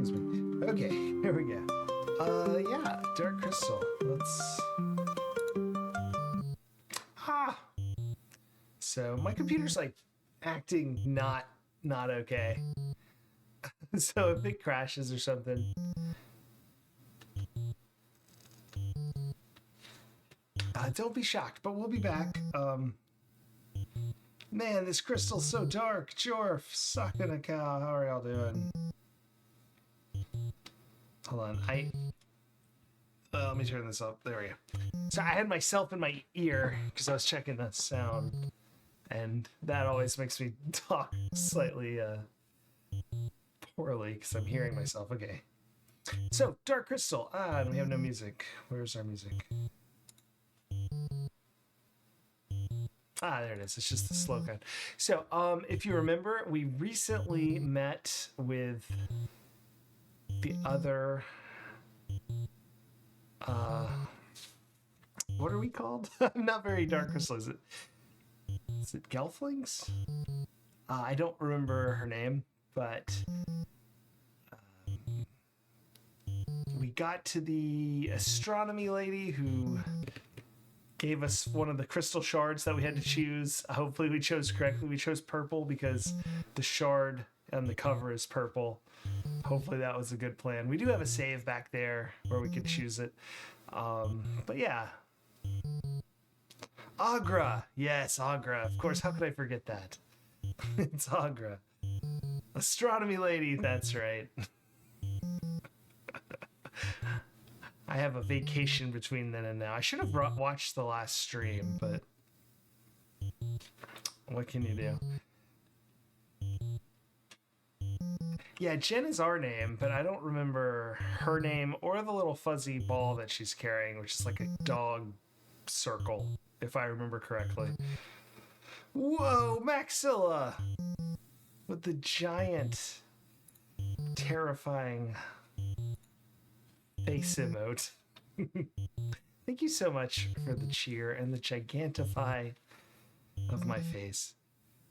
Excuse me. Okay, here we go. Yeah, Dark Crystal. Let's. Ah. So my computer's like acting not okay. So if it crashes or something, don't be shocked. But we'll be back. Man, this crystal's so dark. Jorf, sucking a cow. How are y'all doing? Hold on, let me turn this up. There we go. So I had myself in my ear because I was checking the sound, and that always makes me talk slightly poorly because I'm hearing myself. Okay. So Dark Crystal. And we have no music. Where's our music? There it is. It's just the slow cut. So, if you remember, we recently met with the other. What are we called? Not very Dark Crystal, is it? Is it Gelflings? I don't remember her name, but we got to the astronomy lady who gave us one of the crystal shards that we had to choose. Hopefully we chose correctly. We chose purple because the shard on the cover is purple. Hopefully that was a good plan. We do have a save back there where we could choose it. But yeah. Agra. Yes, Agra. Of course, how could I forget that? It's Agra. Astronomy lady, that's right. I have a vacation between then and now. I should have watched the last stream, but what can you do? Yeah, Jen is our name, but I don't remember her name or the little fuzzy ball that she's carrying, which is like a dog circle, if I remember correctly. Whoa, Maxilla! With the giant, terrifying face emote. Thank you so much for the cheer and the gigantify of my face.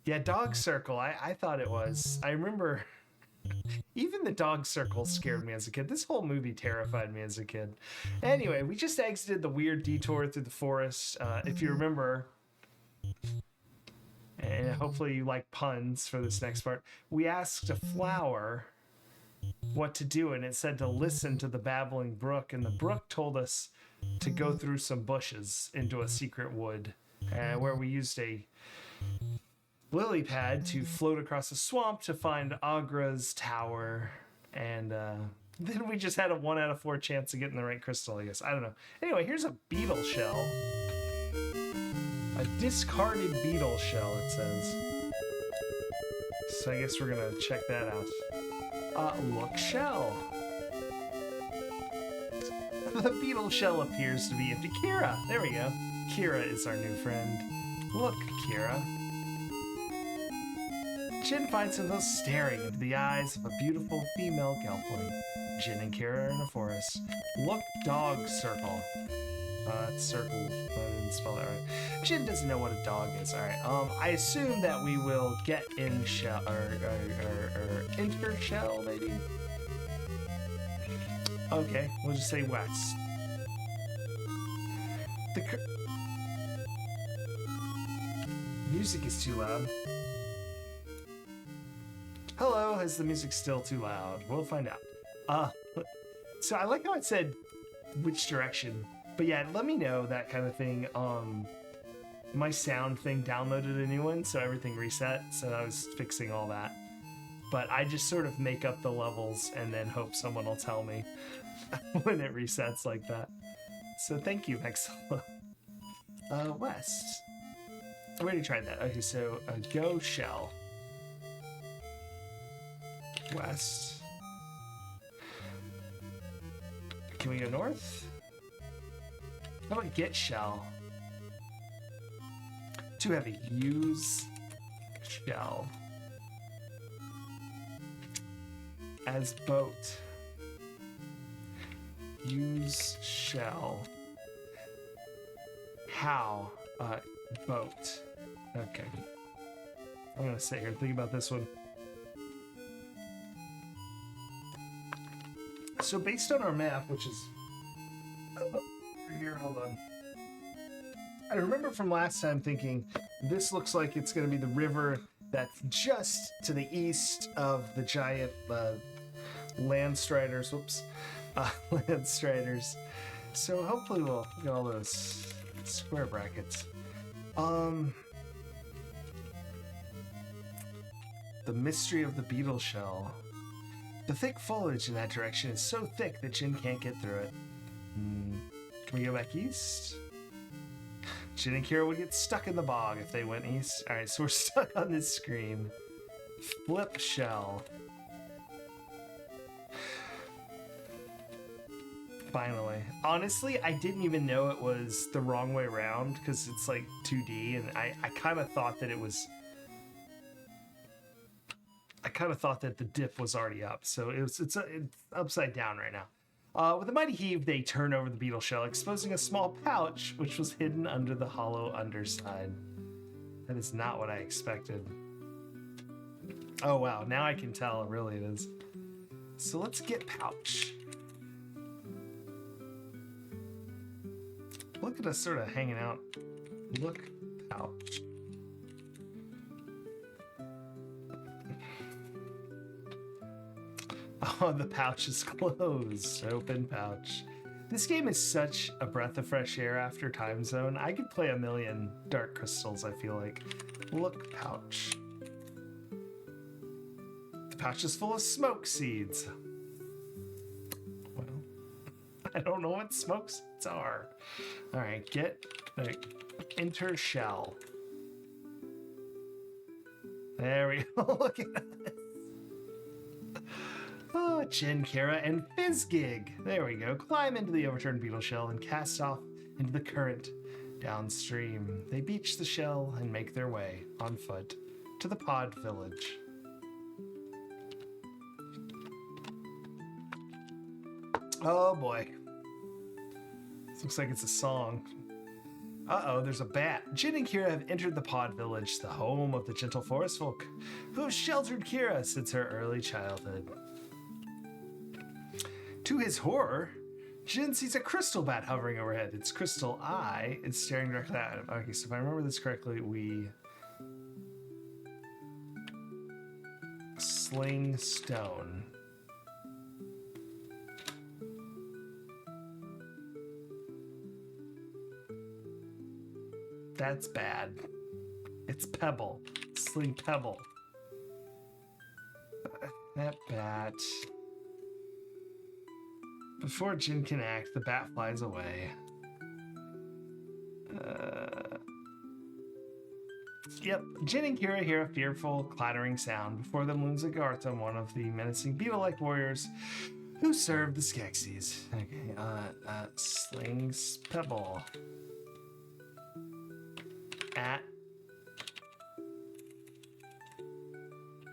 Yeah, dog circle. I thought it was. I remember even the dog circle scared me as a kid. This whole movie terrified me as a kid. Anyway, we just exited the weird detour through the forest. If you remember, and hopefully you like puns for this next part, we asked a flower what to do, and it said to listen to the babbling brook, and the brook told us to go through some bushes into a secret wood, where we used a lily pad to float across a swamp to find Agra's tower, and then we just had a 1 out of 4 chance of getting the right crystal, I guess. I don't know. Anyway, here's a beetle shell. A discarded beetle shell, it says. So I guess we're gonna check that out. Look, shell. The beetle shell appears to be empty. Kira, there we go. Kira is our new friend. Look, Kira. Jin finds himself staring into the eyes of a beautiful female gelfling. Jin and Kira are in a forest. Look, dog circle. It's circle. I didn't spell that right. Jin doesn't know what a dog is. All right. I assume that we will get in shell or enter shell maybe. Okay, we'll just say west. The music is too loud. Hello, is the music still too loud? We'll find out. So I like how it said which direction, but yeah, let me know that kind of thing. My sound thing downloaded a new one, so everything reset, so I was fixing all that. But I just sort of make up the levels and then hope someone will tell me when it resets like that. So thank you, Maxilla. West. I already tried that. Okay, so go shell. West. Can we go north? How about get shell? Too heavy. Use shell. As boat. Use shell. How? Boat. Okay. I'm gonna sit here and think about this one. So based on our map, which is over here, hold on. I remember from last time thinking this looks like it's going to be the river that's just to the east of the giant Landstriders. Whoops, Landstriders. So hopefully we'll get all those square brackets. The mystery of the beetle shell. The thick foliage in that direction is so thick that Jin can't get through it. Can we go back east? Jin and Kira would get stuck in the bog if they went east. Alright, so we're stuck on this screen. Flip shell. Finally. Honestly, I didn't even know it was the wrong way around because it's like 2D, and I kind of thought that it was... I kind of thought that the dip was already up, so it's upside down right now. With a mighty heave, they turn over the beetle shell, exposing a small pouch, which was hidden under the hollow underside. That is not what I expected. Oh wow, now I can tell, really it is. So let's get pouch. Look at us sort of hanging out. Look, pouch. Oh, the pouch is closed. Open pouch. This game is such a breath of fresh air after Time Zone. I could play a million Dark Crystals, I feel like. Look, pouch. The pouch is full of smoke seeds. Well, I don't know what smoke seeds are. All right, get enter shell. There we go. Look at this. Oh, Jin, Kira, and Fizzgig. There we go. Climb into the overturned beetle shell and cast off into the current downstream. They beach the shell and make their way on foot to the pod village. Oh boy. This looks like it's a song. Uh-oh, there's a bat. Jin and Kira have entered the pod village, the home of the gentle forest folk, who have sheltered Kira since her early childhood. To his horror, Jin sees a crystal bat hovering overhead. Its crystal eye is staring directly at him. Okay, so if I remember this correctly, we sling stone. That's bad. It's pebble. Sling pebble. That bat. Before Jin can act, the bat flies away. Yep, Jin and Kira hear a fearful, clattering sound. Before them looms Agartha, one of the menacing beetle-like warriors who served the Skeksis. Okay, slings pebble. at,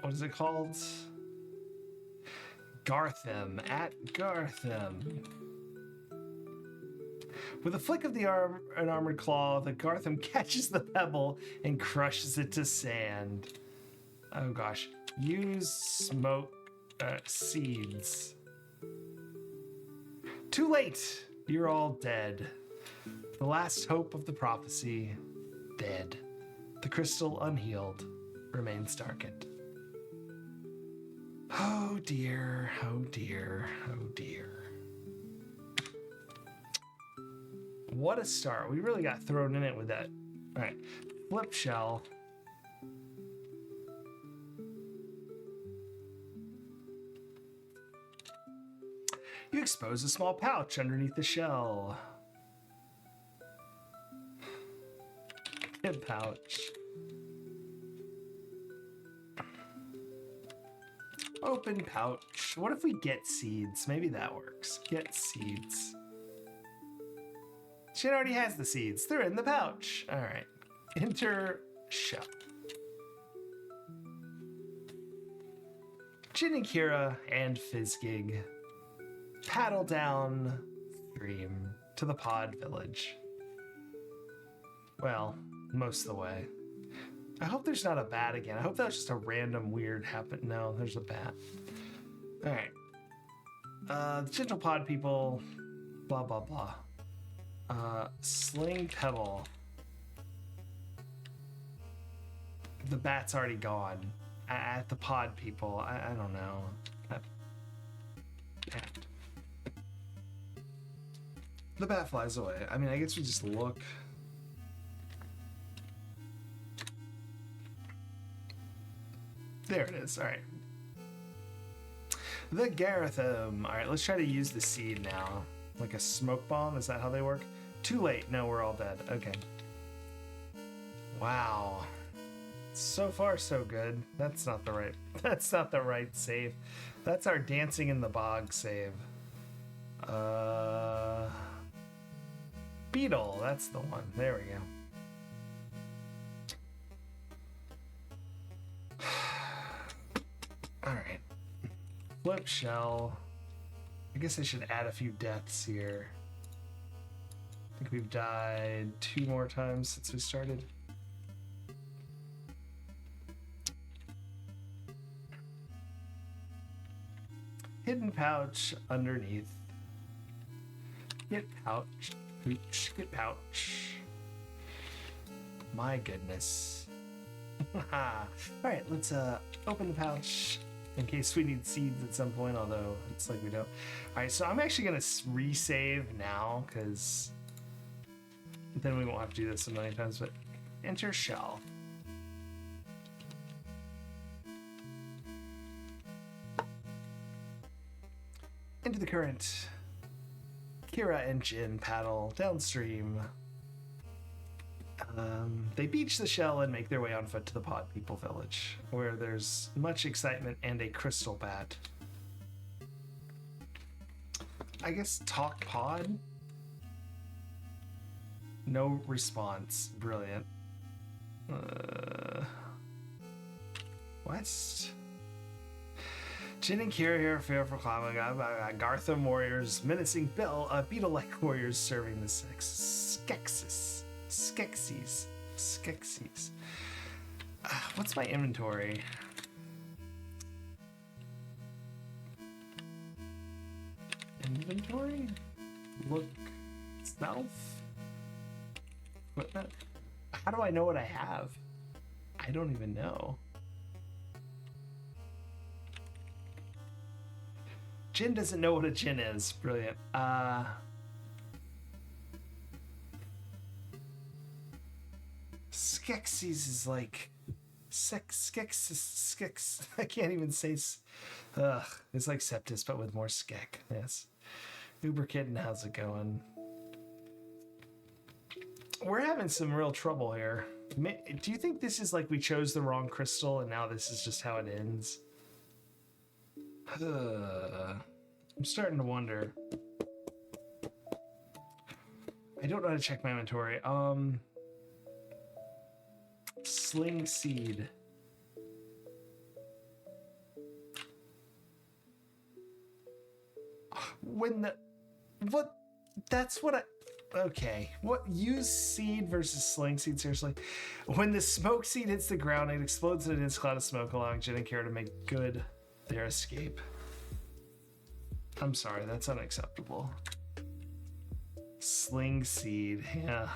what is it called? Garthim, at Garthim. With a flick of an armored claw, the Garthim catches the pebble and crushes it to sand. Oh gosh. Use smoke seeds. Too late! You're all dead. The last hope of the prophecy, dead. The crystal unhealed remains darkened. Oh dear, oh dear, oh dear. What a start. We really got thrown in it with that. All right, flip shell. You expose a small pouch underneath the shell. Good pouch. Open pouch. What if we get seeds? Maybe that works. Get seeds. She already has the seeds. They're in the pouch. All right. Enter shell. Jin and Kira and Fizzgig paddle down stream to the pod village. Well, most of the way. I hope there's not a bat again. I hope that was just a random weird happen. No, there's a bat. All right. The gentle pod people, blah, blah, blah. Sling pebble. The bat's already gone. At the pod people. I don't know. The bat flies away. I mean, I guess we just look. There it is. All right. The Garthim. All right, let's try to use the seed now. Like a smoke bomb. Is that how they work? Too late. No, we're all dead. Okay. Wow. So far, so good. That's not the right. That's not the right save. That's our dancing in the bog save. Beetle. That's the one. There we go. All right. Flip shell. I guess I should add a few deaths here. I think we've died 2 more times since we started. Hidden pouch underneath. Get pouch. Pooch. Get pouch. My goodness. Alright, let's open the pouch in case we need seeds at some point, although it's like we don't. Alright, so I'm actually going to resave now, because then we won't have to do this a million times, but enter shell. Into the current. Kira and Jin paddle downstream. They beach the shell and make their way on foot to the Pod People village, where there's much excitement and a crystal bat. I guess talk pod? No response. Brilliant. West? Jin and Kira here for climbing. Garthim warriors menacing beetle-like warriors serving the Skeksis. What's my inventory? Inventory? Look. Self? Equipment? How do I know what I have? I don't even know. Jin doesn't know what a Jin is. Brilliant. Skeksis is like Skeksis. I can't even say. It's like Septis, but with more skek. Yes. Uber Kitten, how's it going? We're having some real trouble here. Do you think this is like we chose the wrong crystal and now this is just how it ends? I'm starting to wonder. I don't know how to check my inventory. Sling seed. When the... What? That's what I... Okay. What? Use seed versus sling seed, seriously? When the smoke seed hits the ground, it explodes in an dense cloud of smoke, allowing Jin and Kira to make good their escape. I'm sorry, that's unacceptable. Sling seed, yeah.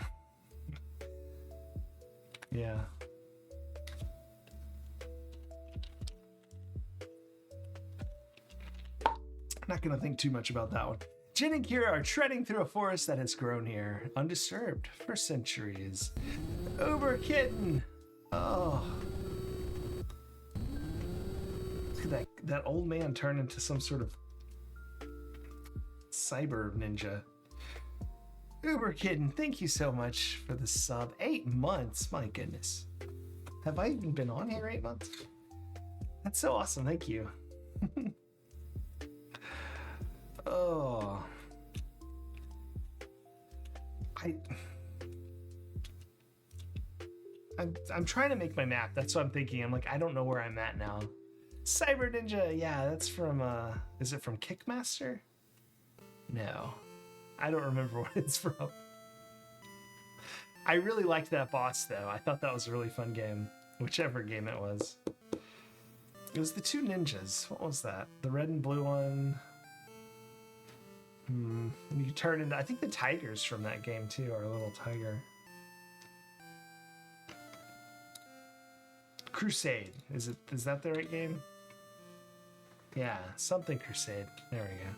Yeah. Not gonna think too much about that one. Jin and Kira are treading through a forest that has grown here, undisturbed for centuries. Uber kitten! Oh. Look at that old man turn into some sort of cyber ninja. Uber kitten, thank you so much for the sub. 8 months, my goodness. Have I even been on here 8 months? That's so awesome, thank you. Oh. I'm trying to make my map. That's what I'm thinking. I'm like, I don't know where I'm at now. Cyber Ninja, yeah, that's from is it from Kickmaster? No. I don't remember what it's from. I really liked that boss though. I thought that was a really fun game. Whichever game it was. It was the 2 ninjas. What was that? The red and blue one. You turn into... I think the tigers from that game too are a little tiger. Crusade. Is that the right game? Yeah, something Crusade. There we go.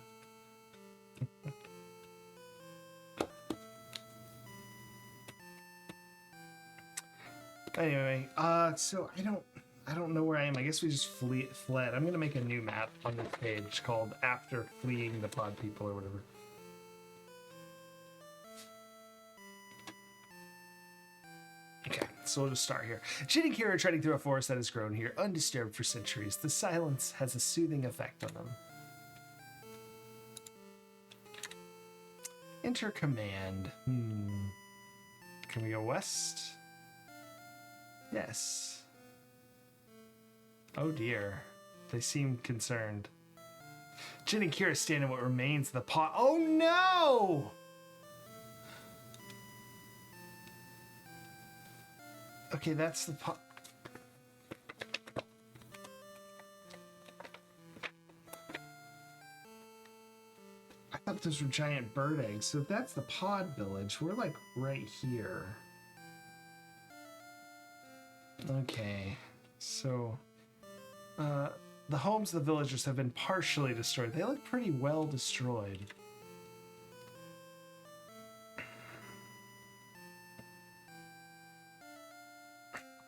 Anyway, so I don't know where I am. I guess we just fled. I'm gonna make a new map on this page called After Fleeing the Pod People or whatever. Okay, so we'll just start here. Jin and Kira are treading through a forest that has grown here, undisturbed for centuries. The silence has a soothing effect on them. Enter command. Can we go west? Yes. Oh dear. They seem concerned. Jin and Kira stand in what remains of the pot. Oh no! Okay, that's the pot. I thought those were giant bird eggs. So if that's the pod village, we're like right here. Okay, so... the homes of the villagers have been partially destroyed. They look pretty well destroyed.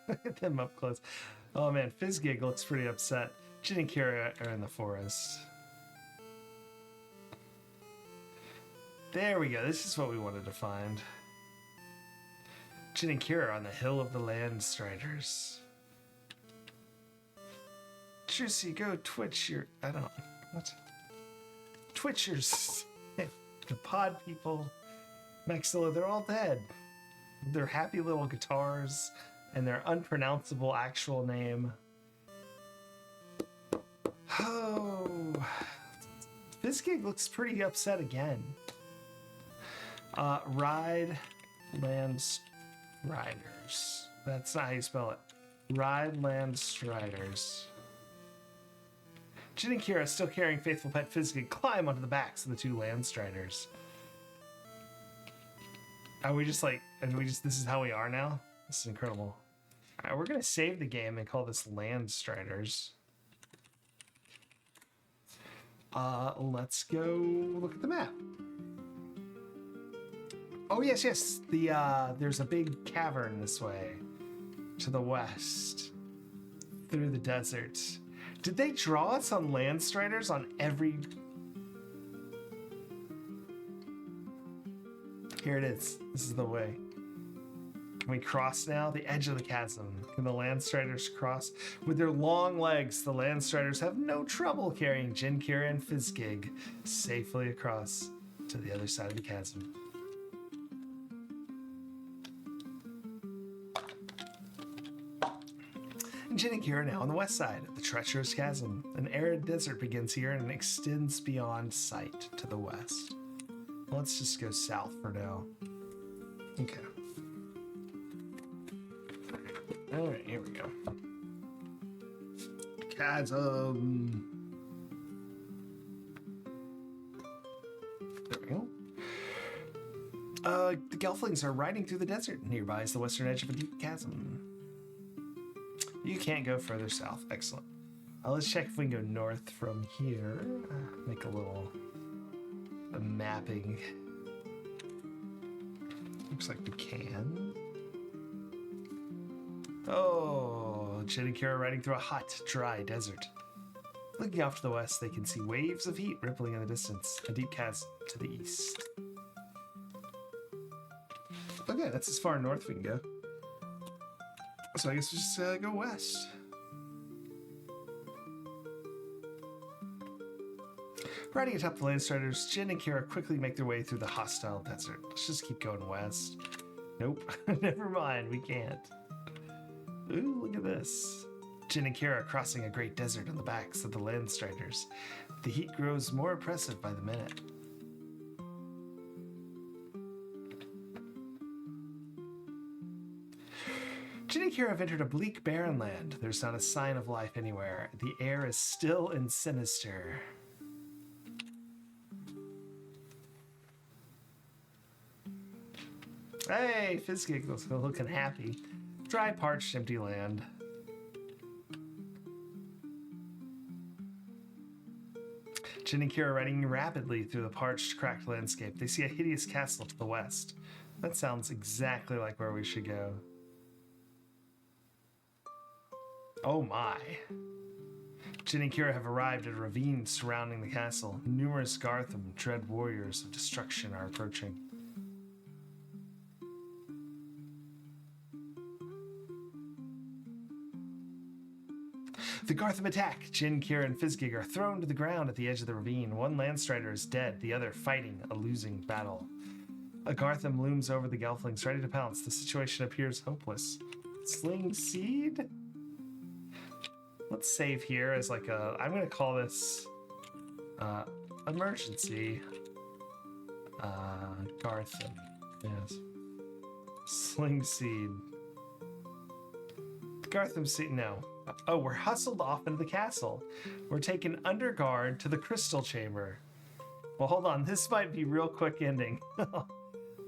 Look at them up close. Oh man, Fizzgig looks pretty upset. Jin and Kira are in the forest. There we go. This is what we wanted to find. Jin and Kira are on the hill of the Landstriders. Juicy, go twitch your... I don't... What? Twitchers. The pod people. Maxilla, they're all dead. Their happy little guitars and their unpronounceable actual name. Oh. Fizzgig looks pretty upset again. Ride Landstriders. That's not how you spell it. Ride Landstriders. Jin and Kira, still carrying faithful pet Fizzgig, climb onto the backs of the 2 Landstriders. Are we just like, this is how we are now? This is incredible. Alright, we're gonna save the game and call this Landstriders. Let's go look at the map. Oh yes, there's a big cavern this way. To the west. Through the desert. Did they draw us on Landstriders on every... Here it is. This is the way. Can we cross now? The edge of the chasm. Can the Landstriders cross? With their long legs, the Landstriders have no trouble carrying Jin, Kira, and Fizzgig safely across to the other side of the chasm. Jin and Kira are now on the west side of the treacherous chasm. An arid desert begins here and extends beyond sight to the west. Let's just go south for now. Okay. Alright, here we go. Chasm. There we go. The Gelflings are riding through the desert. Nearby is the western edge of a deep chasm. You can't go further south. Excellent. Let's check if we can go north from here. Make a little mapping. Looks like we can. Oh, Jin and Kira are riding through a hot, dry desert. Looking off to the west, they can see waves of heat rippling in the distance. A deep chasm to the east. Okay, that's as far north we can go. So I guess we just go west. Riding atop the Landstriders, Jin and Kira quickly make their way through the hostile desert. Let's just keep going west. Nope, never mind, we can't. Ooh, look at this. Jin and Kira are crossing a great desert on the backs of the Landstriders. The heat grows more oppressive by the minute. Jin and Kira have entered a bleak, barren land. There's not a sign of life anywhere. The air is still and sinister. Hey, Fizzgig looking happy. Dry, parched, empty land. Jin and Kira are riding rapidly through the parched, cracked landscape. They see a hideous castle to the west. That sounds exactly like where we should go. Oh my. Jin and Kira have arrived at a ravine surrounding the castle. Numerous Gartham, dread warriors of destruction, are approaching. The Gartham attack. Jin, Kira, and Fizzgig are thrown to the ground at the edge of the ravine. One Landstrider is dead, the other fighting a losing battle. A Gartham looms over the Gelflings, ready to pounce. The situation appears hopeless. Sling Seed? Let's save here as like a... I'm going to call this... emergency. Gartham. Yes. Sling Seed. Gartham Seed... No. Oh, we're hustled off into the castle. We're taken under guard to the crystal chamber. Well, hold on. This might be real quick ending.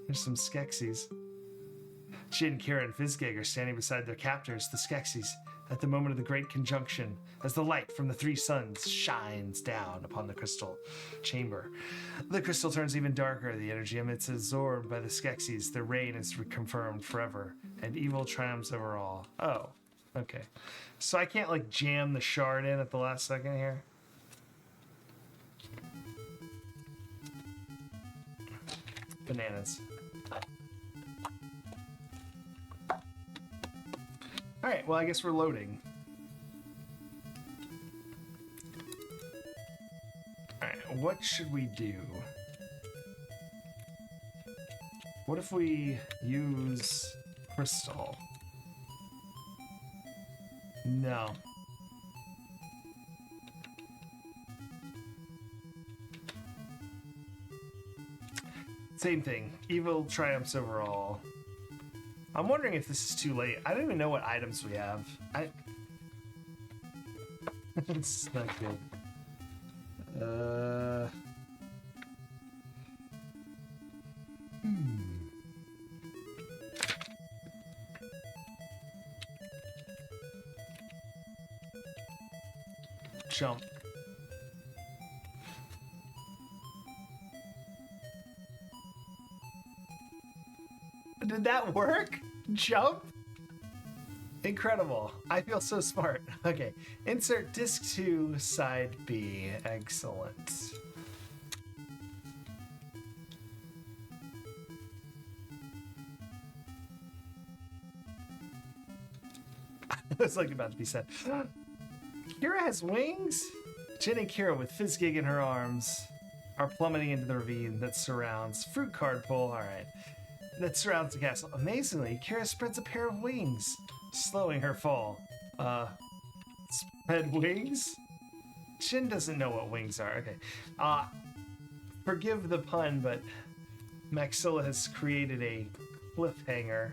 There's some Skeksis. Jin, Kira, and Fizzgig are standing beside their captors, the Skeksis, at the moment of the great conjunction, as the light from the three suns shines down upon the crystal chamber. The crystal turns even darker. The energy emits is absorbed by the Skeksis. Their reign is confirmed forever, and evil triumphs over all. Oh, okay. So I can't, like, jam the shard in at the last second here? Bananas. Alright, well, I guess we're loading. Alright, what should we do? What if we use crystal? No. Same thing. Evil triumphs over all. I'm wondering if this is too late. I don't even know what items we have. It's not good. Jump. Did that work? Jump? Incredible. I feel so smart. Okay. Insert disc 2, side B. Excellent. I was like about to be said. Kira has wings? Jin and Kira, with Fizzgig in her arms, are plummeting into the ravine that surrounds Fruit Card Pull. Alright. That surrounds the castle. Amazingly, Kira spreads a pair of wings, slowing her fall. Spread wings? Jin doesn't know what wings are. Okay. Forgive the pun, but Maxilla has created a cliffhanger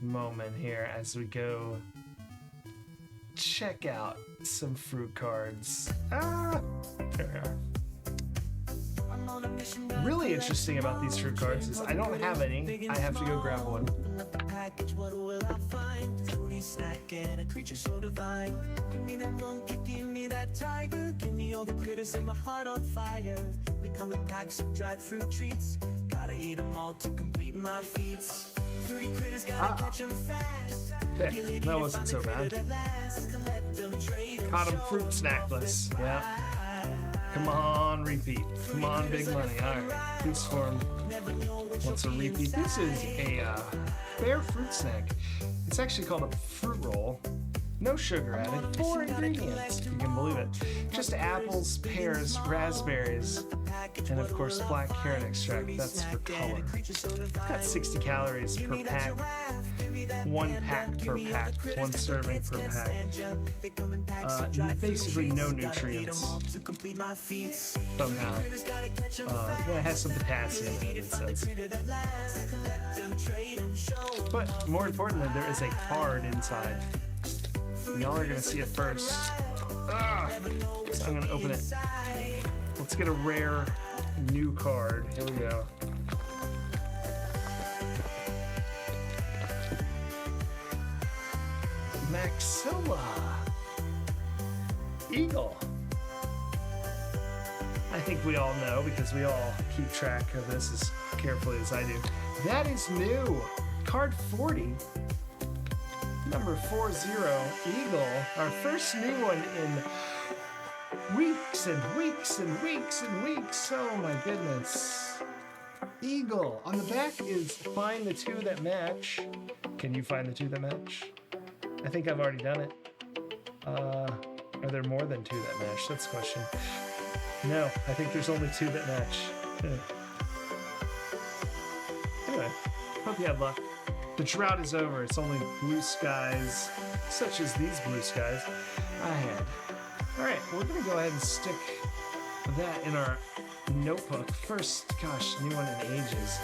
moment here as we go check out some fruit cards. There we are. Really interesting about these fruit cards is I don't have any. I have to go grab one. What will I find? Fruity snack and a creature so divine. Give me that monkey, give me that tiger. Give me all the critters and my heart on fire. We come with packs of dried fruit treats. Gotta eat them all to complete my feats. Fruity critters gotta catch them fast. Okay, that wasn't so bad. Caught him fruit snackless. Yeah. Come on, repeat. Come on, big money. Alright. This form wants a repeat. This is a bear fruit snack. It's actually called a fruit roll. No sugar added. 4 ingredients, if you can believe it. Just apples, pears, raspberries, and of course black carrot extract. That's for color. Got 60 calories per pack. 1 pack per pack. 1 serving per pack. Basically no nutrients. Somehow. It has some potassium in it, it says. But more importantly, there is a card inside. Y'all are gonna see it first. So I'm gonna open it. Let's get a rare new card. Here we go. Maxilla. Eagle. I think we all know because we all keep track of this as carefully as I do. That is new. Card 40. Number 40, Eagle, our first new one in weeks and weeks and weeks and weeks. Oh my goodness. Eagle. On the back is find the 2 that match. Can you find the 2 that match? I think I've already done it. Are there more than 2 that match? That's the question. No, I think there's only 2 that match. Anyway, hope you had luck. The drought is over. It's only blue skies, such as these blue skies, ahead. All right, we're gonna go ahead and stick that in our notebook. First, gosh, new one in ages.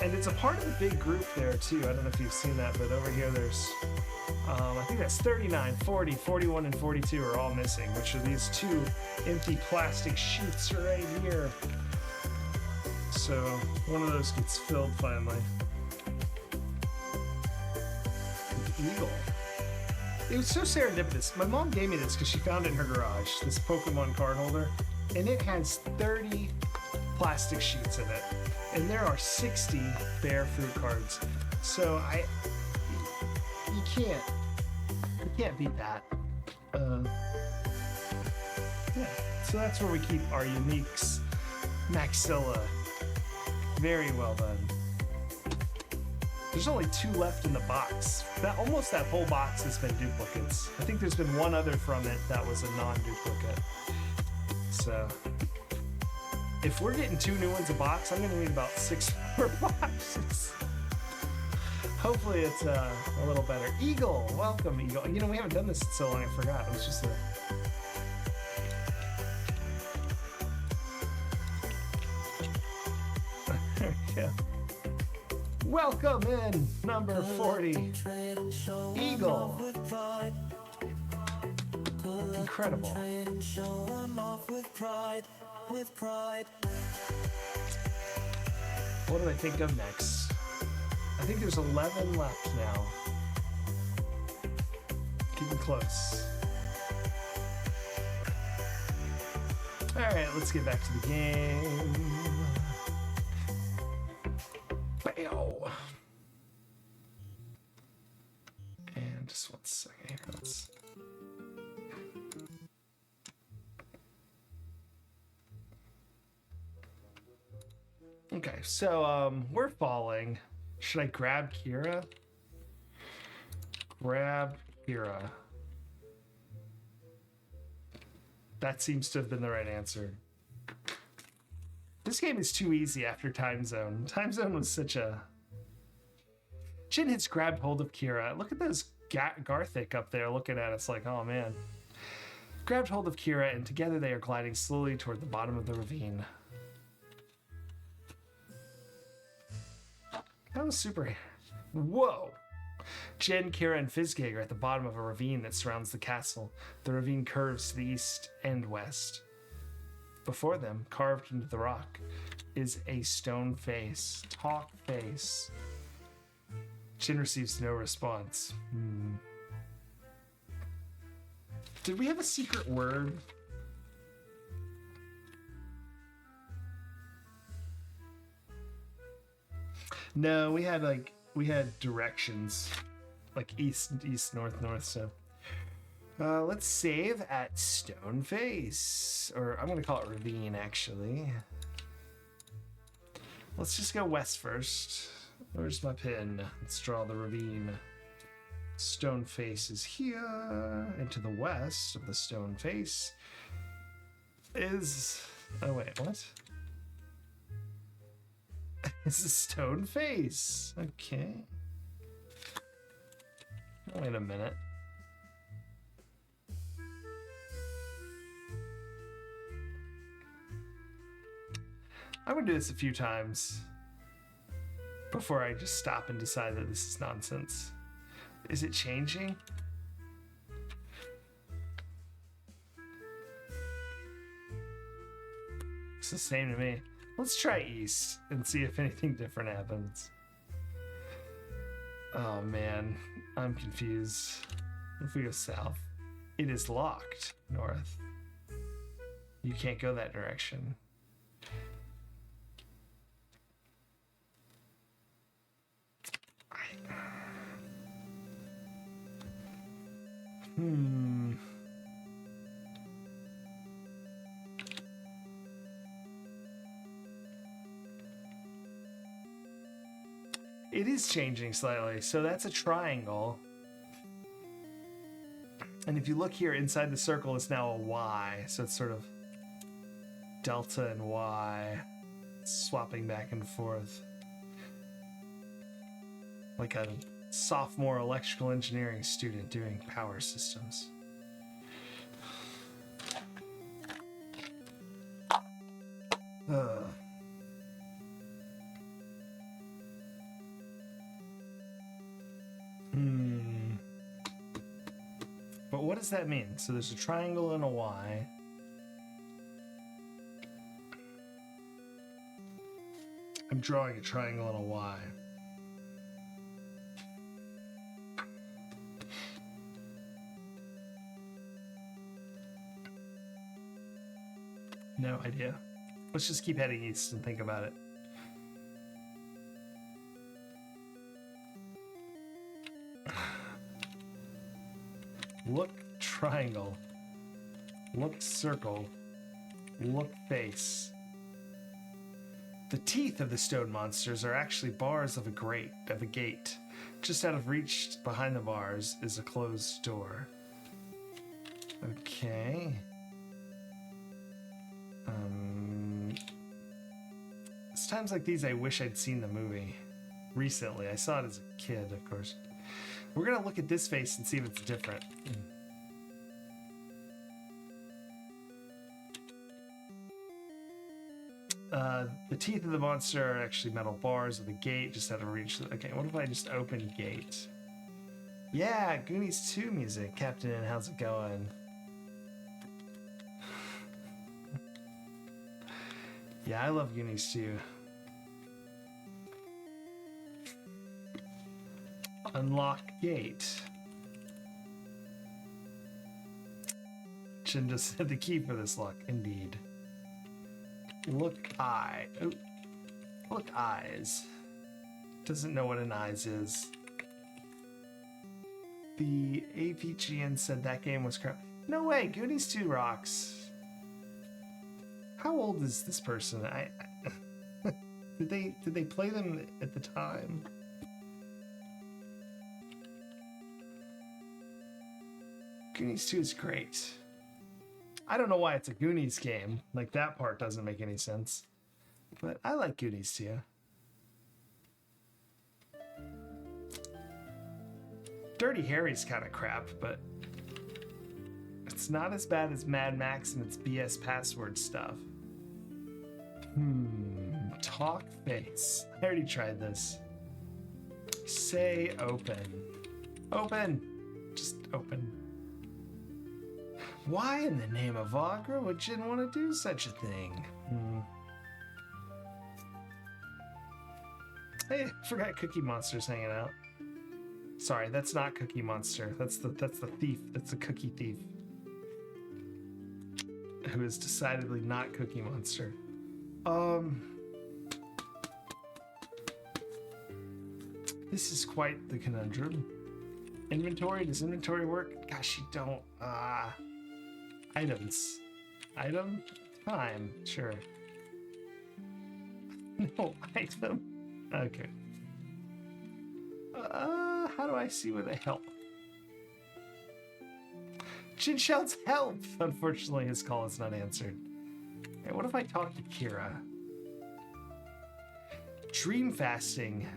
And it's a part of the big group there too. I don't know if you've seen that, but over here there's, I think that's 39, 40, 41, and 42 are all missing, which are these 2 empty plastic sheets right here. So one of those gets filled finally. Eagle. It was so serendipitous. My mom gave me this because she found it in her garage, this Pokemon card holder, and it has 30 plastic sheets in it, and there are 60 bear fruit cards. So you can't beat that. Yeah. So that's where we keep our uniques. Maxilla. Very well done. There's only 2 left in the box. Almost that whole box has been duplicates. I think there's been 1 other from it that was a non-duplicate. So, if we're getting 2 new ones a box, I'm gonna need about 6 more boxes. Hopefully it's a little better. Eagle, welcome Eagle. You know, we haven't done this in so long, I forgot. It was just a... There we go. Welcome in, number 40, Eagle. Incredible. What do I think of next? I think there's 11 left now. Getting close. All right, let's get back to the game. Bow. And just 1 second here. Let's... Okay, so we're falling. Should I grab Kira? Grab Kira. That seems to have been the right answer. This game is too easy after Time Zone. Time Zone was such a... Jin has grabbed hold of Kira. Look at those Garthik up there looking at us like, oh man. Grabbed hold of Kira, and together they are gliding slowly toward the bottom of the ravine. That was super. Whoa! Jen, Kira, and Fizgig are at the bottom of a ravine that surrounds the castle. The ravine curves to the east and west. Before them, carved into the rock, is a stone face. Talk face. Jen receives no response. Did we have a secret word? No, we had directions, like east, north, so. Let's save at Stone Face, or I'm gonna call it Ravine, actually. Let's just go west first. Where's my pin? Let's draw the ravine. Stone Face is here, and to the west of the Stone Face is... Oh wait, what? It's a Stone Face. Okay. Wait a minute. I'm gonna do this a few times before I just stop and decide that this is nonsense. Is it changing? It's the same to me. Let's try east and see if anything different happens. Oh man, I'm confused. If we go south, it is locked. North. You can't go that direction. It is changing slightly, so that's a triangle. And if you look here inside the circle, it's now a Y, so it's sort of delta and Y swapping back and forth. Like a sophomore electrical engineering student doing power systems. But what does that mean? So there's a triangle and a Y. I'm drawing a triangle and a Y. No idea. Let's just keep heading east and think about it. Look triangle. Look circle. Look face. The teeth of the stone monsters are actually bars of a gate. Just out of reach behind the bars is a closed door. Okay. It's times like these I wish I'd seen the movie recently. I saw it as a kid, of course. We're gonna look at this face and see if it's different. The teeth of the monster are actually metal bars of the gate just out of reach. Okay, what if I just open gate? Yeah, Goonies 2 music. Captain, how's it going? Yeah, I love Goonies 2. Unlock gate. Chin just said the key for this lock. Indeed. Look eye. Oh, look eyes. Doesn't know what an eyes is. The APGN said that game was crap. No way. Goonies 2 rocks. How old is this person? Did they play them at the time? Goonies 2 is great. I don't know why it's a Goonies game. Like, that part doesn't make any sense. But I like Goonies 2. Dirty Harry's kind of crap, but it's not as bad as Mad Max and its BS password stuff. Talk face. I already tried this. Say open. Open. Just open. Why in the name of Agra would Jin want to do such a thing? Hey, forgot Cookie Monster's hanging out. Sorry, that's not Cookie Monster. That's the thief. That's the cookie thief. Who is decidedly not Cookie Monster. This is quite the conundrum. Inventory? Does inventory work? Gosh, you don't. Items. Item? Time. Sure. No, item. Okay. How do I see where they help? Jin shouts help! Unfortunately, his call is not answered. Hey, what if I talk to Kira? Dream fasting.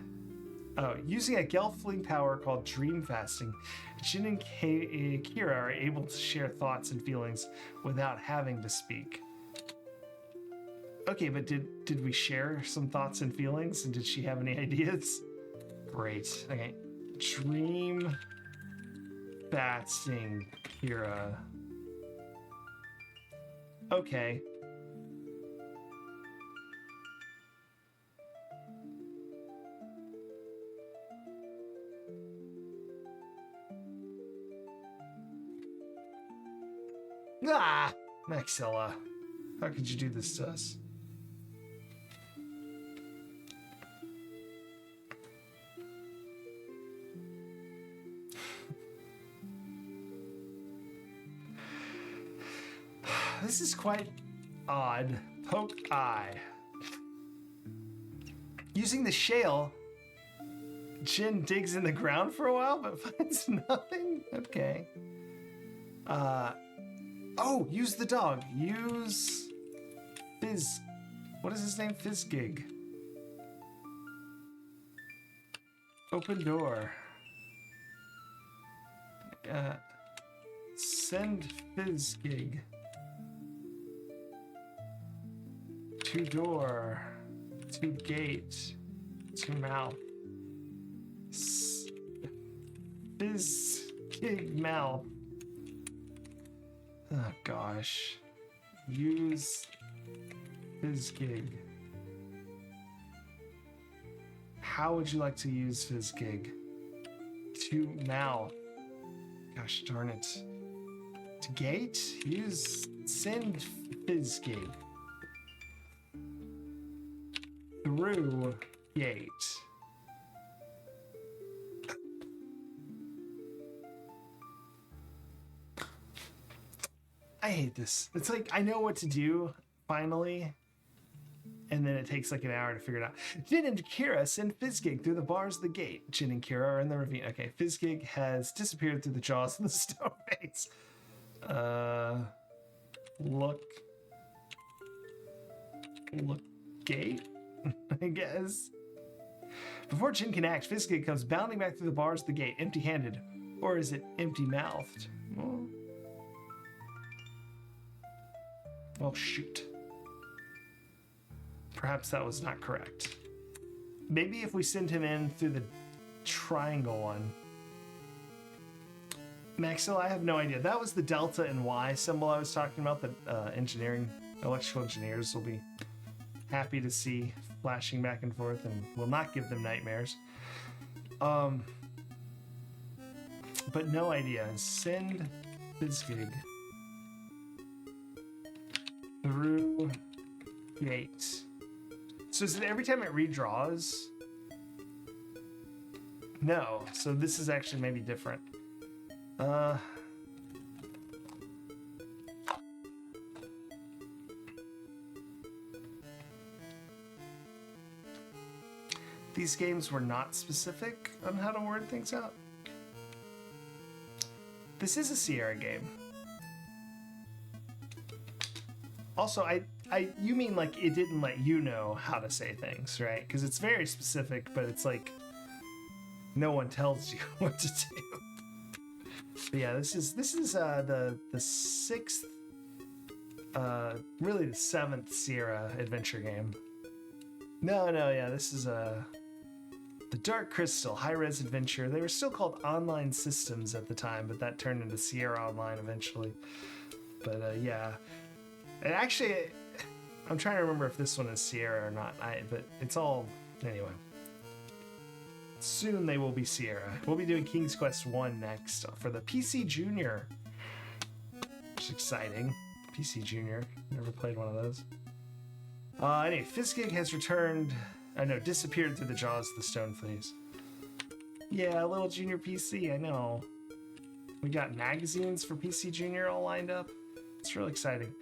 Oh, using a Gelfling power called dream fasting, Jin and Kira are able to share thoughts and feelings without having to speak. Okay, but did we share some thoughts and feelings? And did she have any ideas? Great. Okay. Dream fasting, Kira. Okay. Ah, Maxilla. How could you do this to us? This is quite odd. Poke eye. Using the shale, Jin digs in the ground for a while but finds nothing? Okay. Oh, use the dog. Use Fizz. What is his name? Fizzgig. Open door. Send Fizzgig. To door. To gate. To mouth. Fizzgig mouth. Oh gosh. Use Fizzgig. How would you like to use Fizzgig? To mouth. Gosh darn it. To gate? Use send Fizzgig. Through gate. I hate this. It's like, I know what to do, finally, and then it takes like an hour to figure it out. Jin and Kira send Fizzgig through the bars of the gate. Jin and Kira are in the ravine. Okay, Fizzgig has disappeared through the jaws of the stone face. Look gate, I guess. Before Jin can act, Fizzgig comes bounding back through the bars of the gate, empty-handed. Or is it empty-mouthed? Well, shoot. Perhaps that was not correct. Maybe if we send him in through the triangle one. Maxilla, I have no idea. That was the delta and Y symbol I was talking about that electrical engineers will be happy to see flashing back and forth and will not give them nightmares. But no idea. Send Fizzgig through gate. So is it every time it redraws? No. So this is actually maybe different. These games were not specific on how to word things out. This is a Sierra game. Also, you mean like it didn't let you know how to say things, right? Because it's very specific, but it's like no one tells you what to do. But yeah, this is the sixth, really the seventh Sierra adventure game. No, yeah, this is the Dark Crystal high-res adventure. They were still called Online Systems at the time, but that turned into Sierra Online eventually. But yeah, and actually, I'm trying to remember if this one is Sierra or not. But it's all anyway. Soon they will be Sierra. We'll be doing King's Quest 1 next for the PC Junior. Which is exciting. PC Junior. Never played one of those. Anyway, Fizzgig has returned. I know, disappeared through the jaws of the stone fleas. Yeah, a little junior PC, I know. We got magazines for PC Junior all lined up. It's really exciting.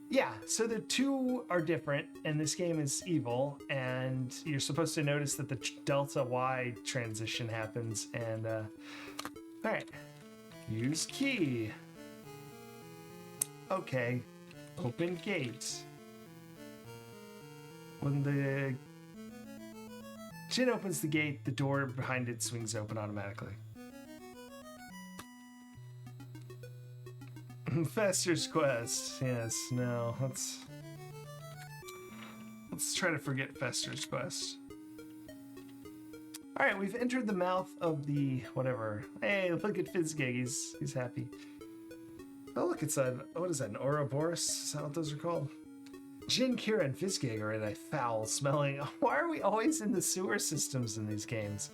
Yeah, so the two are different, and this game is evil, and you're supposed to notice that the Delta Y transition happens, and, alright. Use key. Okay. Open gate. When the Jin opens the gate, the door behind it swings open automatically. Fester's Quest. Yes, no, let's try to forget Fester's Quest. Alright, we've entered the mouth of the whatever. Hey, look at Fizzgig, he's happy. Oh look, it's what is that, an Ouroboros? Is that what those are called? Jin, Kira, and Fizzgig are in a foul-smelling... Why are we always in the sewer systems in these games?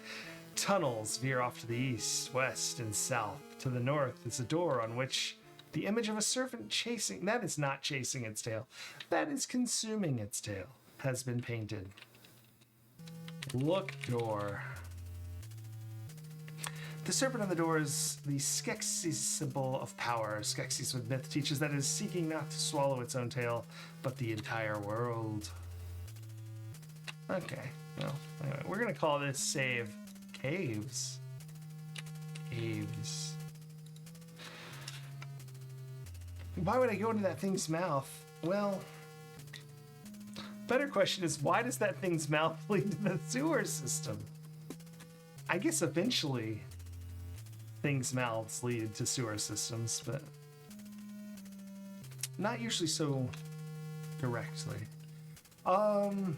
Tunnels veer off to the east, west, and south. To the north is a door on which the image of a serpent chasing... That is not chasing its tail. That is consuming its tail. Has been painted. Look door. The serpent on the door is the Skeksis symbol of power. Skeksis with myth teaches that it is seeking not to swallow its own tail, but the entire world. Okay, well, anyway, we're gonna call this save Caves. Caves. Why would I go into that thing's mouth? Well, better question is, why does that thing's mouth lead to the sewer system? I guess eventually things' mouths lead to sewer systems, but not usually so directly. Open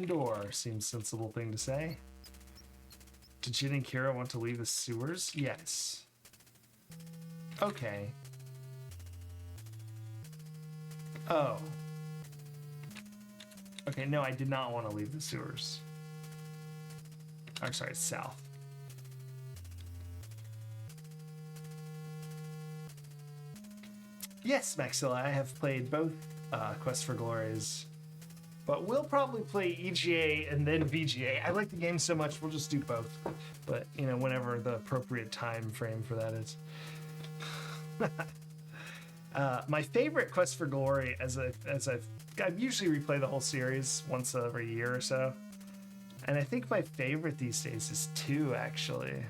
door seems sensible thing to say. Do Jin and Kira want to leave the sewers? Yes. Okay. Oh. Okay, no, I did not want to leave the sewers. I'm sorry, it's south. Yes, Maxilla, I have played both Quest for Glories, but we'll probably play EGA and then VGA. I like the game so much, we'll just do both. But, you know, whenever the appropriate time frame for that is. My favorite Quest for Glory, I usually replay the whole series once every year or so. And I think my favorite these days is 2, actually.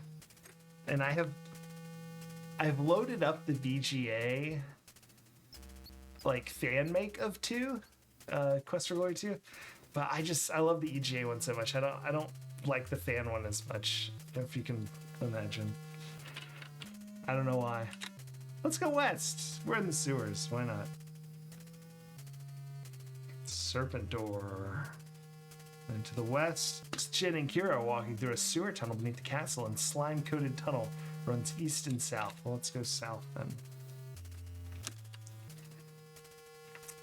And I've loaded up the VGA like fan make of 2, Quest for Glory 2, but I love the EGA one so much. I don't like the fan one as much, if you can imagine. I don't know why. Let's go west. We're in the sewers. Why not? Serpent door. And to the west, it's Jin and Kira walking through a sewer tunnel beneath the castle, and slime-coated tunnel runs east and south. Well, let's go south then.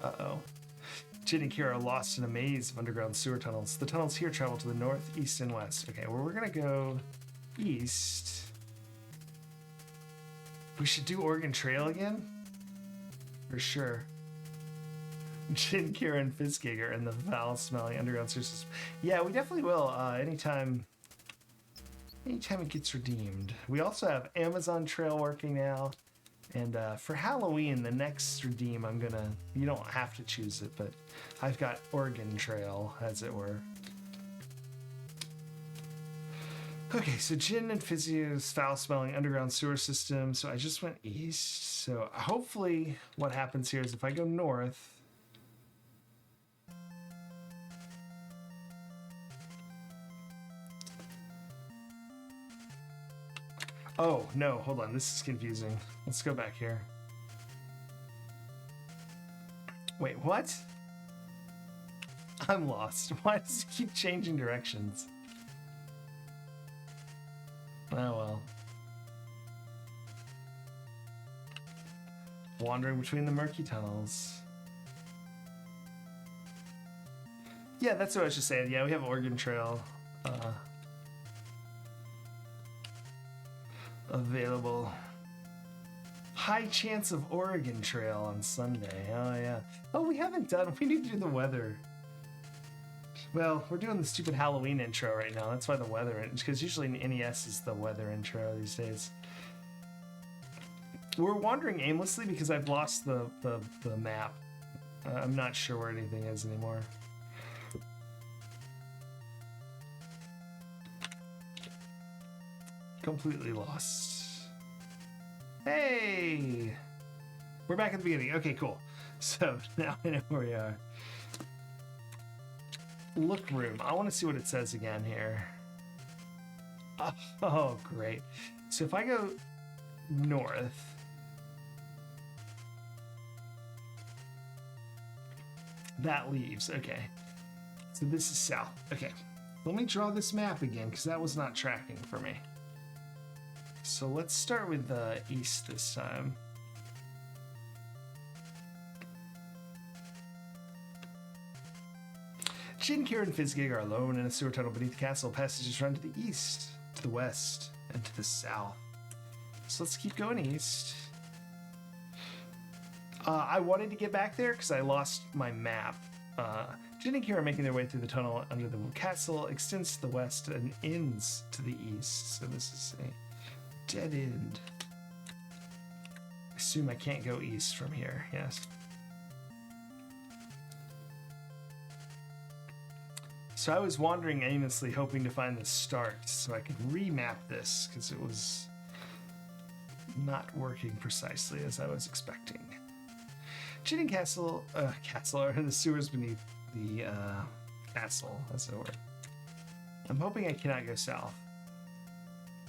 Uh-oh. Jin and Kira are lost in a maze of underground sewer tunnels. The tunnels here travel to the north, east, and west. Okay, well, we're gonna go east. We should do Oregon Trail again? For sure. Jin, Kira, and Fizzgig are in the foul-smelling underground sewer system. Yeah, we definitely will. Anytime it gets redeemed. We also have Amazon Trail working now. And for Halloween, the next redeem, you don't have to choose it, but I've got Oregon Trail, as it were. Okay, so Jin and Fizzig's foul-smelling underground sewer system. So I just went east. So hopefully what happens here is if I go north, Oh, no, hold on. This is confusing. Let's go back here. Wait, what? I'm lost. Why does it keep changing directions? Oh, well. Wandering between the murky tunnels. Yeah, that's what I was just saying. Yeah, we have Oregon Trail available. High chance of Oregon Trail on Sunday. Oh, yeah. Oh, we haven't done... We need to do the weather. Well, we're doing the stupid Halloween intro right now. That's why the weather... Because usually NES is the weather intro these days. We're wandering aimlessly because I've lost the map. I'm not sure where anything is anymore. Completely lost. Hey! We're back at the beginning. Okay, cool. So now I know where we are. Look room. I want to see what it says again here. Oh, great. So if I go north... That leaves. Okay. So this is south. Okay. Let me draw this map again because that was not tracking for me. So let's start with the east this time. Jin, Kira, and Fizzgig are alone in a sewer tunnel beneath the castle. Passages run to the east, to the west, and to the south. So let's keep going east. I wanted to get back there because I lost my map. Jin and Kira are making their way through the tunnel under the castle, extends to the west and ends to the east. So this is a dead end. I assume I can't go east from here, yes. So I was wandering aimlessly hoping to find the start so I could remap this because it was not working precisely as I was expecting. Jin Castle are in the sewers beneath the castle, that's the word. I'm hoping I cannot go south.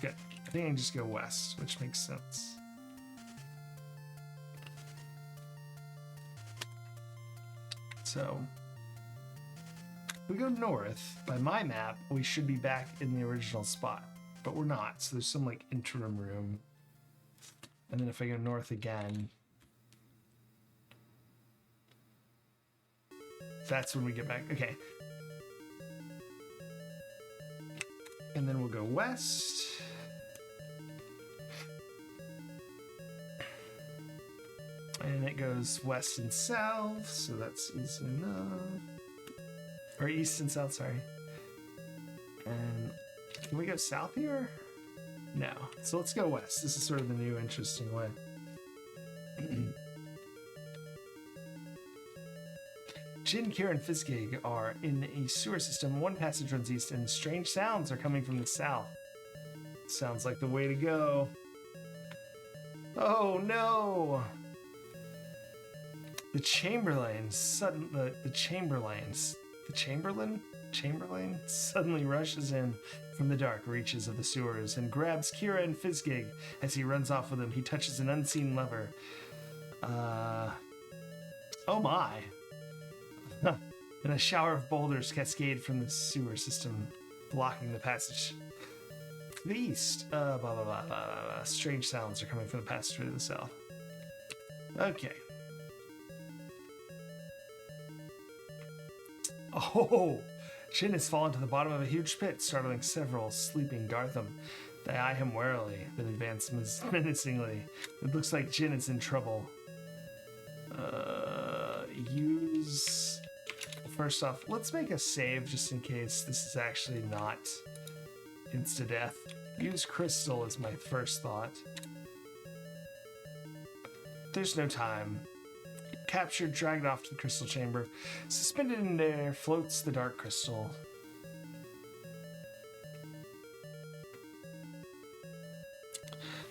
Good. I think I can just go west, which makes sense. So, if we go north, by my map, we should be back in the original spot. But we're not, so there's some like interim room. And then if I go north again, that's when we get back. Okay. And then we'll go west. And it goes west and south, so that's easy enough. Or east and south, sorry. And can we go south here? No. So let's go west. This is sort of the new interesting way. Jin, Kira, and Fizzgig are in a sewer system. One passage runs east, and strange sounds are coming from the south. Sounds like the way to go. Oh no! The Chamberlain suddenly rushes in from the dark reaches of the sewers and grabs Kira and Fizzgig as he runs off with them. He touches an unseen lever. Oh my! And a shower of boulders cascade from the sewer system, blocking the passage. To the east, strange sounds are coming from the passage to the south. Okay. Oh! Jin has fallen to the bottom of a huge pit, startling several sleeping Dartham. They eye him warily, then advance menacingly. It looks like Jin is in trouble. Use... First off, let's make a save just in case this is actually not insta-death. Use crystal is my first thought. There's no time. Captured, dragged off to the crystal chamber. Suspended in there floats the dark crystal.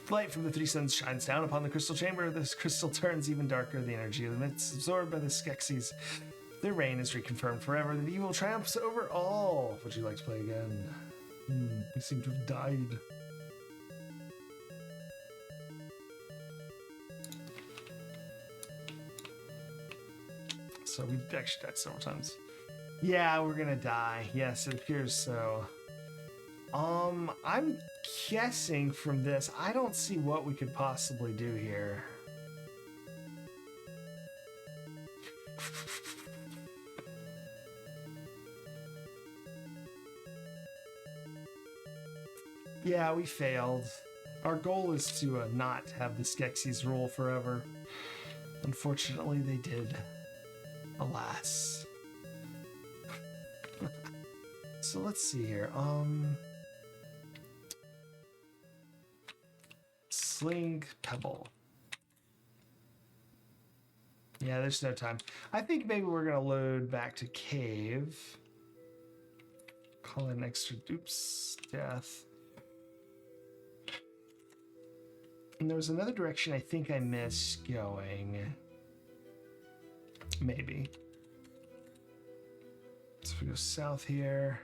The light from the three suns shines down upon the crystal chamber. This crystal turns even darker. The energy of the midst absorbed by the Skeksis. Their reign is reconfirmed forever. The evil triumphs over all. Would you like to play again? We seem to have died. so we actually died several times. Yeah, we're gonna die. Yes, it appears so. I'm guessing from this, I don't see what we could possibly do here. Yeah, we failed. Our goal is to not have the Skeksis rule forever. Unfortunately, they did. Alas. So let's see here. Sling Pebble. Yeah, there's no time. I think maybe we're gonna load back to cave. Call it an extra death. And there was another direction I think I missed going. Maybe. So if we go south here.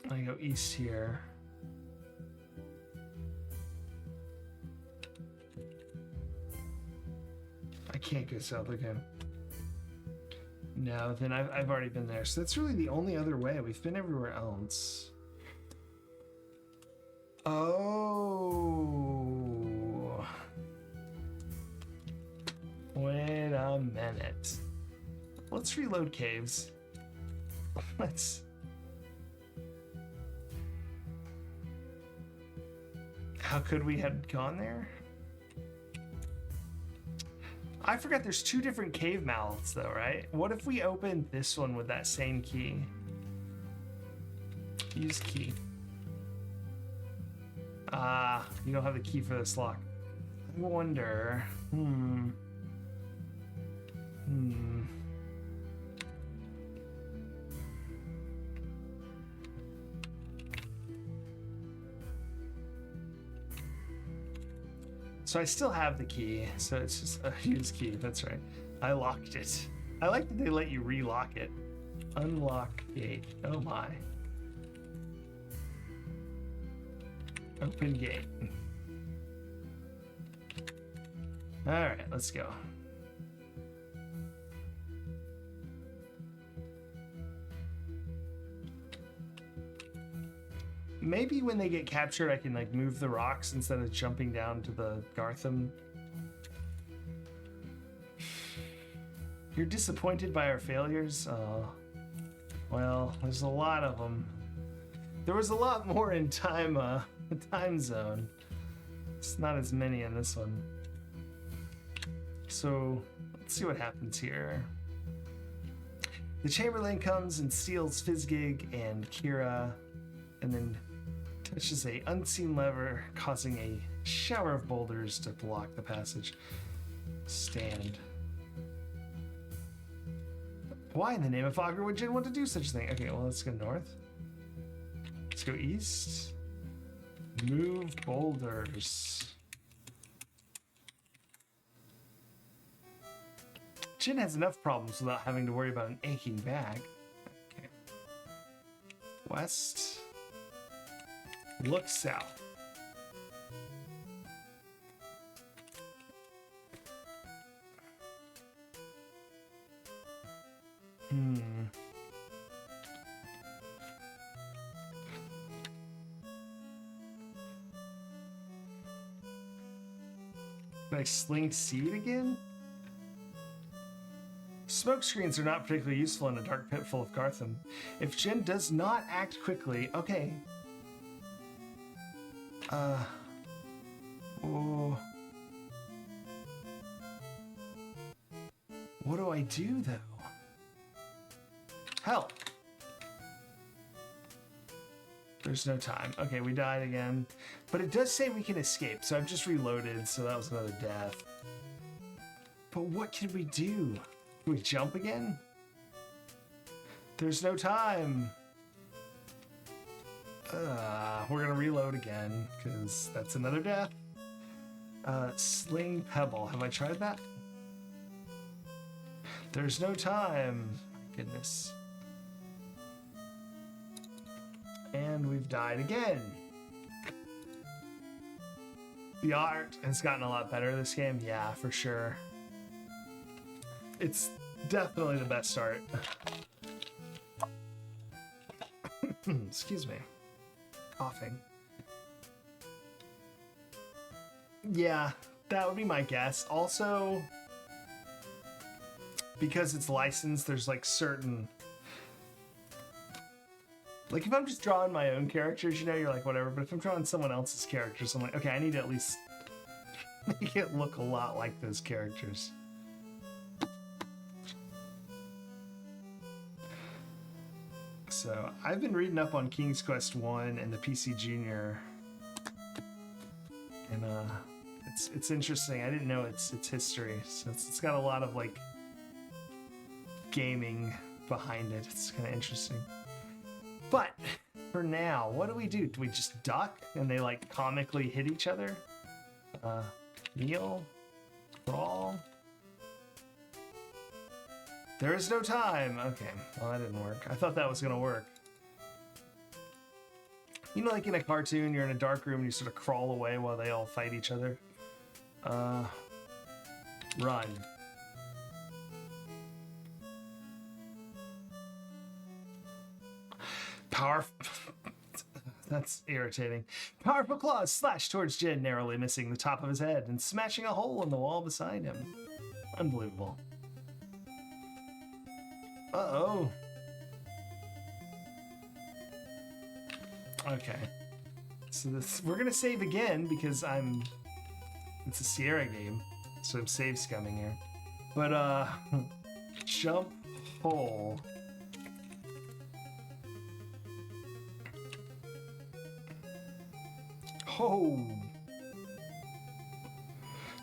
I go east here. I can't go south again. No, then I've already been there. So that's really the only other way. We've been everywhere else. Oh. Wait a minute. Let's reload caves. Let's... How could we have gone there? I forgot there's two different cave mouths though, right? What if we open this one with that same key? Use key. Ah, you don't have the key for this lock. I wonder. So I still have the key, so it's just a use key. That's right. I locked it. I like that they let you relock it. Unlock gate. Oh my. Open gate. All right, let's go. Maybe when they get captured, I can like move the rocks instead of jumping down to the Gartham. You're disappointed by our failures? Oh, well, there's a lot of them. There was a lot more in time zone. It's not as many in this one. So let's see what happens here. The Chamberlain comes and steals Fizzgig and Kira, and then touches a unseen lever, causing a shower of boulders to block the passage. Stand. Why in the name of Fogger would Jin want to do such a thing? Okay, well, let's go north. Let's go east. Move boulders. Jin has enough problems without having to worry about an aching back. Okay. West. Look south. Can I sling seed again? Smoke screens are not particularly useful in a dark pit full of Gartham. If Jin does not act quickly, okay. Oh. What do I do though? Help. There's no time. Okay, we died again. But it does say we can escape, so I've just reloaded, so that was another death. But what can we do? Can we jump again? There's no time. We're gonna reload again, because that's another death. Sling Pebble. Have I tried that? There's no time. My goodness. And we've died again. The art has gotten a lot better this game. Yeah, for sure. It's definitely the best art. Excuse me. Coughing. Yeah, that would be my guess. Also, because it's licensed, there's like certain... Like if I'm just drawing my own characters, you know, you're like, whatever. But if I'm drawing someone else's characters, I'm like, okay, I need to at least make it look a lot like those characters. So I've been reading up on King's Quest 1 and the PC Junior. And it's interesting. I didn't know its history. So it's got a lot of like gaming behind it. It's kind of interesting. But for now, what do? Do we just duck and they like comically hit each other? Kneel? Crawl? There is no time. Okay, well that didn't work. I thought that was gonna work. You know, like in a cartoon, you're in a dark room and you sort of crawl away while they all fight each other. Run. Powerful. That's irritating. Powerful claws slash towards Jin, narrowly missing the top of his head and smashing a hole in the wall beside him. Unbelievable. Uh-oh. Okay. So we're gonna save again because it's a Sierra game, so I'm save scumming here. But jump hole. Oh.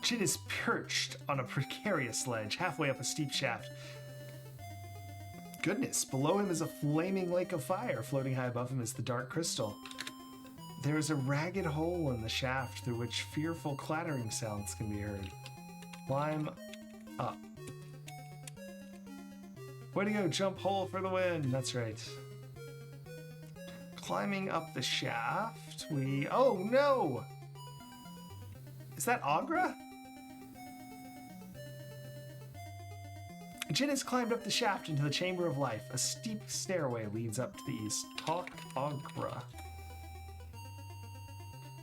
Jin is perched on a precarious ledge halfway up a steep shaft. Goodness, below him is a flaming lake of fire. Floating high above him is the dark crystal. There is a ragged hole in the shaft through which fearful clattering sounds can be heard. Climb up. Way to go, jump hole for the win. That's right. Climbing up the shaft, oh no! Is that Agra? Jin has climbed up the shaft into the Chamber of Life. A steep stairway leads up to the east. Talk Agra.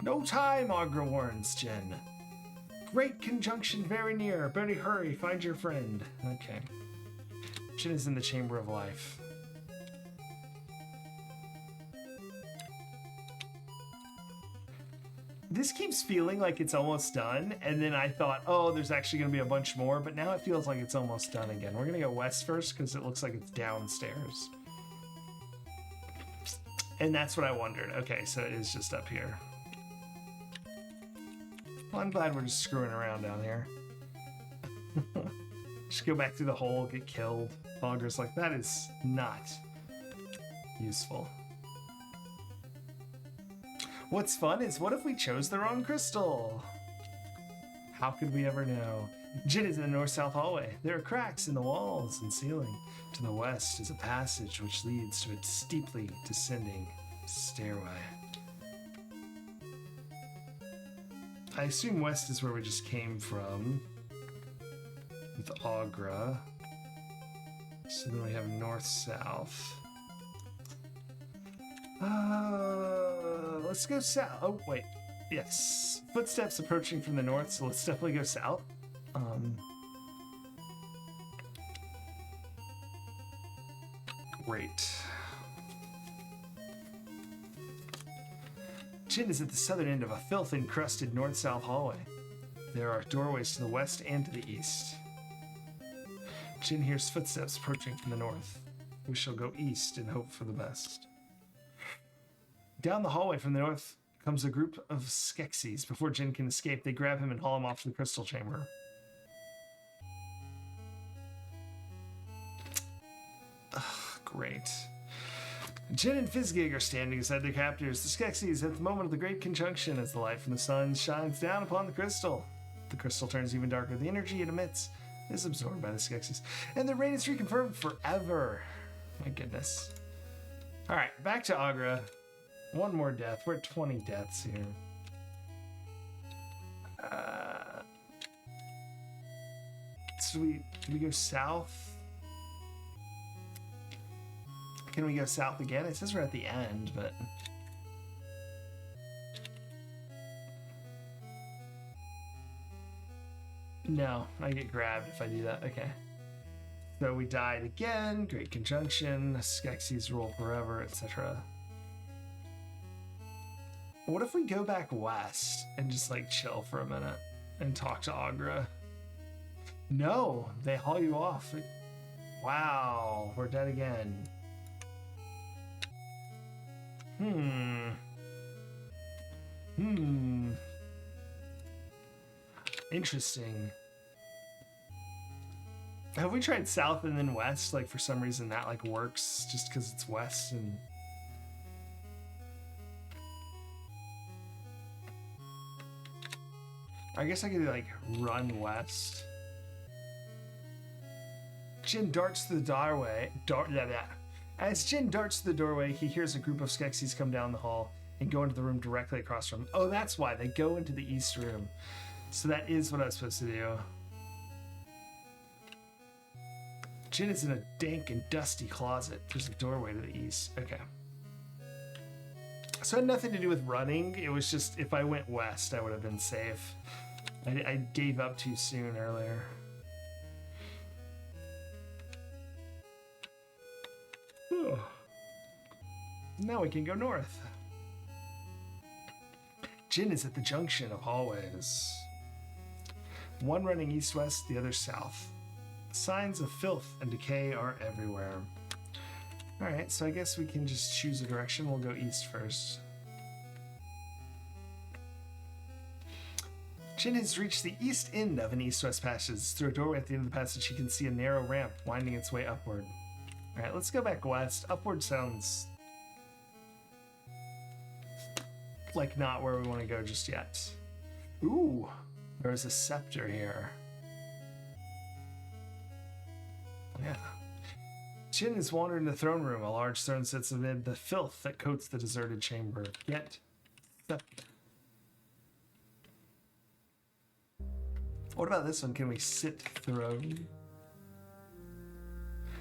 No time, Agra warns Jin. Great conjunction very near. Better hurry, find your friend. Okay. Jin is in the Chamber of Life. This keeps feeling like it's almost done, and then I thought, oh, there's actually going to be a bunch more, but now it feels like it's almost done again. We're going to go west first because it looks like it's downstairs. And that's what I wondered. Okay, so it is just up here. Well, I'm glad we're just screwing around down here. Just go back through the hole, get killed. Agra's like, that is not useful. What's fun is, what if we chose the wrong crystal? How could we ever know? Jin is in the north-south hallway. There are cracks in the walls and ceiling. To the west is a passage which leads to a steeply descending stairway. I assume west is where we just came from with Agra. So then we have north-south. Let's go south. Oh, wait. Yes. Footsteps approaching from the north, so let's definitely go south. Great. Jin is at the southern end of a filth-encrusted north-south hallway. There are doorways to the west and to the east. Jin hears footsteps approaching from the north. We shall go east and hope for the best. Down the hallway from the north comes a group of Skeksis. Before Jin can escape, they grab him and haul him off to the crystal chamber. Ugh, great. Jin and Fizzgig are standing beside their captors, the Skeksis, at the moment of the great conjunction as the light from the sun shines down upon the crystal. The crystal turns even darker. The energy it emits is absorbed by the Skeksis, and the reign is reconfirmed forever. My goodness. All right, back to Agra. One more death. We're at 20 deaths here. So do we go south? Can we go south again? It says we're at the end, but... No, I get grabbed if I do that. Okay. So we died again. Great Conjunction. Skeksis rule forever, etc. What if we go back west and just like chill for a minute and talk to Agra? No, they haul you off. Wow, we're dead again. Interesting. Have we tried south and then west? Like for some reason that like works just because it's west and... I guess I could like run west. Jin darts to the doorway. As Jin darts to the doorway, he hears a group of Skeksis come down the hall and go into the room directly across from him. Oh, that's why they go into the east room. So that is what I was supposed to do. Jin is in a dank and dusty closet. There's a doorway to the east. Okay. So it had nothing to do with running. It was just if I went west, I would have been safe. I gave up too soon earlier. Oh. Now we can go north. Jin is at the junction of hallways. One running east-west, the other south. Signs of filth and decay are everywhere. Alright, so I guess we can just choose a direction. We'll go east first. Jin has reached the east end of an east-west passage. Through a doorway at the end of the passage, he can see a narrow ramp winding its way upward. Alright, let's go back west. Upward sounds like not where we want to go just yet. Ooh, there's a scepter here. Yeah. Jin is wandering the throne room. A large throne sits amid the filth that coats the deserted chamber. Yet, scepter. What about this one? Can we sit throne?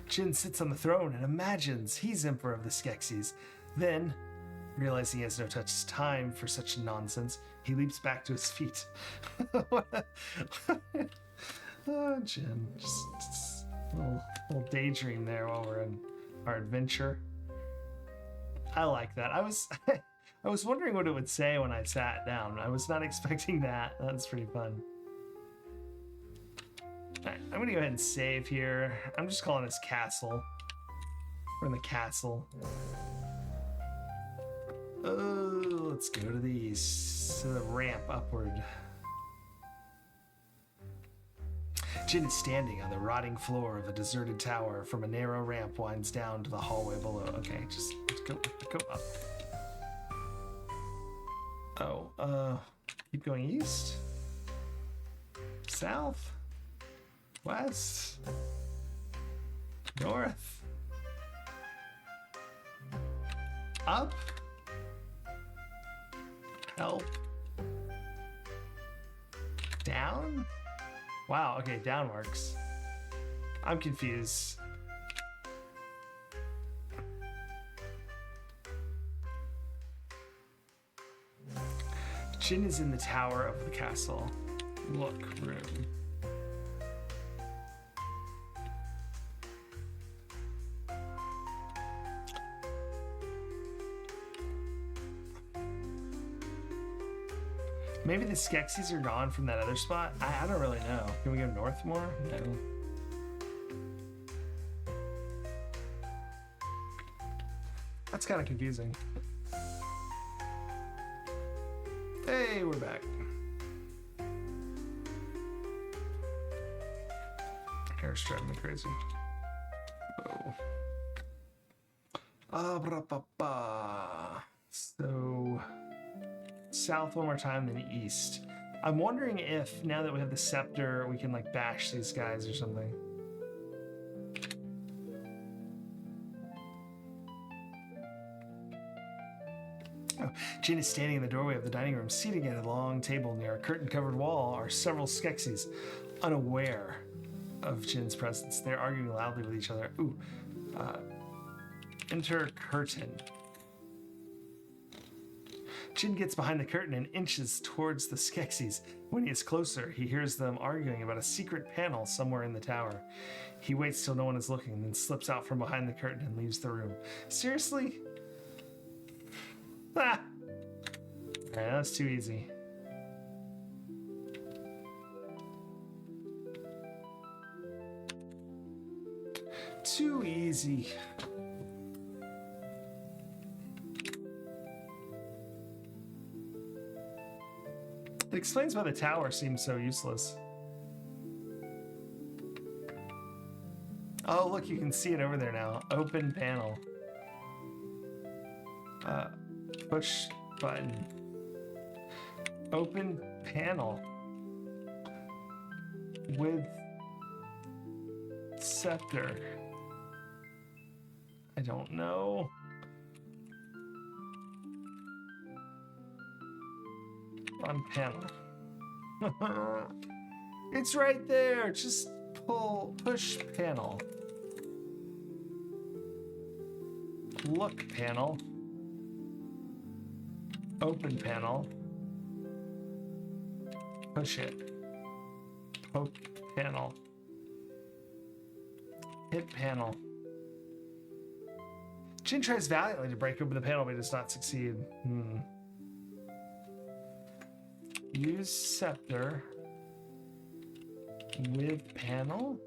Jin sits on the throne and imagines he's emperor of the Skeksis. Then, realizing he has no touch time for such nonsense, he leaps back to his feet. Oh, Jin, just a little daydream there while we're in our adventure. I like that. I was wondering what it would say when I sat down. I was not expecting that. That's pretty fun. Alright, I'm gonna go ahead and save here. I'm just calling this castle. We're in the castle. Oh, let's go to the east. To the ramp upward. Jin is standing on the rotting floor of a deserted tower. From a narrow ramp winds down to the hallway below. Okay, just go up. Oh, keep going east? South? West? North? Up? Help? Down? Wow, okay, down works. I'm confused. Jin is in the tower of the castle. Look room. Maybe the Skeksis are gone from that other spot? I don't really know. Can we go north more? No. That's kind of confusing. Hey, we're back. Hair's driving me crazy. Oh. So... south one more time, then east. I'm wondering if now that we have the scepter, we can like bash these guys or something. Oh, Jin is standing in the doorway of the dining room. Seated at a long table near a curtain-covered wall are several Skeksis, unaware of Jin's presence. They're arguing loudly with each other. Ooh. Enter curtain. Jin gets behind the curtain and inches towards the Skeksis. When he is closer, he hears them arguing about a secret panel somewhere in the tower. He waits till no one is looking, then slips out from behind the curtain and leaves the room. Seriously? Ah! Alright, that was too easy. Too easy. It explains why the tower seems so useless. Oh, look, you can see it over there now. Open panel. Push button. Open panel. With scepter. I don't know. On panel. It's right there. Just push panel. Look panel. Open panel. Push it. Poke panel. Hit panel. Jin tries valiantly to break open the panel, but does not succeed. Use scepter with panel.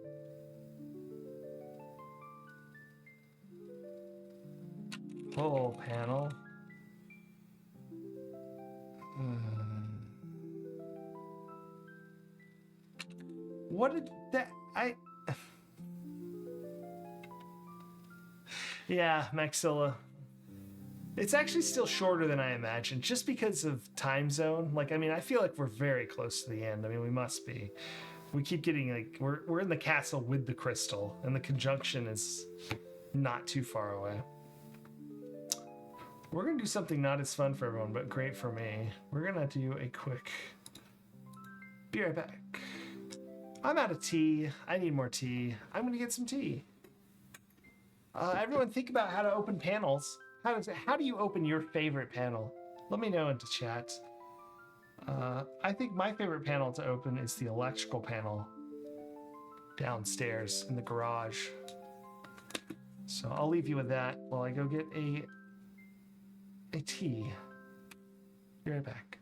Pull panel. What did that? Yeah, Maxilla. It's actually still shorter than I imagined, just because of time zone. Like, I mean, I feel like we're very close to the end. I mean, we must be. We keep getting, like, we're in the castle with the crystal, and the conjunction is not too far away. We're going to do something not as fun for everyone, but great for me. We're going to do a quick... Be right back. I'm out of tea. I need more tea. I'm going to get some tea. Everyone think about how to open panels. How do you open your favorite panel? Let me know into chat. I think my favorite panel to open is the electrical panel downstairs in the garage. So I'll leave you with that while I go get a tea. Be right back.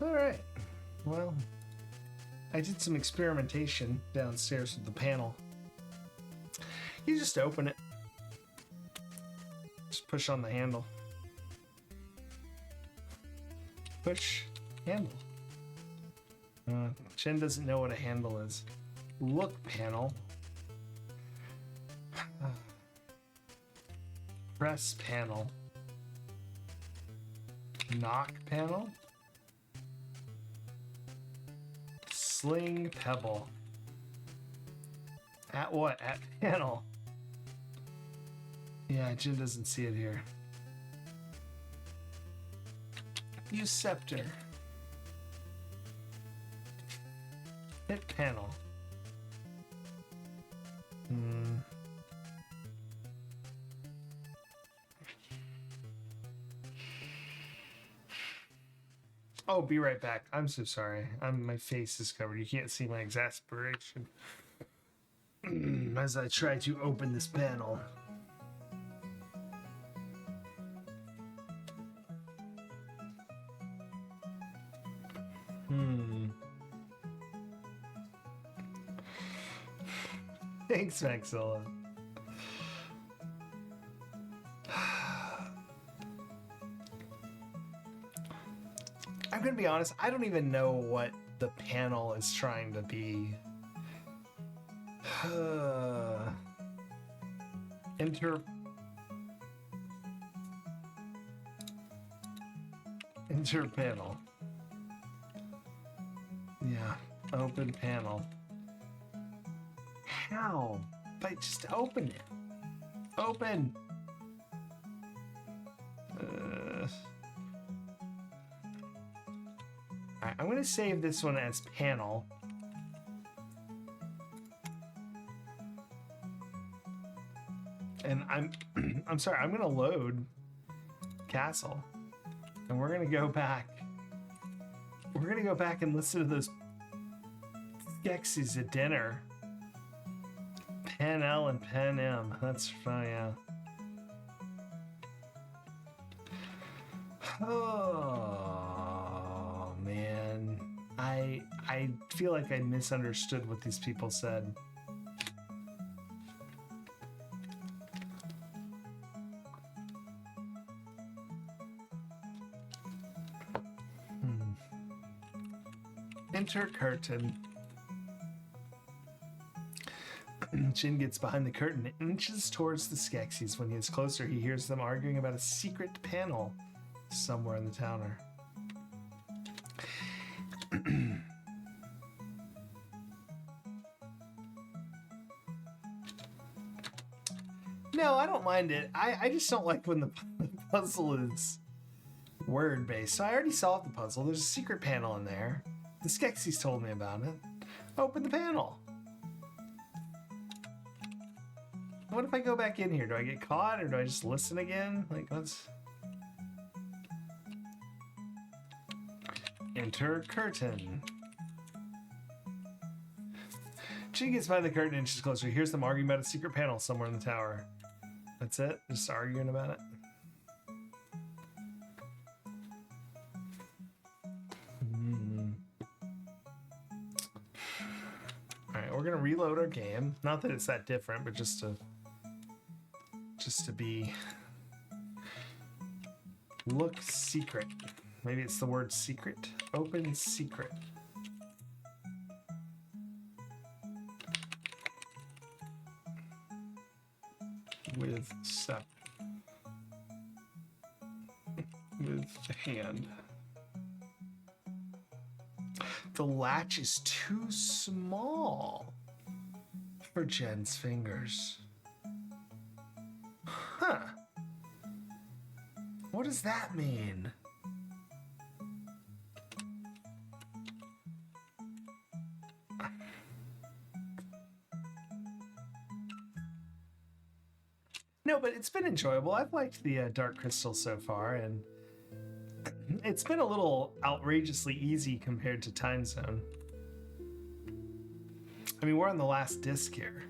All right. Well, I did some experimentation downstairs with the panel. You just open it. Just push on the handle. Push handle. Jen doesn't know what a handle is. Look panel. Press panel. Knock panel. Sling pebble. At what? At panel. Yeah, Jen doesn't see it here. Use scepter. Hit panel. Oh, be right back. I'm so sorry. My face is covered. You can't see my exasperation as I try to open this panel. Thanks, Maxilla. I'm gonna be honest, I don't even know what the panel is trying to be. Enter panel. Yeah, open panel. How? But just open it. Open. Alright, I'm gonna save this one as panel. And I'm sorry, I'm gonna load castle. And we're gonna go back. We're gonna go back and listen to those Skeksis at dinner. Pen L and Pen M. That's fun, yeah. Oh man. I feel like I misunderstood what these people said. Enter curtain. Jin gets behind the curtain and inches towards the Skeksis. When he is closer, he hears them arguing about a secret panel somewhere in the tower. No, I don't mind it. I just don't like when the puzzle is word-based. So I already solved the puzzle. There's a secret panel in there. The Skeksis told me about it. Open the panel. What if I go back in here? Do I get caught or do I just listen again? Like, let's... Enter curtain. She gets by the curtain and she's closer. Here's them arguing about a secret panel somewhere in the tower. That's it? Just arguing about it? Alright, we're gonna reload our game. Not that it's that different, but just to be... Look secret. Maybe it's the word secret. Open secret. With step. With the hand. The latch is too small for Jen's fingers. Huh. What does that mean? No, but it's been enjoyable. I've liked the Dark Crystal so far, and it's been a little outrageously easy compared to Time Zone. I mean, we're on the last disc here.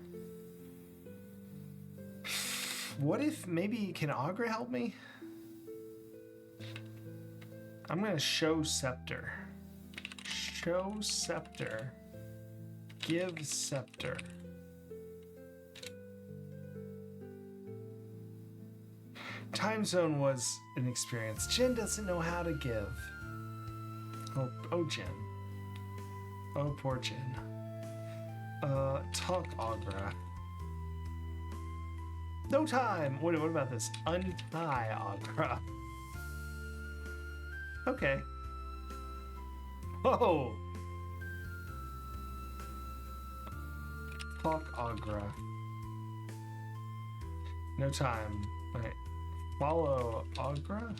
What if maybe can Agra help me? I'm gonna show scepter. Show scepter. Give scepter. Time zone was an experience. Jin doesn't know how to give. Oh, Jin. Oh, poor Jin. Talk Agra. No time. What about this? Untie Agra. Okay. Oh. Talk Agra. No time. Wait. Follow Agra?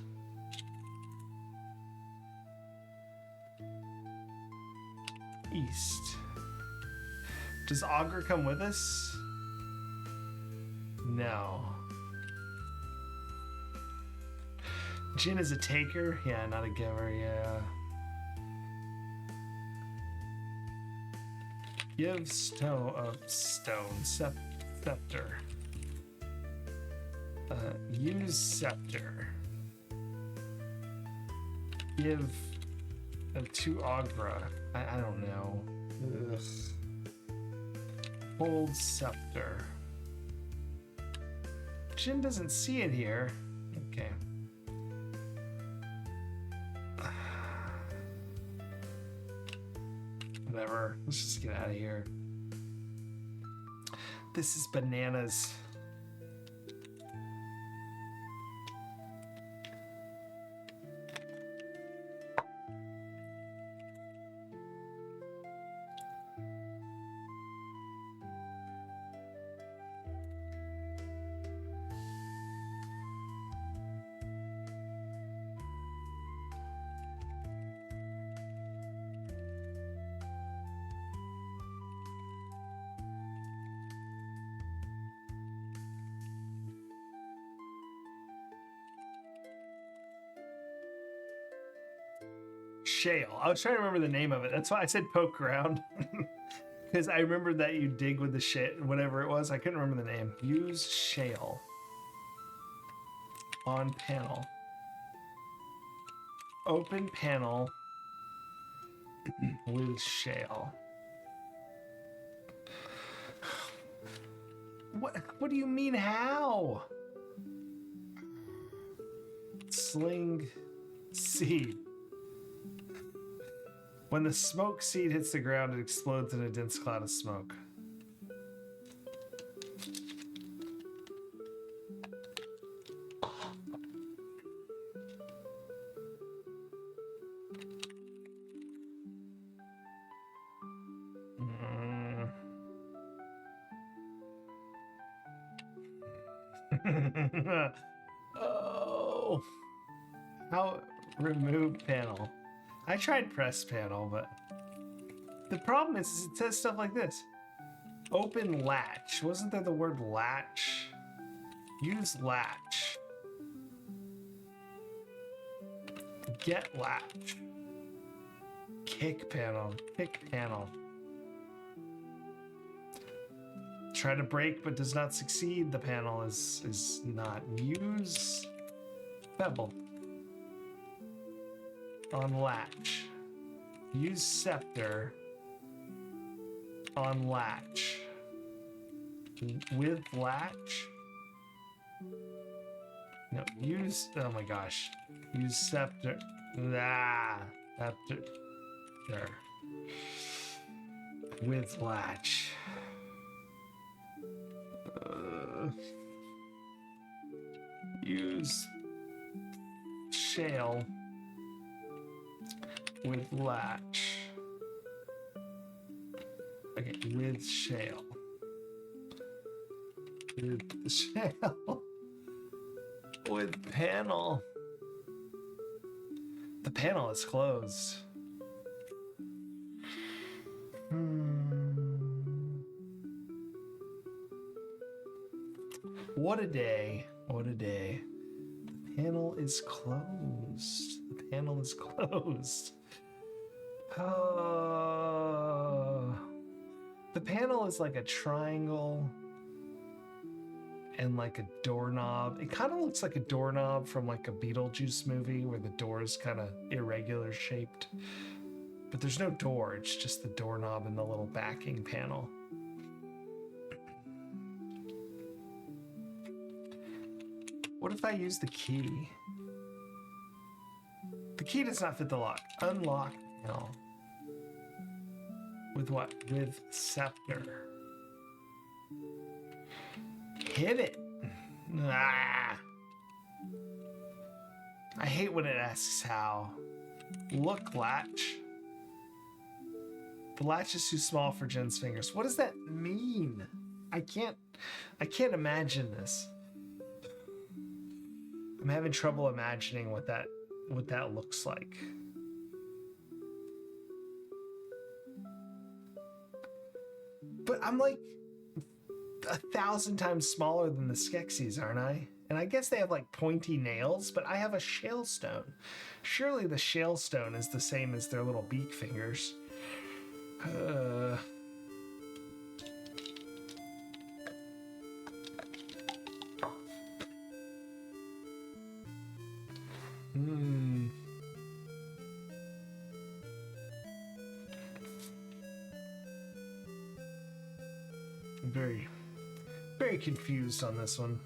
East. Does Agra come with us? No. Jin is a taker? Yeah, not a giver, yeah. Give stone, scepter. Use scepter. Give to Agra. I don't know. Ugh. Hold scepter. Jin doesn't see it here. Okay. Whatever. Let's just get out of here. This is bananas. Shale. I was trying to remember the name of it. That's why I said poke around. Because I remembered that you dig with the shit, whatever it was. I couldn't remember the name. Use shale. On panel. Open panel with shale. What do you mean how? Sling seed. When the smoke seed hits the ground, it explodes in a dense cloud of smoke. Oh. How remove panel? I tried press panel, but the problem is it says stuff like this. Open latch. Wasn't there the word latch? Use latch. Get latch. Kick panel. Kick panel. Try to break but does not succeed. The panel is not. Use pebble. On latch. Use scepter. On latch. With latch. No, use, oh my gosh. Use scepter. Scepter. There. With latch. Use shale. With latch. Okay, with shale. With shale. With panel. The panel is closed. What a day. What a day. The panel is closed. The panel is closed. The panel is like a triangle, and like a doorknob. It kind of looks like a doorknob from like a Beetlejuice movie where the door is kind of irregular shaped. But there's no door, it's just the doorknob and the little backing panel. What if I use the key? The key does not fit the lock. Unlock panel. With what? With scepter. Hit it. Ah. I hate when it asks how. Look, latch. The latch is too small for Jen's fingers. What does that mean? I can't imagine this. I'm having trouble imagining what that looks like. But I'm like 1,000 times smaller than the Skeksis, aren't I? And I guess they have like pointy nails, but I have a Shalestone. Surely the Shalestone is the same as their little beak fingers. I'm very, very confused on this one.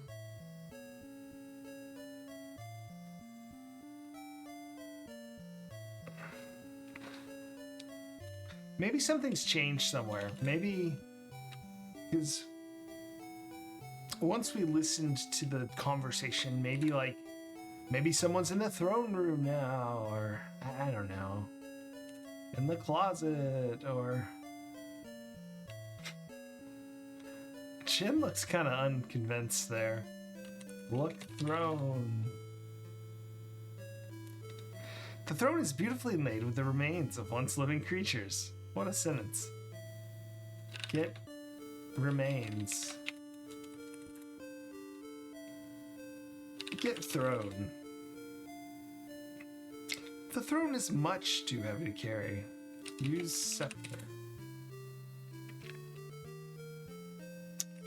Maybe something's changed somewhere. Maybe because once we listened to the conversation, maybe someone's in the throne room now, or I don't know, in the closet, or Jen looks kind of unconvinced there. Look, throne. The throne is beautifully made with the remains of once living creatures. What a sentence. Get remains. Get throne. The throne is much too heavy to carry. Use scepter.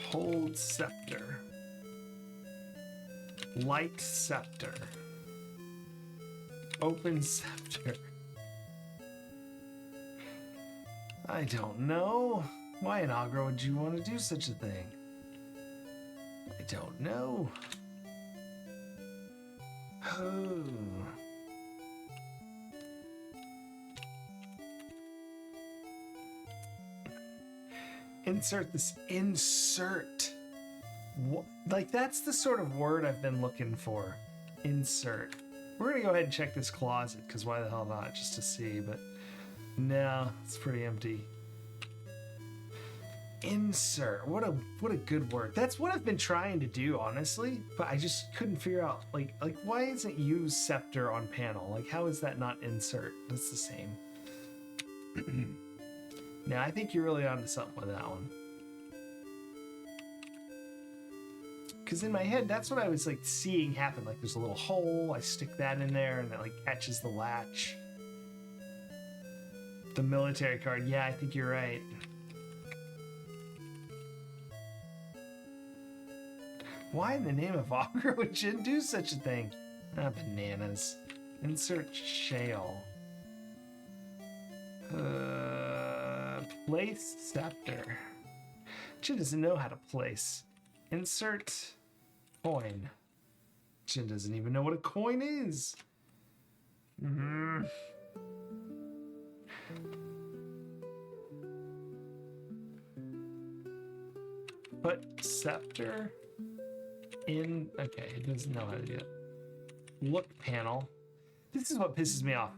Hold scepter. Light scepter. Open scepter. I don't know. Why in Agra would you want to do such a thing? I don't know. Oh. Insert this. Insert. What? Like, that's the sort of word I've been looking for. Insert. We're gonna go ahead and check this closet, because why the hell not, just to see, but no, it's pretty empty. Insert. What a good word. That's what I've been trying to do, honestly, but I just couldn't figure out, like why isn't use scepter on panel? Like, how is that not insert? That's the same. Now, I think you're really onto something with that one. Because in my head, that's what I was like seeing happen. Like, there's a little hole, I stick that in there, and it like catches the latch. The military card, yeah, I think you're right. Why in the name of Agra would Jen do such a thing? Ah, bananas. Insert shale. Place scepter. Jen doesn't know how to place. Insert coin. Jen doesn't even know what a coin is. Put scepter in. Okay, it doesn't know how to do it. Look panel. This is what pisses me off.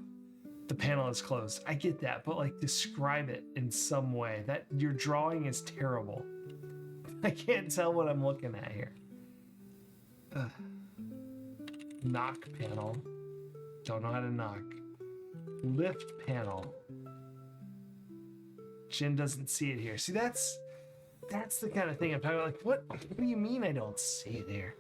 The panel is closed. I get that, but like, describe it in some way. That your drawing is terrible. I can't tell what I'm looking at here. Ugh. Knock panel. Don't know how to knock. Lift panel. Jen doesn't see it here. See, that's the kind of thing I'm talking about. Like, what do you mean I don't see it here?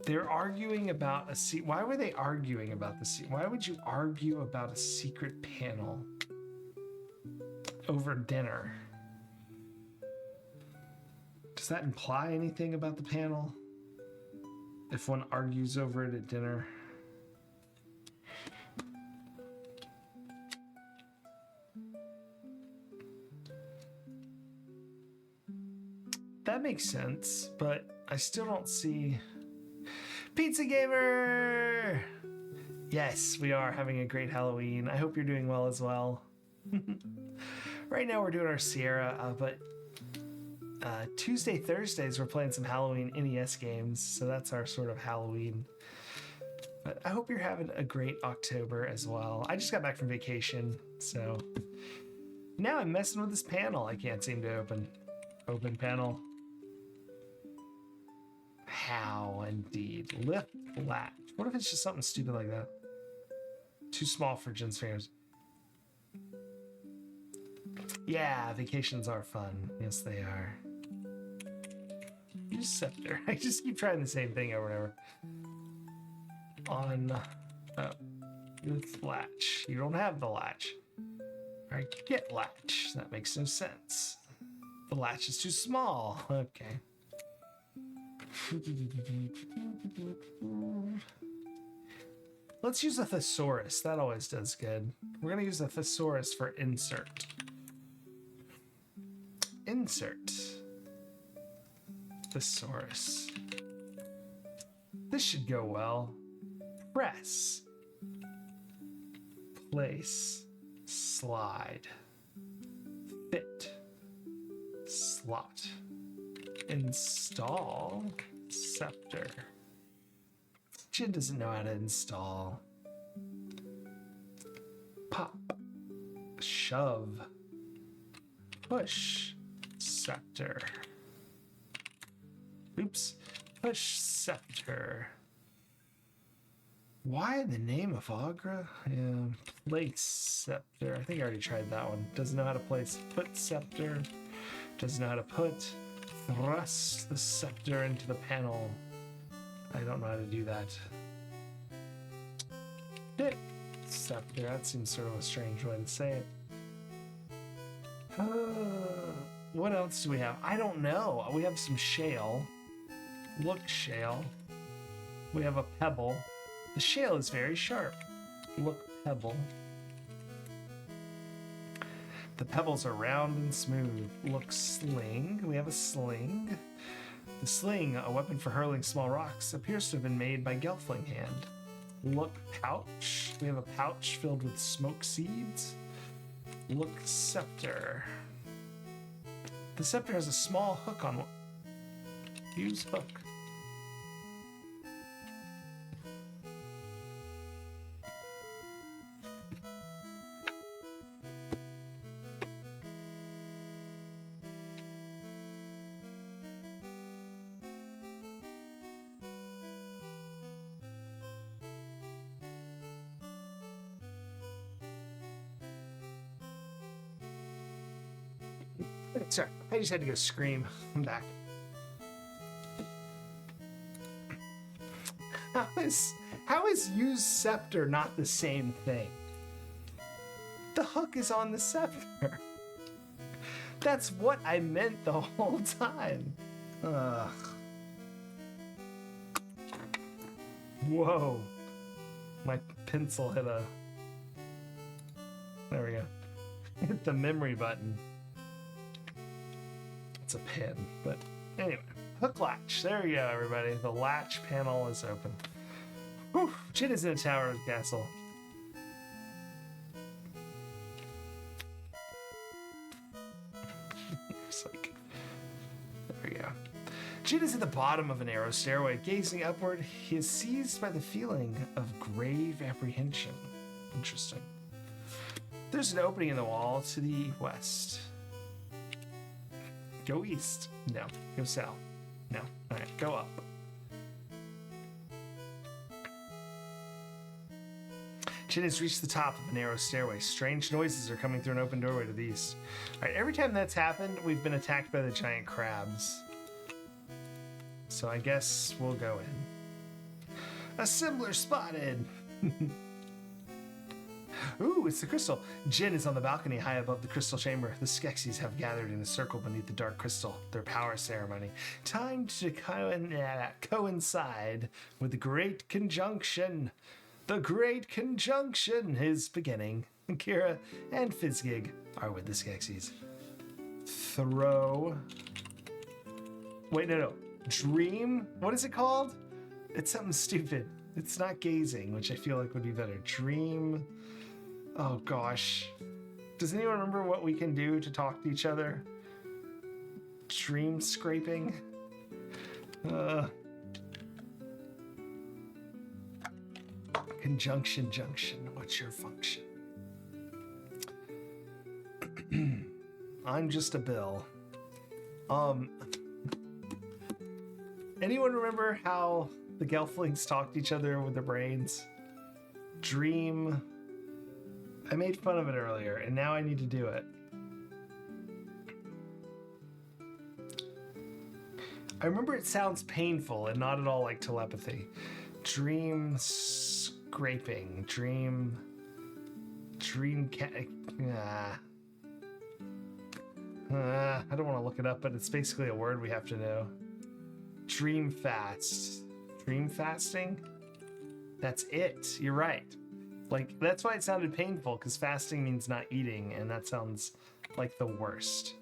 They're arguing about a seat. Why were they arguing about the seat? Why would you argue about a secret panel over dinner? that imply anything about the panel? If one argues over it at dinner? That makes sense, but I still don't see... Pizza Gamer! Yes, we are having a great Halloween. I hope you're doing well as well. Right now we're doing our Sierra, but Tuesday, Thursdays we're playing some Halloween NES games, so that's our sort of Halloween. But I hope you're having a great October as well. I just got back from vacation, so now I'm messing with this panel. I can't seem to open panel. How indeed. Lift latch. What if it's just something stupid like that? Too small for Jen's fingers. Yeah, vacations are fun. Yes, they are. Use scepter. I just keep trying the same thing over and over. On with latch. You don't have the latch. Alright, get latch. That makes no sense. The latch is too small. Okay. Let's use a thesaurus. That always does good. We're gonna use a thesaurus for insert. Insert. Thesaurus. This should go well. Press. Place. Slide. Fit. Slot. Install. Scepter. Jin doesn't know how to install. Pop. Shove. Push. Scepter. Oops. Push scepter. Why in the name of Agra? Yeah. Place scepter. I think I already tried that one. Doesn't know how to place. Put scepter. Doesn't know how to put. Thrust the scepter into the panel. I don't know how to do that. Dip scepter. That seems sort of a strange way to say it. What else do we have? I don't know. We have some shale. Look, shale. We have a pebble. The shale is very sharp. Look, pebble. The pebbles are round and smooth. Look, sling. We have a sling. The sling, a weapon for hurling small rocks, appears to have been made by Gelfling hand. Look, pouch. We have a pouch filled with smoke seeds. Look, scepter. The scepter has a small hook on one. Use hook. Sorry, I just had to go scream. I'm back. How is use scepter not the same thing? The hook is on the scepter. That's what I meant the whole time. Ugh. Whoa. My pencil hit a... There we go. Hit the memory button. It's a pin, but anyway. Hook latch. There you go, everybody. The latch panel is open. Whew. Jin is in a tower castle. It's like, there we go. Jin is at the bottom of a narrow stairway. Gazing upward, he is seized by the feeling of grave apprehension. Interesting. There's an opening in the wall to the west. Go east. No. Go south. No. Alright, go up. Jin has reached the top of a narrow stairway. Strange noises are coming through an open doorway to the east. Alright, every time that's happened, we've been attacked by the giant crabs. So I guess we'll go in. Assembler spotted! Ooh, it's the crystal. Jin is on the balcony high above the crystal chamber. The Skeksis have gathered in a circle beneath the dark crystal, their power ceremony. Time to coincide with the Great Conjunction. The Great Conjunction is beginning. Kira and Fizzgig are with the Skeksis. Throw. Wait, no. Dream? What is it called? It's something stupid. It's not gazing, which I feel like would be better. Dream. Oh gosh. Does anyone remember what we can do to talk to each other? Dream scraping? Conjunction junction. What's your function? I'm just a bill. Anyone remember how the Gelflings talk to each other with their brains? Dream. I made fun of it earlier, and now I need to do it. I remember it sounds painful and not at all like telepathy. Dream scraping. Dream I don't want to look it up, but it's basically a word we have to know. Dream fast. Dream fasting? That's it. You're right. Like, that's why it sounded painful, because fasting means not eating, and that sounds like the worst.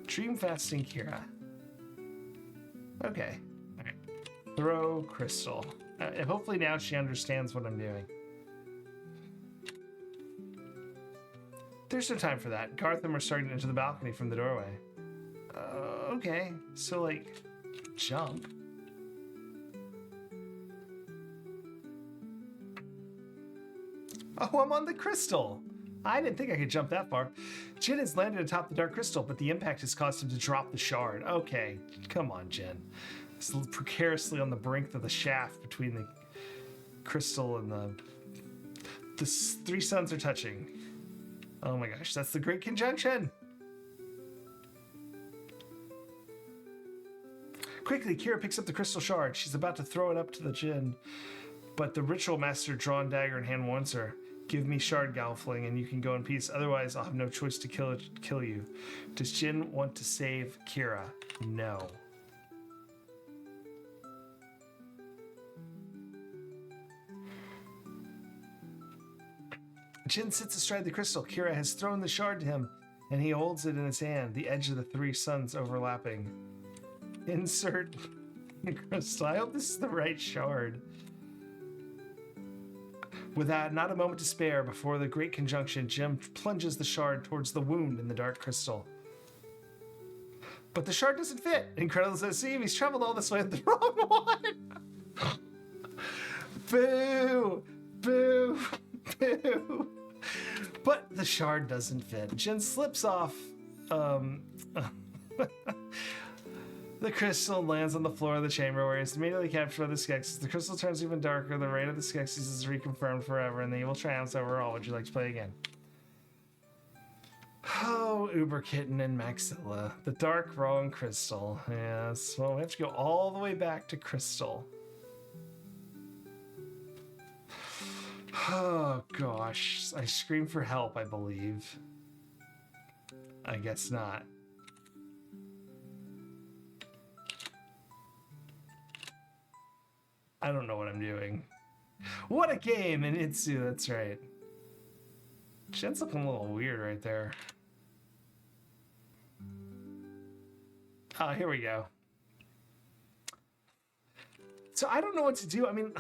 Dream fasting Kira. Okay. All right. Throw crystal. Hopefully now she understands what I'm doing. There's no time for that. Garth and we're starting to enter the balcony from the doorway. Okay. So, like, jump. Oh, I'm on the crystal. I didn't think I could jump that far. Jin has landed atop the dark crystal, but the impact has caused him to drop the shard. Okay, come on, Jin. It's precariously on the brink of the shaft between the crystal and the three suns are touching. Oh my gosh, that's the Great Conjunction. Quickly, Kira picks up the crystal shard. She's about to throw it up to the Jin, but the ritual master, drawn dagger in hand, warns her. Give me shard, Gelfling, and you can go in peace. Otherwise, I'll have no choice to kill you. Does Jin want to save Kira? No. Jin sits astride the crystal. Kira has thrown the shard to him, and he holds it in his hand, the edge of the three suns overlapping. Insert the crystal. I hope this is the right shard. Without not a moment to spare, before the Great Conjunction, Jin plunges the shard towards the wound in the dark crystal. But the shard doesn't fit. Incredible to see, he's traveled all this way with the wrong one. Boo! Boo! Boo! But the shard doesn't fit. Jin slips off the crystal and lands on the floor of the chamber, where he's immediately captured by the Skeksis. The crystal turns even darker, the reign of the Skeksis is reconfirmed forever, and the evil triumphs overall. Would you like to play again? Oh, Uber Kitten and Maxilla. The dark, wrong crystal. Yes, well, we have to go all the way back to crystal. Oh, gosh. I scream for help, I believe. I guess not. I don't know what I'm doing. What a game! And Itsu, that's right. Jin's looking a little weird right there. Oh, here we go. So I don't know what to do. I mean...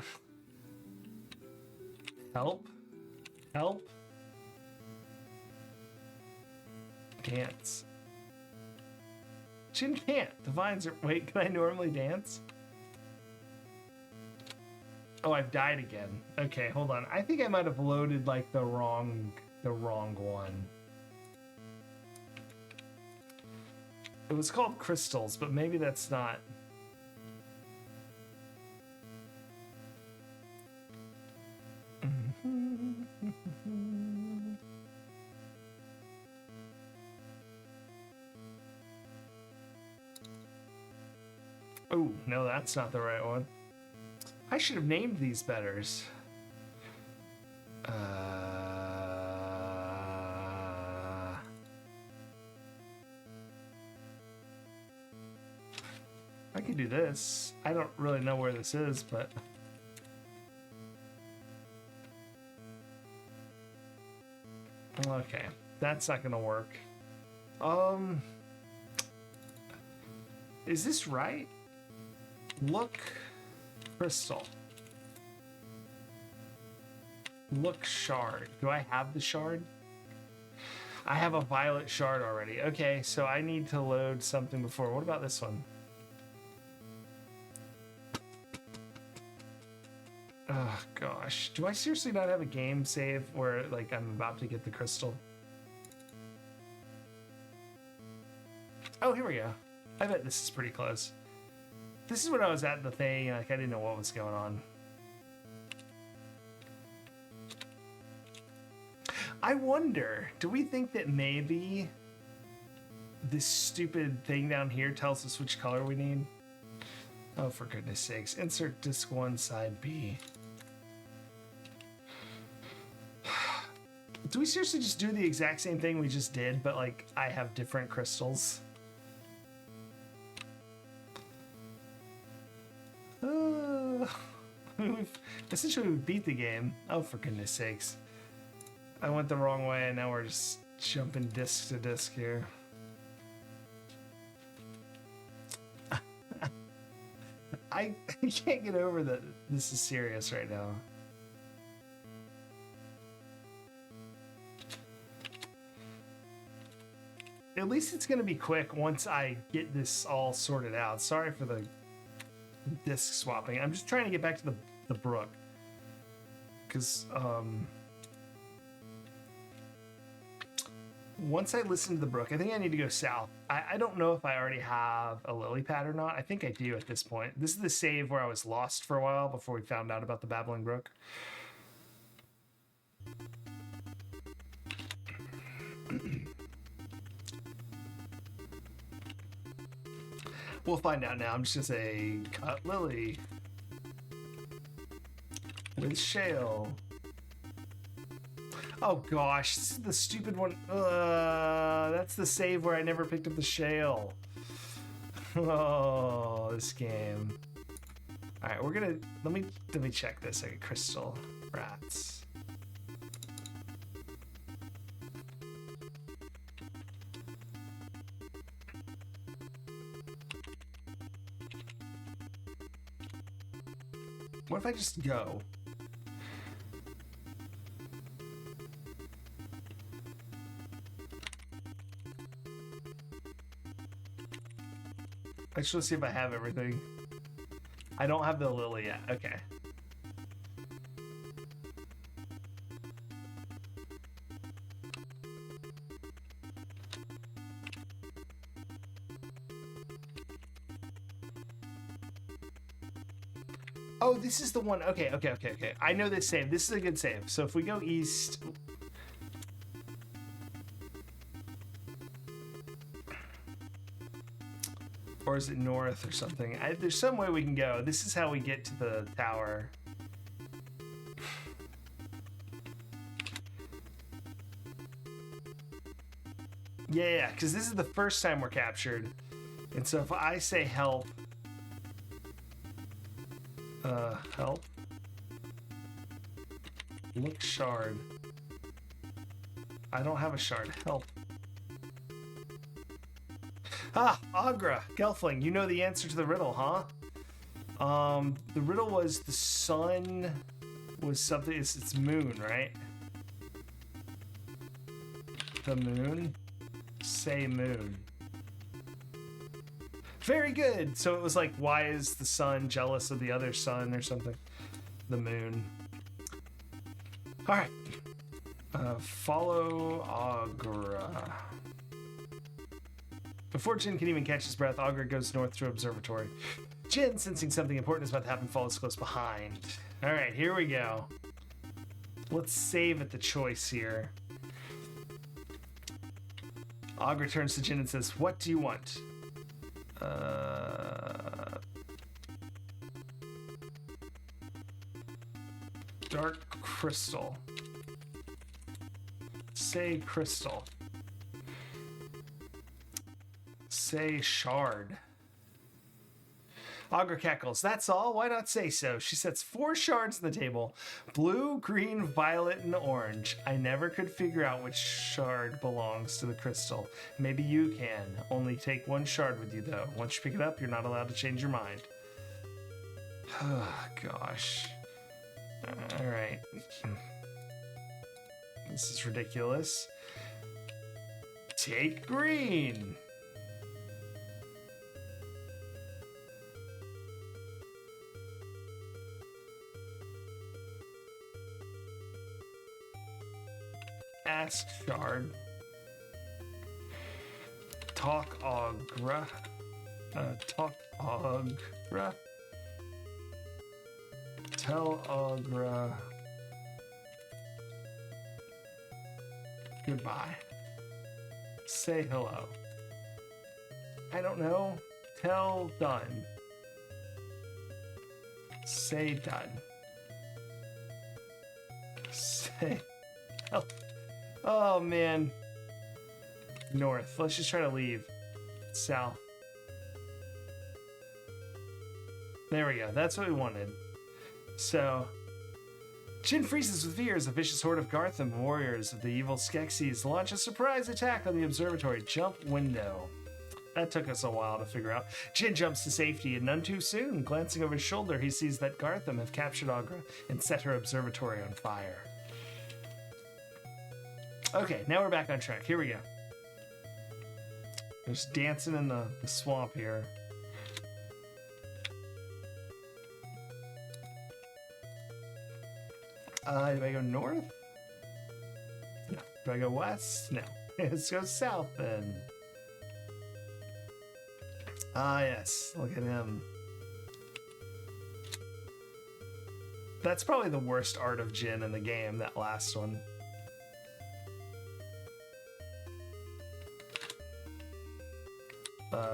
Help? Help? Dance. Jin can't. The vines are... Wait, can I normally dance? Oh, I've died again. Okay, hold on. I think I might have loaded like the wrong one. It was called Crystals, but maybe that's not. Oh, no, that's not the right one. I should have named these better. I can do this. I don't really know where this is, but... Okay, that's not gonna work. Is this right? Look, crystal. Look, shard. Do I have the shard? I have a violet shard already. Okay, so I need to load something before. What about this one? Oh gosh, do I seriously not have a game save where like I'm about to get the crystal? Oh, here we go. I bet this is pretty close. This is when I was at the thing, like I didn't know what was going on. I wonder, do we think that maybe this stupid thing down here tells us which color we need? Oh, for goodness sakes. Insert disc 1, side B. Do we seriously just do the exact same thing we just did, but like I have different crystals? Essentially we beat the game. Oh, for goodness sakes. I went the wrong way and now we're just jumping disc to disc here. I can't get over that this is serious right now. At least it's going to be quick once I get this all sorted out. Sorry for the disc swapping. I'm just trying to get back to the brook. Because, once I listen to the brook, I think I need to go south. I don't know if I already have a lily pad or not. I think I do at this point. This is the save where I was lost for a while before we found out about the Babbling Brook. We'll find out now. I'm just gonna say cut lily with shale. Oh gosh, this is the stupid one. That's the save where I never picked up the shale. Oh, this game. All right, we're gonna let me check this. Like crystal rats. What if I just go? I just want to see if I have everything. I don't have the lily yet. Okay. Oh, this is the one. Okay. I know this save. This is a good save. So if we go east... Or is it north or something? There's some way we can go. This is how we get to the tower. Yeah, because this is the first time we're captured. And so if I say help... help. Look shard. I don't have a shard. Help. Ah, Agra, Gelfling, you know the answer to the riddle, huh? The riddle was the sun was something, it's moon, right? The moon? Say moon. Very good. So it was like, why is the sun jealous of the other sun or something? The moon. All right. Follow Agra. Before Jin can even catch his breath, Agra goes north to observatory. Jin, sensing something important is about to happen, follows close behind. All right, here we go. Let's save at the choice here. Agra turns to Jin and says, "What do you want?" Dark crystal. Say crystal. Say shard. Agra cackles. That's all? Why not say so? She sets 4 shards on the table. Blue, green, violet, and orange. I never could figure out which shard belongs to the crystal. Maybe you can. Only take 1 shard with you, though. Once you pick it up, you're not allowed to change your mind. Oh, gosh. All right. This is ridiculous. Take green. Ask shard. Talk Agra. Talk Agra. Tell Agra goodbye. Say hello. I don't know. Tell done. Say done. Say help. Oh man. North. Let's just try to leave. South. There we go. That's what we wanted. So, Jin freezes with fear as a vicious horde of Gartham warriors of the evil Skeksis launch a surprise attack on the observatory jump window. That took us a while to figure out. Jin jumps to safety, and none too soon. Glancing over his shoulder, he sees that Gartham have captured Agra and set her observatory on fire. Okay, now we're back on track. Here we go. There's dancing in the swamp here. Do I go north? No. Do I go west? No. Let's go south then. Ah, yes. Look at him. That's probably the worst art of Jin in the game, that last one.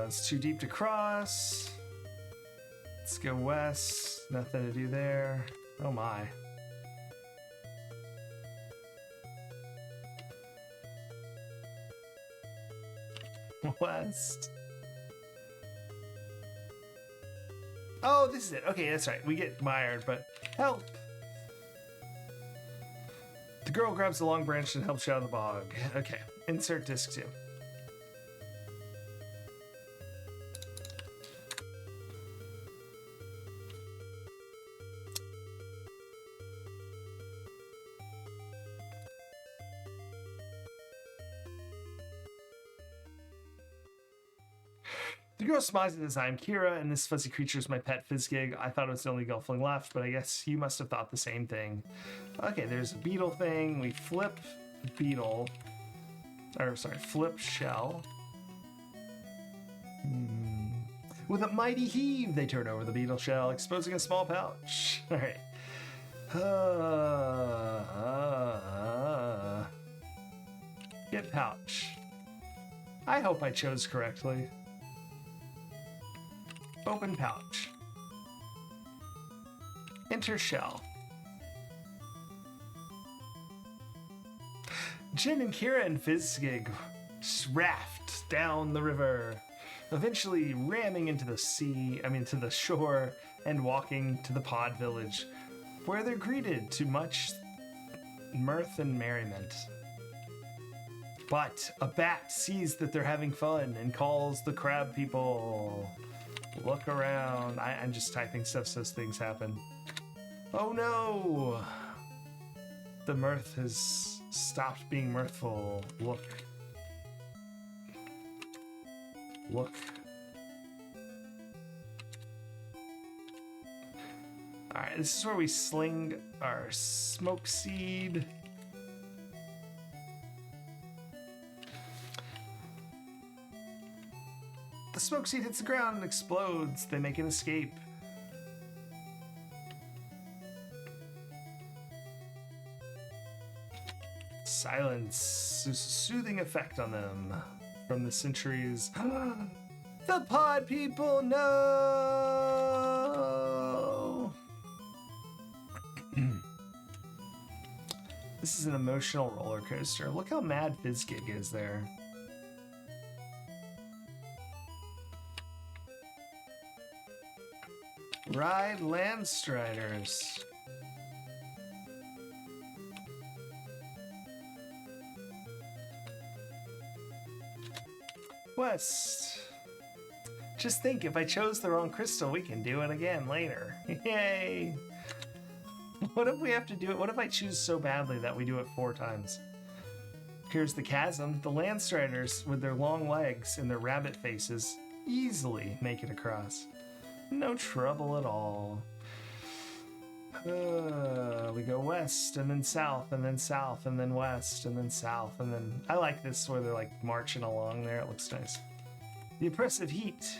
It's too deep to cross. Let's go west. Nothing to do there. Oh my. West. Oh, this is it. Okay, that's right. We get mired, but help. The girl grabs a long branch and helps you out of the bog. Okay, insert disc 2. The girl smiles at us. I'm Kira, and this fuzzy creature is my pet Fizzgig. I thought it was the only Gelfling left, but I guess you must have thought the same thing. Okay, there's a beetle thing. We flip beetle. Or, sorry, flip shell. With a mighty heave, they turn over the beetle shell, exposing a small pouch. All right. Get pouch. I hope I chose correctly. Open pouch. Enter shell. Jin and Kira and Fizzgig raft down the river, eventually ramming into the to the shore and walking to the pod village, where they're greeted to much mirth and merriment. But a bat sees that they're having fun and calls the crab people. Look around. I'm just typing stuff so things happen. Oh no! The mirth has stopped being mirthful. Look. Look. Alright, this is where we sling our smoke seed. The smoke seed hits the ground and explodes. They make an escape. Silence. There's a soothing effect on them from the centuries. The pod people, no! This is an emotional roller coaster. Look how mad Fizzgig is there. Ride Landstriders. West. Just think, if I chose the wrong crystal, we can do it again later. Yay! What if we have to do it? What if I choose so badly that we do it 4 times? Here's the chasm. The Landstriders, with their long legs and their rabbit faces, easily make it across. No trouble at all. We go west, and then south, and then south, and then west, and then south, and then... I like this where they're like marching along there. It looks nice. The oppressive heat.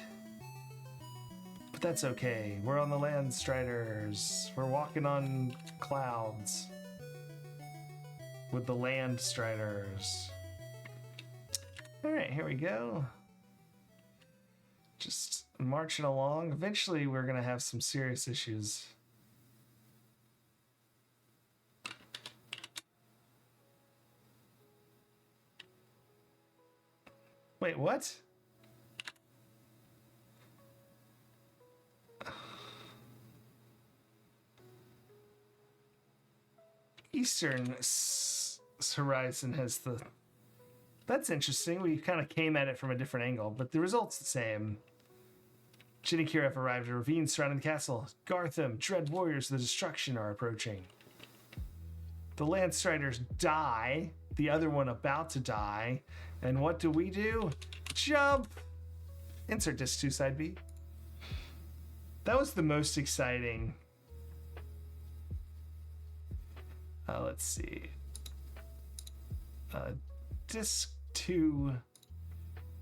But that's okay. We're on the Landstriders. We're walking on clouds. With the Landstriders. Alright, here we go. Just marching along. Eventually we're gonna have some serious issues. Wait, what? Eastern horizon has the... That's interesting. We kind of came at it from a different angle, but the result's the same. Jin and Kira have arrived at a ravine surrounding the castle. Gartham, dread warriors of the destruction are approaching. The Landstriders die. The other one about to die. And what do? Jump! Insert disc 2 side B. That was the most exciting. Let's see. Disc 2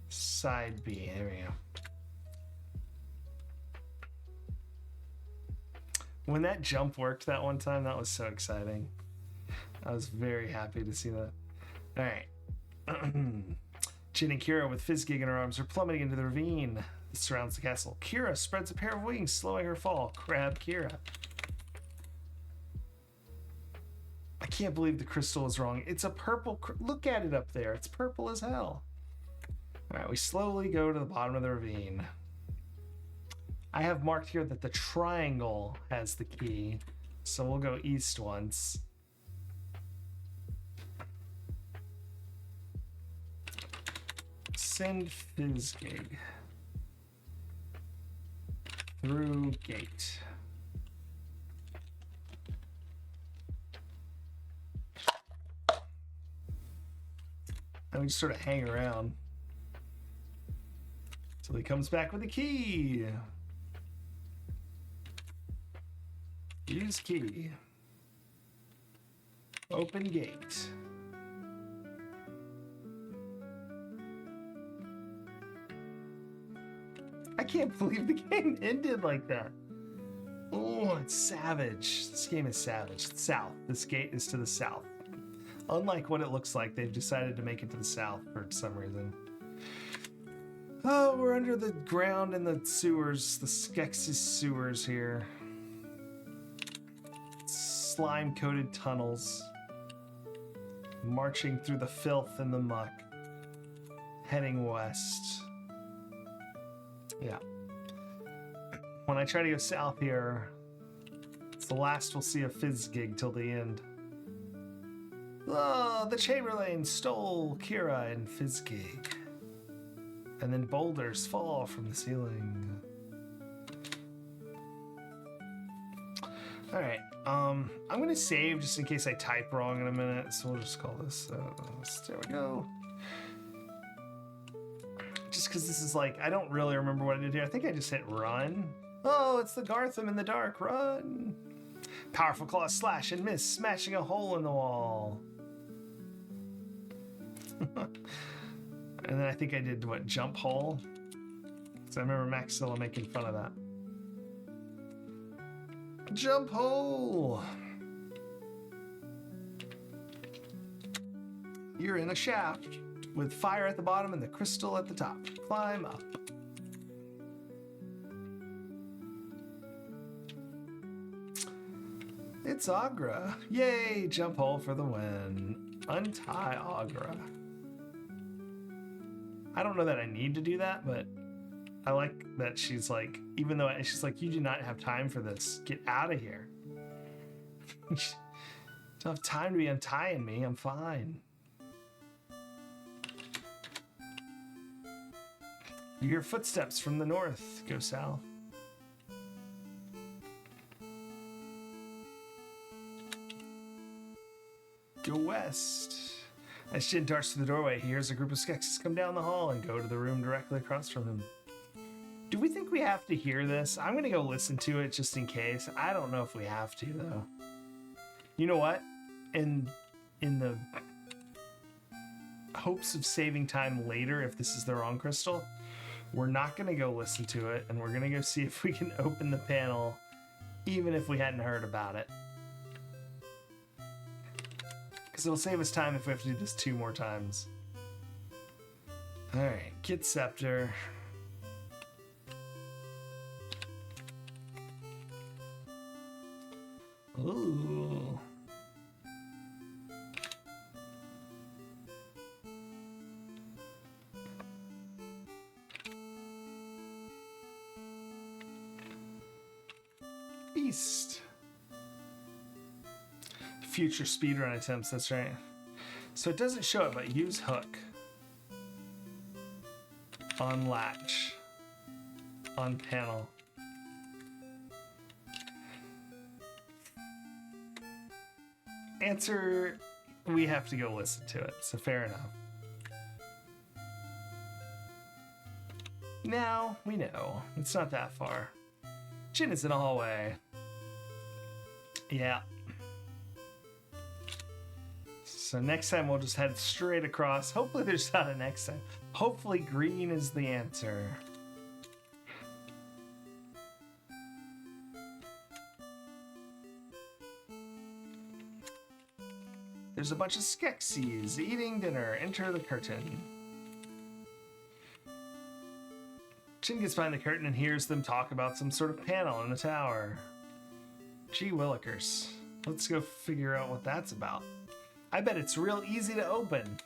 side B. There we go. When that jump worked that one time, that was so exciting. I was very happy to see that. All right. Jin and Kira, with Fizzgig in her arms, are plummeting into the ravine that surrounds the castle. Kira spreads a pair of wings, slowing her fall. Grab Kira. I can't believe the crystal is wrong. It's a purple... Look at it up there. It's purple as hell. All right, we slowly go to the bottom of the ravine. I have marked here that the triangle has the key, so we'll go east once. Send Fizzgig through gate. And we just sort of hang around till he comes back with a key. Use key. Open gate. I can't believe the game ended like that. Oh, it's savage. This game is savage. South. This gate is to the south. Unlike what it looks like, they've decided to make it to the south for some reason. Oh, we're under the ground in the sewers, the Skeksis sewers here. Slime-coated tunnels. Marching through the filth and the muck. Heading west. Yeah. When I try to go south here, it's the last we'll see of Fizzgig till the end. Oh, the Chamberlain stole Kira and Fizzgig. And then boulders fall from the ceiling. Alright, I'm gonna save just in case I type wrong in a minute, so we'll just call this, there we go. Just because this is like, I don't really remember what I did here. I think I just hit run. Oh, it's the Gartham in the dark, run! Powerful claw slash and miss, smashing a hole in the wall. And then I think I did, what, jump hole? So I remember Maxilla making fun of that. Jump hole! You're in a shaft with fire at the bottom and the crystal at the top. Climb up. It's Agra. Yay, jump hole for the win. Untie Agra. I don't know that I need to do that, but I like that she's like, even though she's like, you do not have time for this. Get out of here. Don't have time to be untying me. I'm fine. You hear footsteps from the north. Go south. Go west. As Jin darts to the doorway, he hears a group of Skeksis come down the hall and go to the room directly across from him. Do we think we have to hear this? I'm going to go listen to it just in case. I don't know if we have to, though. You know what? In the hopes of saving time later, if this is the wrong crystal, we're not going to go listen to it, and we're going to go see if we can open the panel, even if we hadn't heard about it. Because it'll save us time if we have to do this 2 more times. Alright, get Scepter. Ooh. Beast. Future speedrun attempts, that's right. So it doesn't show it, but use hook. On latch. On panel. Answer, we have to go listen to it, so fair enough. Now, we know. It's not that far. Jin is in a hallway. Yeah. So next time we'll just head straight across. Hopefully there's not a next time. Hopefully green is the answer. There's a bunch of Skeksis eating dinner. Enter the curtain. Jin gets behind the curtain and hears them talk about some sort of panel in the tower. Gee willikers. Let's go figure out what that's about. I bet it's real easy to open.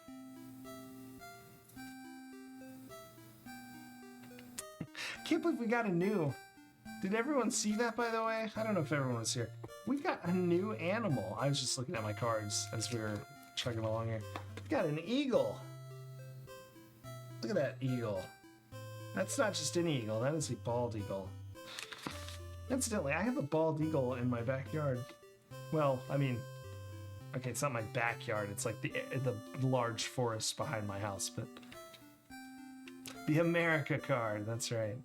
Can't believe we got a new... Did everyone see that, by the way? I don't know if everyone was here. We've got a new animal. I was just looking at my cards as we were chugging along here. We've got an eagle. Look at that eagle. That's not just an eagle. That is a bald eagle. Incidentally, I have a bald eagle in my backyard. Well, I mean... Okay, it's not my backyard. It's like the large forest behind my house, but... The America card, that's right.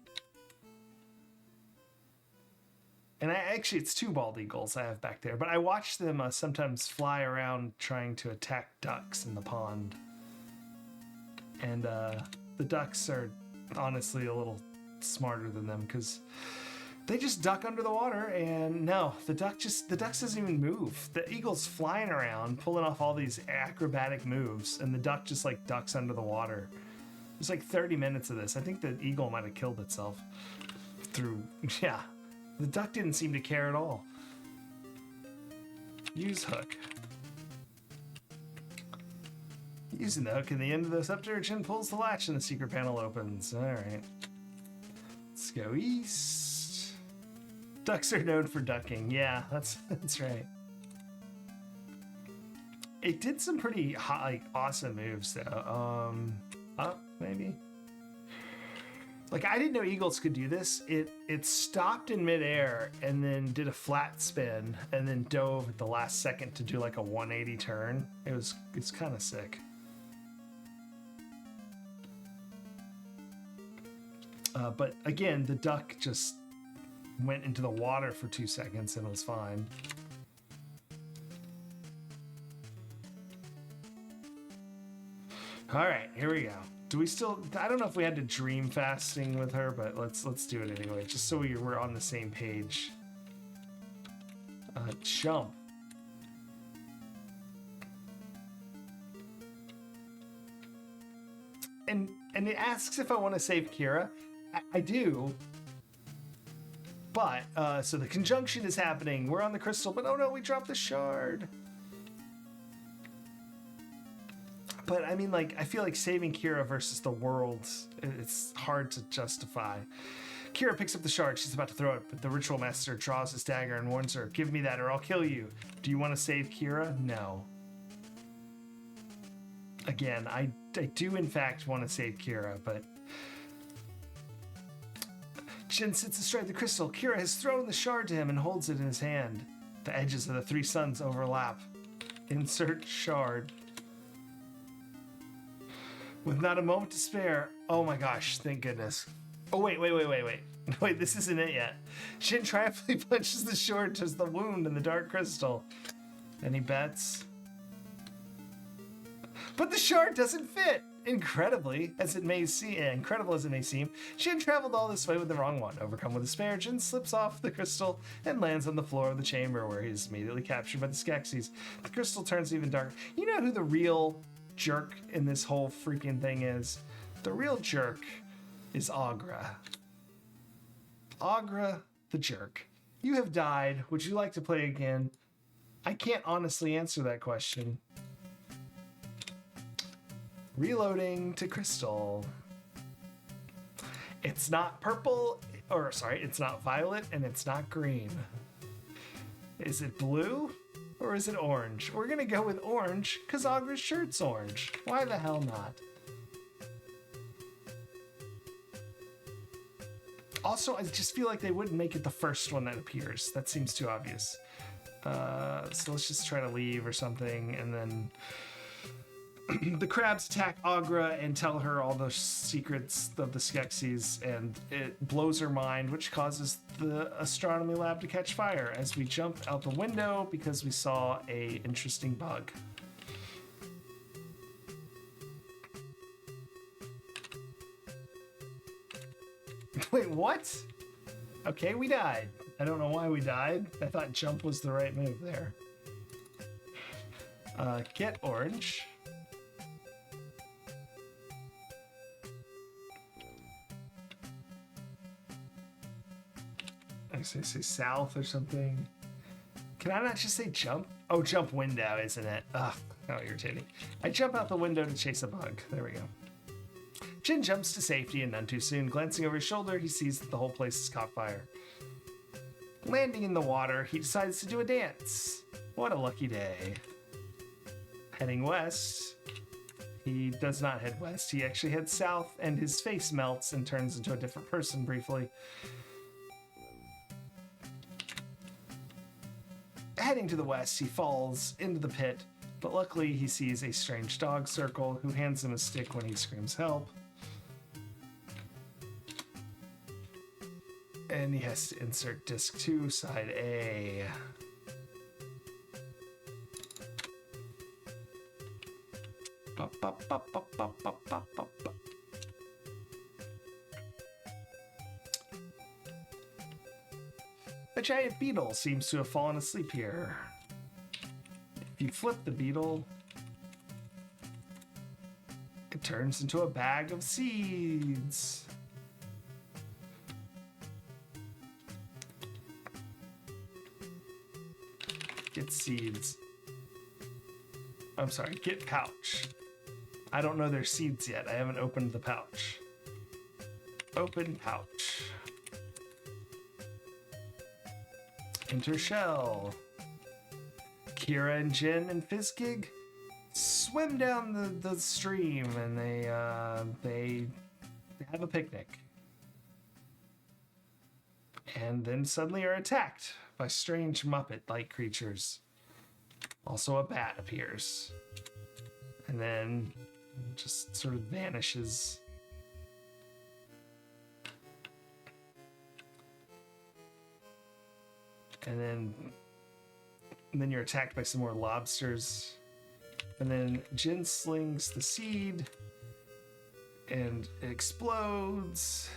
And actually, it's 2 bald eagles I have back there. But I watch them sometimes fly around trying to attack ducks in the pond. And the ducks are honestly a little smarter than them because they just duck under the water. And no, the ducks doesn't even move. The eagle's flying around, pulling off all these acrobatic moves, and the duck just like ducks under the water. There's like 30 minutes of this. I think the eagle might have killed itself through, yeah. The duck didn't seem to care at all. Use hook. Using the hook in the end of the scepter, Jin pulls the latch and the secret panel opens. Alright. Let's go east. Ducks are known for ducking. Yeah, that's right. It did some pretty hot, like, awesome moves though. Up, maybe? Like, I didn't know eagles could do this. It stopped in midair and then did a flat spin and then dove at the last second to do like a 180 turn. It's kind of sick. But again, the duck just went into the water for 2 seconds and was fine. All right, here we go. Do we still... I don't know if we had to dream fasting with her, but let's do it anyway, just so we're on the same page. Jump. And it asks if I want to save Kira. I do. But, so the conjunction is happening. We're on the crystal, but oh no, we dropped the shard. But I mean, like, I feel like saving Kira versus the world, it's hard to justify. Kira picks up the shard. She's about to throw it, but the ritual master draws his dagger and warns her, "Give me that or I'll kill you." Do you want to save Kira? No. Again, I do in fact want to save Kira, but... Jin sits astride the crystal. Kira has thrown the shard to him and holds it in his hand. The edges of the three suns overlap. Insert shard. With not a moment to spare. Oh my gosh, thank goodness. Oh, wait. Wait, this isn't it yet. Jin triumphantly punches the shard towards the wound in the dark crystal. And he bets. But the shard doesn't fit! Incredible as it may seem, Jin traveled all this way with the wrong one. Overcome with despair, Jin slips off the crystal and lands on the floor of the chamber, where he is immediately captured by the Skeksis. The crystal turns even darker. You know who the real jerk in this whole freaking thing is? The real jerk is Aughra. Aughra, the jerk. You have died. Would you like to play again? I can't honestly answer that question. Reloading to crystal. It's not purple, it's not violet, and it's not green. Is it blue or is it orange? We're gonna go with orange because Aughra's shirt's orange. Why the hell not? Also, I just feel like they wouldn't make it the first one that appears. That seems too obvious. So let's just try to leave or something, and then the crabs attack Aughra and tell her all the secrets of the Skeksis, and it blows her mind, which causes the astronomy lab to catch fire as we jump out the window because we saw a interesting bug. Wait, what? Okay, we died. I don't know why we died. I thought jump was the right move there. Get orange. I say south or something. Can I not just say jump? Oh, jump window, isn't it? Ugh, how irritating. I jump out the window to chase a bug. There we go. Jin jumps to safety and none too soon. Glancing over his shoulder, he sees that the whole place has caught fire. Landing in the water, he decides to do a dance. What a lucky day. Heading west, he does not head west. He actually heads south, and his face melts and turns into a different person briefly. Heading to the west, he falls into the pit, but luckily he sees a strange dog circle who hands him a stick when he screams help. And he has to insert disc 2, side A. A giant beetle seems to have fallen asleep here. If you flip the beetle, it turns into a bag of seeds. Get seeds. I'm sorry, get pouch. I don't know there's seeds yet. I haven't opened the pouch. Open pouch. Enter shell. Kira and Jin and Fizzgig swim down the stream, and they have a picnic. And then suddenly are attacked by strange Muppet-like creatures. Also a bat appears. And then just sort of vanishes. And then you're attacked by some more lobsters. And then Jin slings the seed, and it explodes.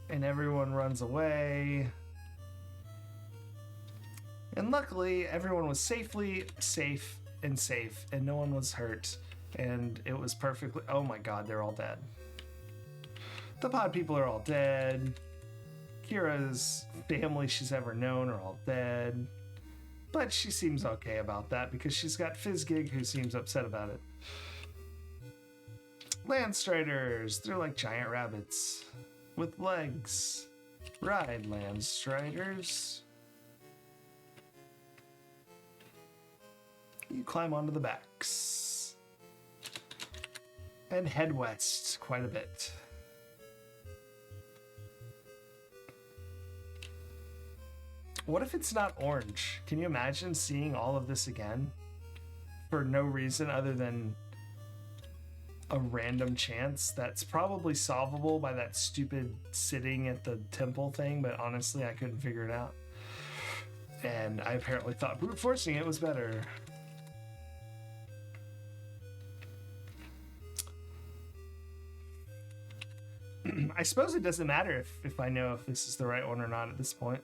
And everyone runs away. And luckily, everyone was safe, and no one was hurt. And it was perfectly... Oh my god, they're all dead. The pod people are all dead. Kira's family she's ever known are all dead. But she seems okay about that because she's got Fizzgig who seems upset about it. Landstriders, they're like giant rabbits with legs. Ride, Landstriders. You climb onto the backs. And head west quite a bit. What if it's not orange? Can you imagine seeing all of this again? For no reason other than a random chance that's probably solvable by that stupid sitting at the temple thing, but honestly, I couldn't figure it out. And I apparently thought brute forcing it was better. I suppose it doesn't matter if I know if this is the right one or not at this point.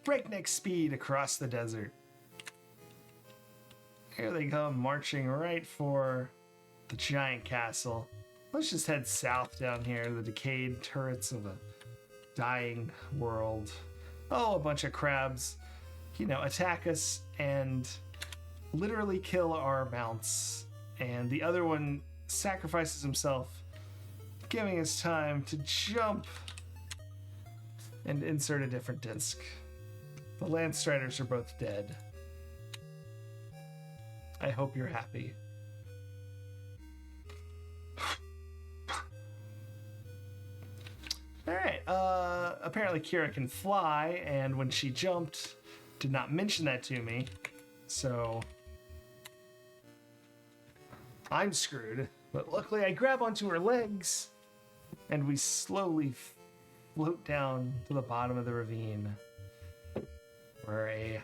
Breakneck speed across the desert. Here they come, marching right for the giant castle. Let's just head south down here, the decayed turrets of a dying world. Oh, a bunch of crabs, attack us and literally kill our mounts. And the other one sacrifices himself, giving us time to jump and insert a different disc. The Landstriders are both dead. I hope you're happy. Alright, apparently Kira can fly, and when she jumped, did not mention that to me, so I'm screwed. But luckily I grab onto her legs, and we slowly float down to the bottom of the ravine, where a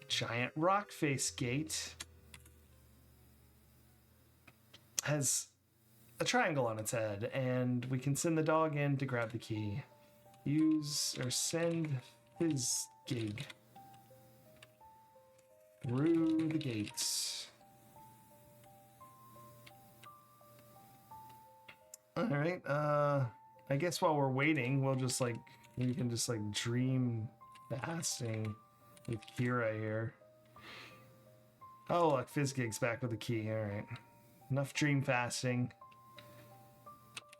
giant rock face gate has a triangle on its head, and we can send the dog in to grab the key. Use or send Fizzgig through the gates. Alright, I guess while we're waiting, we can just dream fasting with Kira here. Oh, look, Fizzgig's back with the key. Alright. Enough dream fasting.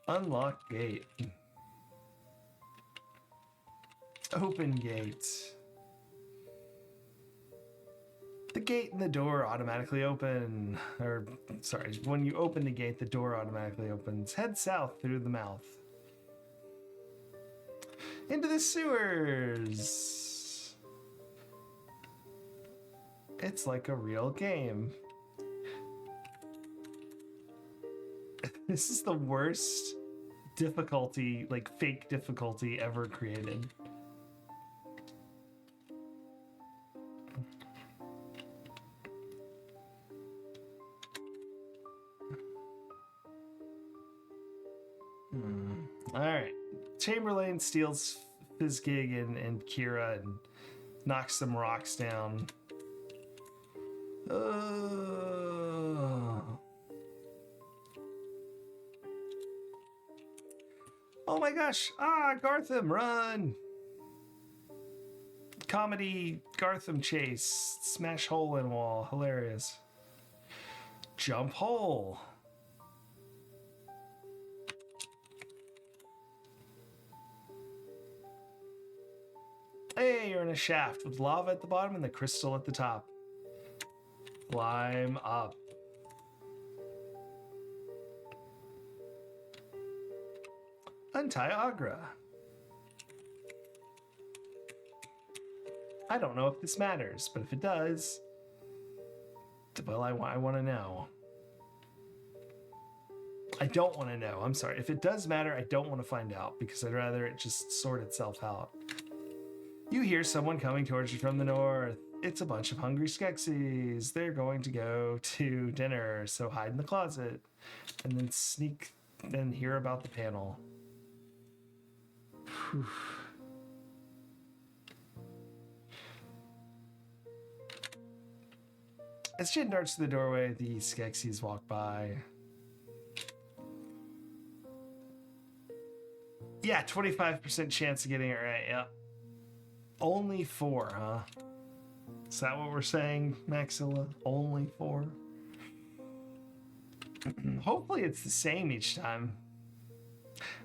Unlock gate. Open gate. The gate and the door automatically open. When you open the gate, the door automatically opens. Head south through the mouth. Into the sewers. It's like a real game. This is the worst difficulty, fake difficulty ever created. Alright. Chamberlain steals Fizzgig and Kira and knocks some rocks down. Oh my gosh! Gartham, run! Comedy Gartham chase. Smash hole in wall. Hilarious. Jump hole. Hey, you're in a shaft with lava at the bottom and the crystal at the top. Climb up. Untie Agra. I don't know if this matters, but if it does, well, I want to know. I don't want to know. I'm sorry. If it does matter, I don't want to find out because I'd rather it just sort itself out. You hear someone coming towards you from the north. It's a bunch of hungry Skeksis. They're going to go to dinner, so hide in the closet and then sneak and hear about the panel. Whew. As Jin darts to the doorway, the Skeksis walk by. Yeah, 25% chance of getting it right. Yeah. Only 4, huh? Is that what we're saying, Maxilla? Only 4? Hopefully it's the same each time.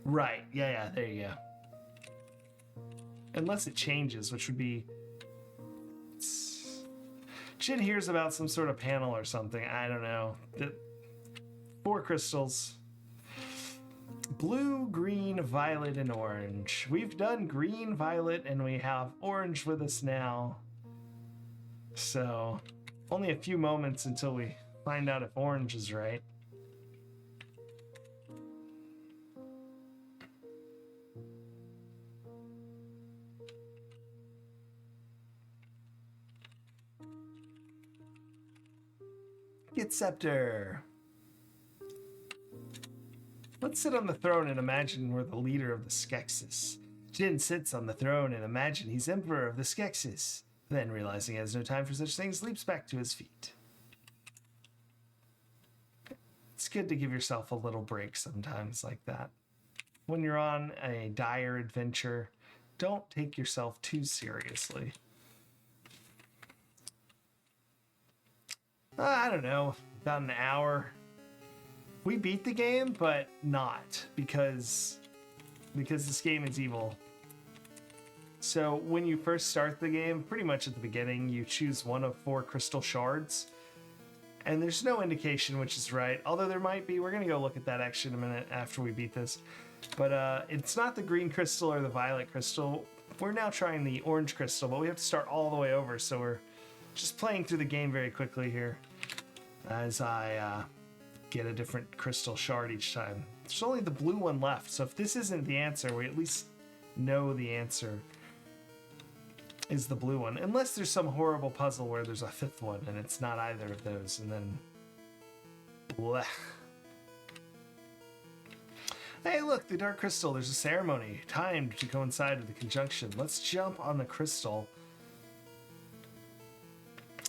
Right. Yeah, there you go. Unless it changes, which would be... Jin hears about some sort of panel or something. I don't know. 4 crystals. Blue, green, violet, and orange. We've done green, violet, and we have orange with us now. So, only a few moments until we find out if orange is right. Get Scepter. Let's sit on the throne and imagine we're the leader of the Skeksis. Jin sits on the throne and imagine he's emperor of the Skeksis. Then, realizing he has no time for such things, leaps back to his feet. It's good to give yourself a little break sometimes like that. When you're on a dire adventure, don't take yourself too seriously. I don't know, about an hour. We beat the game, but not because this game is evil. So when you first start the game, pretty much at the beginning, you choose one of 4 crystal shards. And there's no indication which is right, although there might be. We're going to go look at that actually in a minute after we beat this. But it's not the green crystal or the violet crystal. We're now trying the orange crystal, but we have to start all the way over, so we're just playing through the game very quickly here as I get a different crystal shard each time. There's only the blue one left, so if this isn't the answer, we at least know the answer is the blue one. Unless there's some horrible puzzle where there's a 5th one and it's not either of those, and then... blech. Hey, look, the Dark Crystal. There's a ceremony timed to coincide with the conjunction. Let's jump on the crystal.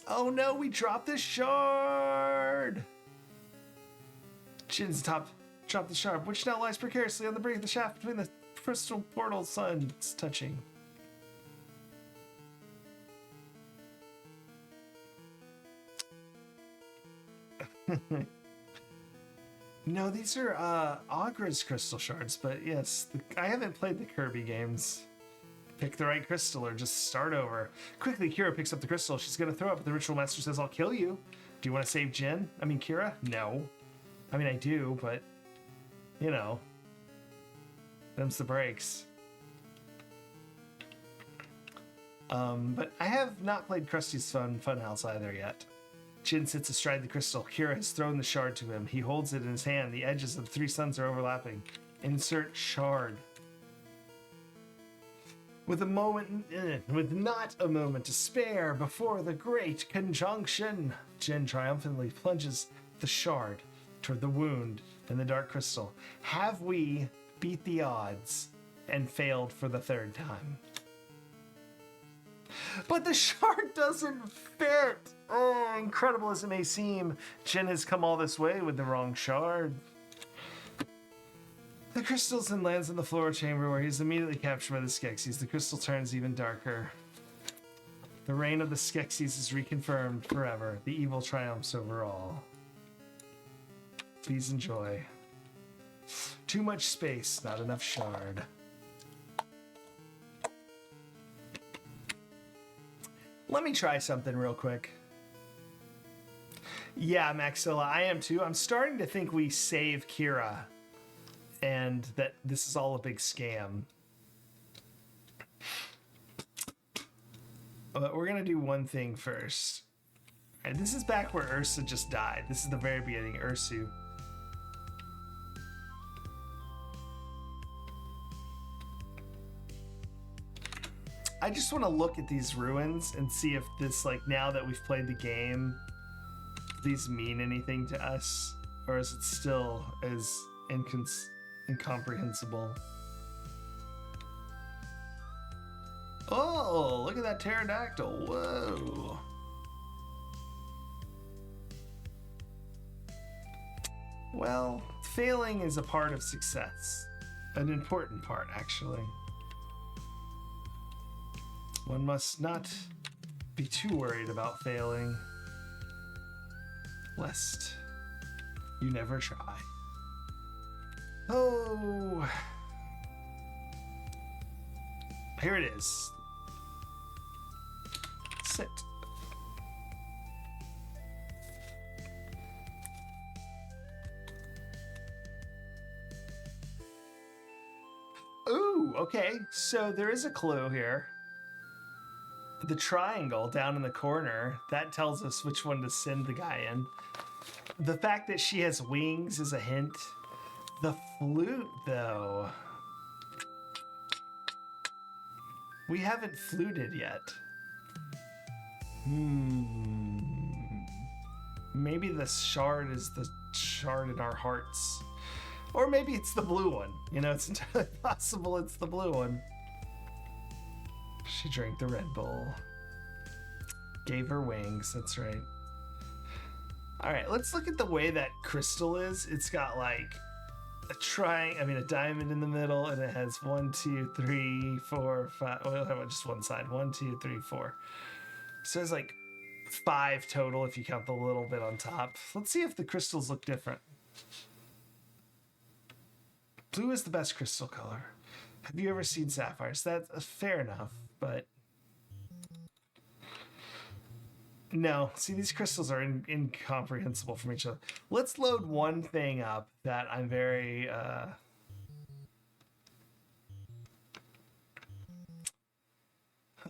Oh no, we dropped the shard! Jin's top dropped the shard, which now lies precariously on the brink of the shaft between the crystal portal suns touching. No, these are Agra's crystal shards, but yes, I haven't played the Kirby games. Pick the right crystal or just start over. Quickly, Kira picks up the crystal. She's going to throw it, but the ritual master says, I'll kill you. Do you want to save Jin? I mean, Kira? No. I mean, I do, but, you know, them's the breaks. But I have not played Krusty's Funhouse either yet. Jin sits astride the crystal. Kira has thrown the shard to him. He holds it in his hand. The edges of the 3 suns are overlapping. Insert shard. With not a moment to spare before the great conjunction, Jin triumphantly plunges the shard toward the wound in the dark crystal. Have we beat the odds and failed for the 3rd time? But the shard doesn't fit! Oh, incredible as it may seem, Jin has come all this way with the wrong shard. The crystals and lands in the floor chamber where he's immediately captured by the Skeksis. The crystal turns even darker. The reign of the Skeksis is reconfirmed forever. The evil triumphs over all. Please enjoy. Too much space, not enough shard. Let me try something real quick. Yeah, Maxilla, I am too. I'm starting to think we save Kira and that this is all a big scam. But we're going to do one thing first. All right, this is back where Ursa just died. This is the very beginning, Ursu. I just want to look at these ruins and see if this, like, now that we've played the game, these mean anything to us, or is it still as incomprehensible? Oh, look at that pterodactyl. Whoa. Well, failing is a part of success. an important part, actually. One must not be too worried about failing, lest you never try. Oh, here it is. Sit. Ooh, okay. So there is a clue here. The triangle down in the corner, that tells us which one to send the guy in. The fact that she has wings is a hint. The flute, though. We haven't fluted yet. Maybe the shard is the shard in our hearts. Or maybe it's the blue one. You know, it's entirely possible it's the blue one. She drank the Red Bull. Gave her wings, that's right. All right, let's look at the way that crystal is. It's got like a diamond in the middle, and it has 1, 2, 3, 4, 5. Well, how about just one side? 1, 2, 3, 4. So it's like 5 total if you count the little bit on top. Let's see if the crystals look different. Blue is the best crystal color. Have you ever seen sapphires? That's fair enough, but no. See, these crystals are incomprehensible from each other. Let's load one thing up that I'm very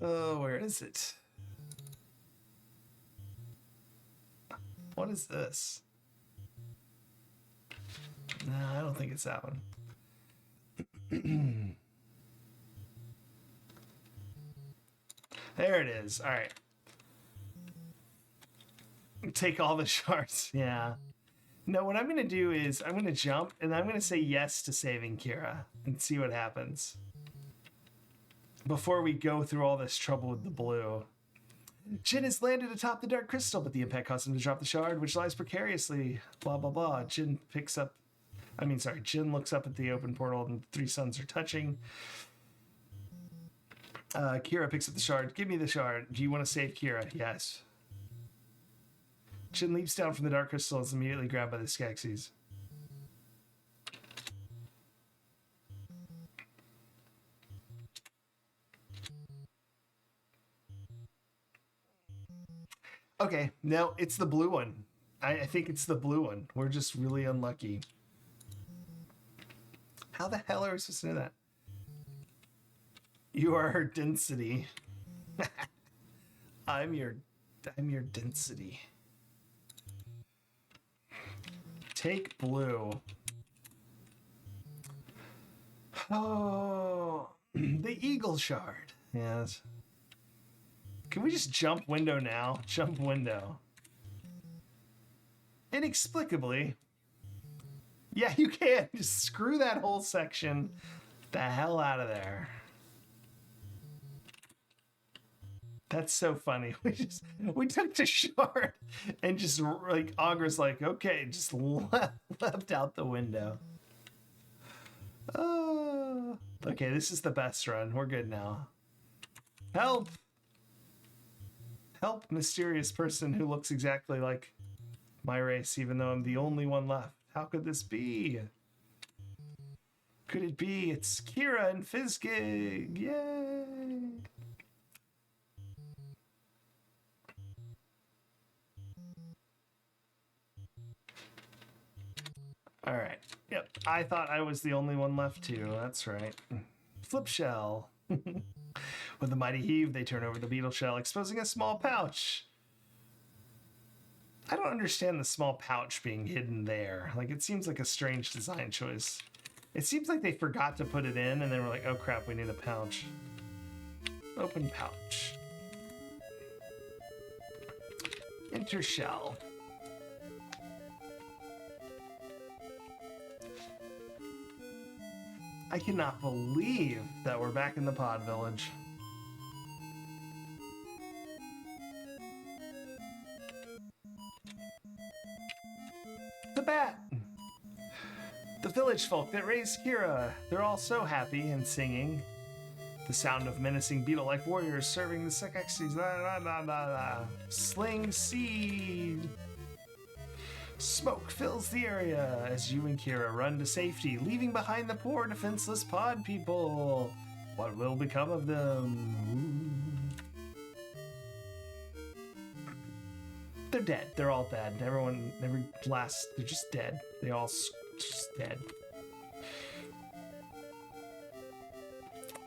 oh, where is it? What is this? No, I don't think it's that one. There it is. All right. Take all the shards. Yeah. No, what I'm going to do is I'm going to jump and I'm going to say yes to saving Kira and see what happens. Before we go through all this trouble with the blue. Jin has landed atop the dark crystal, but the impact caused him to drop the shard, which lies precariously. Blah, blah, blah. Jin looks up at the open portal and the 3 suns are touching. Kira picks up the shard. Give me the shard. Do you want to save Kira? Yes. Jin leaps down from the dark crystal and is immediately grabbed by the Skeksis. Okay, no, it's the blue one. I think it's the blue one. We're just really unlucky. How the hell are we supposed to know that? You are her density. I'm your density. Take blue. Oh, the eagle shard. Yes. Can we just jump window now? Jump window. Inexplicably. Yeah, you can. Just screw that whole section the hell out of there. That's so funny. We took the shard and just like Auger's like, okay, just left out the window. Oh, okay, this is the best run. We're good now. Help! Help, mysterious person who looks exactly like my race, even though I'm the only one left. How could this be? Could it be? It's Kira and Fizzgig. Yay! All right. Yep. I thought I was the only one left too. That's right. Flip shell. With a mighty heave, they turn over the beetle shell, exposing a small pouch. I don't understand the small pouch being hidden there. Like, it seems like a strange design choice. It seems like they forgot to put it in, and they were like, oh crap, we need a pouch. Open pouch. Enter shell. I cannot believe that we're back in the pod village. The bat. The village folk that raised Kira, they're all so happy and singing. The sound of menacing beetle-like warriors serving the Sekexis. Sling seed. Smoke fills the area as you and Kira run to safety, leaving behind the poor defenseless pod people. What will become of them? They're dead. They're all dead. They're just dead. They all just dead.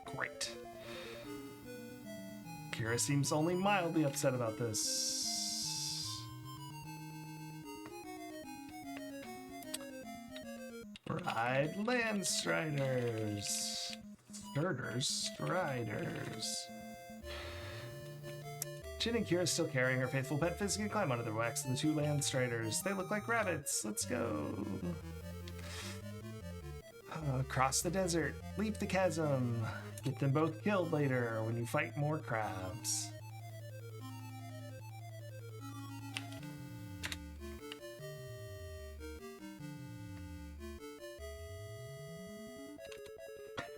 Great. Kira seems only mildly upset about this. Ride Landstriders. Striders. Jin and Kira still carrying her faithful pet Fizzy and climb onto the wax of the two Landstriders. They look like rabbits. Let's go. Cross the desert. Leap the chasm. Get them both killed later when you fight more crabs.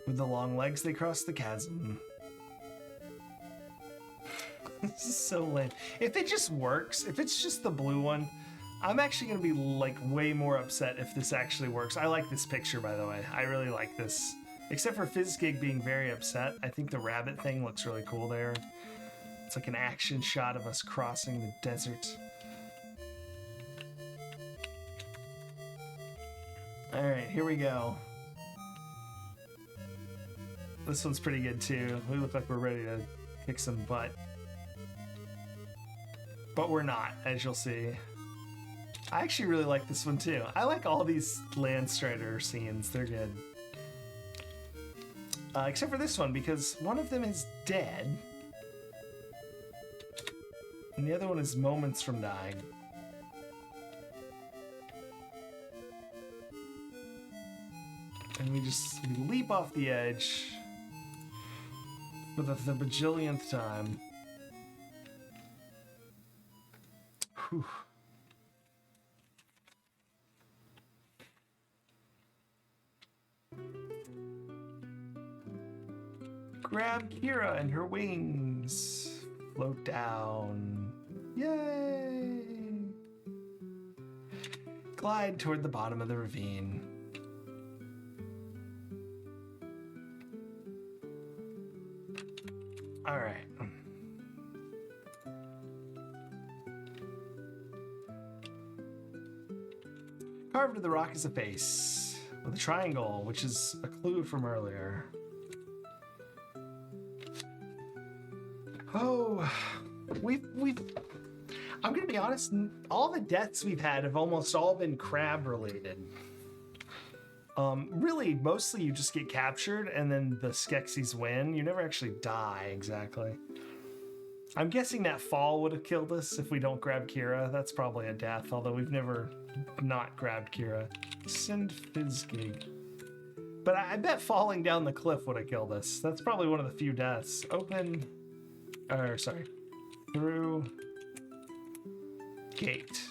With the long legs, they cross the chasm. This is so lame. If it just works, if it's just the blue one, I'm actually going to be like way more upset if this actually works. I like this picture, by the way. I really like this. Except for Fizzgig being very upset. I think the rabbit thing looks really cool there. It's like an action shot of us crossing the desert. Alright, here we go. This one's pretty good too. We look like we're ready to kick some butt. But we're not, as you'll see. I actually really like this one too. I like all these Landstrider scenes. They're good. Except for this one, because one of them is dead. And the other one is moments from dying. And we leap off the edge for the bajillionth time. Whew. Grab Kira and her wings. Float down. Yay! Glide toward the bottom of the ravine. All right. Carved into the rock is a face with a triangle, which is a clue from earlier. Oh, I'm gonna be honest, all the deaths we've had have almost all been crab related. Really, mostly you just get captured and then the Skeksis win. You never actually die, exactly. I'm guessing that fall would have killed us if we don't grab Kira. That's probably a death, although we've never not grabbed Kira. Send Fizzgig. But I bet falling down the cliff would have killed us. That's probably one of the few deaths. Through gate.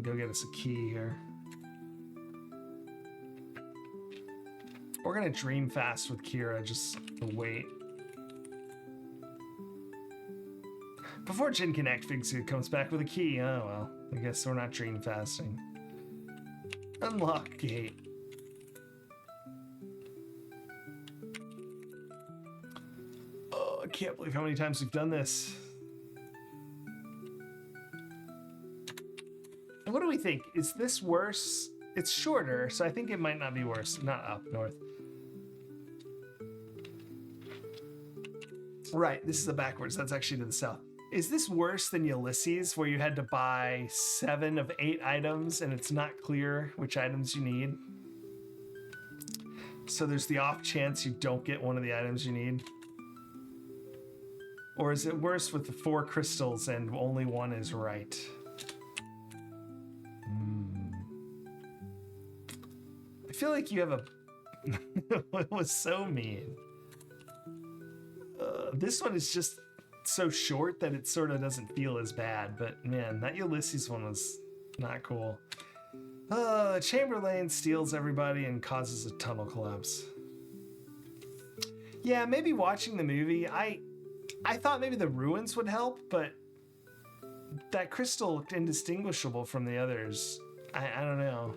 Go get us a key here. We're gonna dream fast with Kira, just to wait. Before Jin can act, Fizzgig comes back with a key. Oh well, I guess we're not dream fasting. Unlock gate. Oh, I can't believe how many times we've done this. What do we think? Is this worse? It's shorter, so I think it might not be worse. Not up north. Right, this is the backwards. That's actually to the south. Is this worse than Ulysses, where you had to buy 7 of 8 items and it's not clear which items you need? So there's the off chance you don't get one of the items you need? Or is it worse with the 4 crystals and only one is right? I feel like you have a... It was so mean. This one is just so short that it sort of doesn't feel as bad, but man, that Ulysses one was not cool. Chamberlain steals everybody and causes a tunnel collapse. Yeah, maybe watching the movie, I thought maybe the ruins would help, but that crystal looked indistinguishable from the others. I don't know.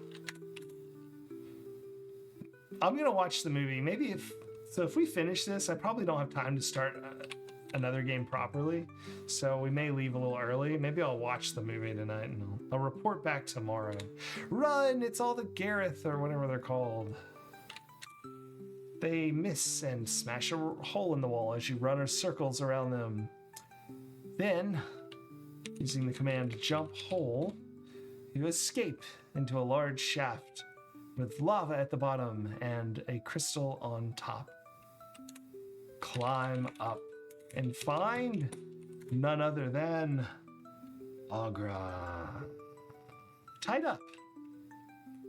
I'm gonna watch the movie. Maybe if we finish this, I probably don't have time to start another game properly, so we may leave a little early. Maybe I'll watch the movie tonight and I'll report back tomorrow. Run! It's all the Gareth or whatever they're called. They miss and smash a hole in the wall as you run circles around them. Then, using the command jump hole, you escape into a large shaft with lava at the bottom and a crystal on top. Climb up and find none other than Agra. Tied up,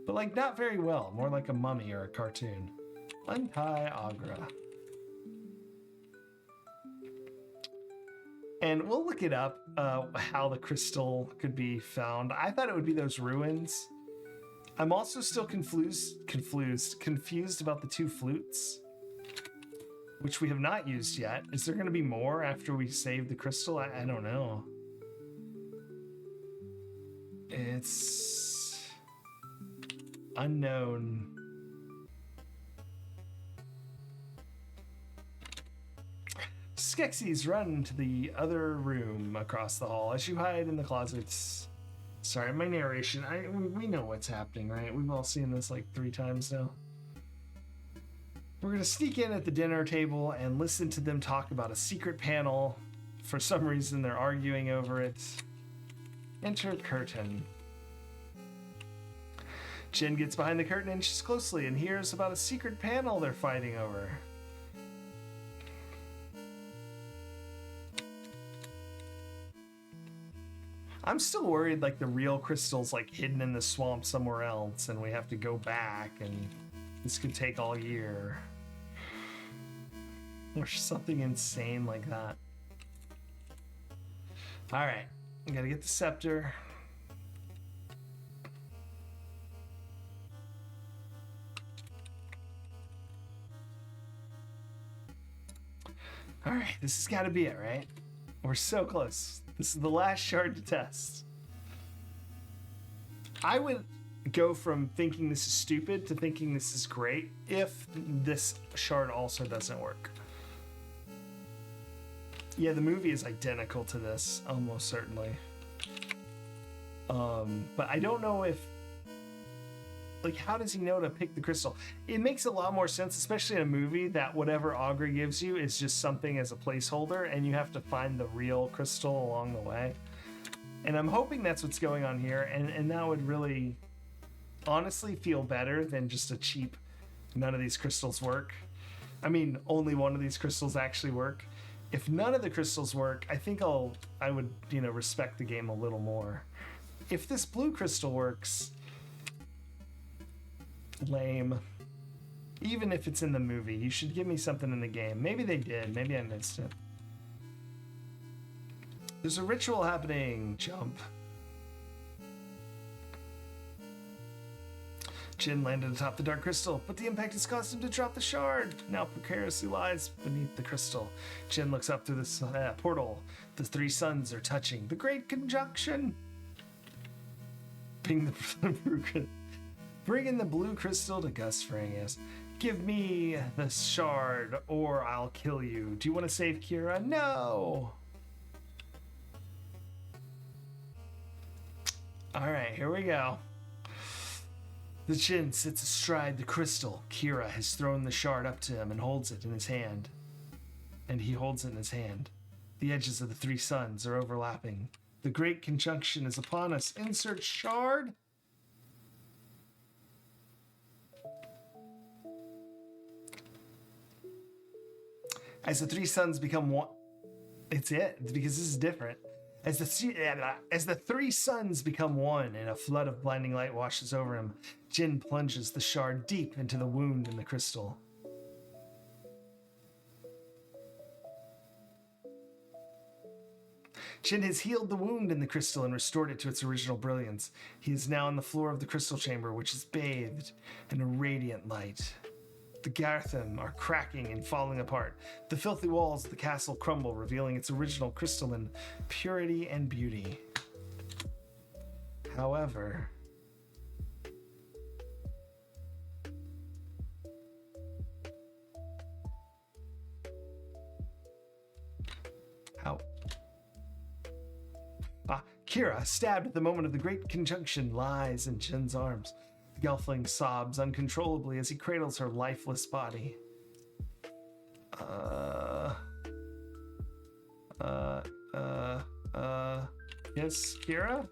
but like not very well, more like a mummy or a cartoon. Untie Agra. And we'll look it up, how the crystal could be found. I thought it would be those ruins. I'm also still confused about the 2 flutes, which we have not used yet. Is there going to be more after we save the crystal? I don't know. It's unknown. Skeksis run to the other room across the hall as you hide in the closets. Sorry, my narration. We know what's happening, right? We've all seen this like 3 times now. We're gonna sneak in at the dinner table and listen to them talk about a secret panel. For some reason, they're arguing over it. Enter curtain. Jin gets behind the curtain and inches closely and hears about a secret panel they're fighting over. I'm still worried like the real crystal's like hidden in the swamp somewhere else and we have to go back and this could take all year. Or something insane like that. Alright, I gotta get the scepter. Alright, this has gotta be it, right? We're so close. This is the last shard to test. I would go from thinking this is stupid to thinking this is great if this shard also doesn't work. Yeah, the movie is identical to this, almost certainly. But I don't know if... Like, how does he know to pick the crystal? It makes a lot more sense, especially in a movie, that whatever Augur gives you is just something as a placeholder, and you have to find the real crystal along the way. And I'm hoping that's what's going on here, and that would really, honestly, feel better than just a cheap, none of these crystals work. I mean, only one of these crystals actually work. If none of the crystals work, I think I would, respect the game a little more. If this blue crystal works... Lame. Even if it's in the movie, you should give me something in the game. Maybe they did. Maybe I missed it. There's a ritual happening. Jump. Jin landed atop the dark crystal, but the impact has caused him to drop the shard. Now precariously lies beneath the crystal. Jin looks up through this portal. The 3 suns are touching. The Great Conjunction. Ping the Bring in the blue crystal to Gus Fringus. Give me the shard or I'll kill you. Do you want to save Kira? No! Alright, here we go. The Jin sits astride the crystal. Kira has thrown the shard up to him and holds it in his hand. And he holds it in his hand. The edges of the 3 suns are overlapping. The Great Conjunction is upon us. Insert shard. As the 3 suns become one... It's it, because this is different. As the 3 suns become one and a flood of blinding light washes over him, Jin plunges the shard deep into the wound in the crystal. Jin has healed the wound in the crystal and restored it to its original brilliance. He is now on the floor of the crystal chamber, which is bathed in a radiant light. The Garthim are cracking and falling apart. The filthy walls of the castle crumble, revealing its original crystalline purity and beauty. However, Kira, stabbed at the moment of the great conjunction, lies in Jin's arms. The Gelfling sobs uncontrollably as he cradles her lifeless body. Yes, Kira?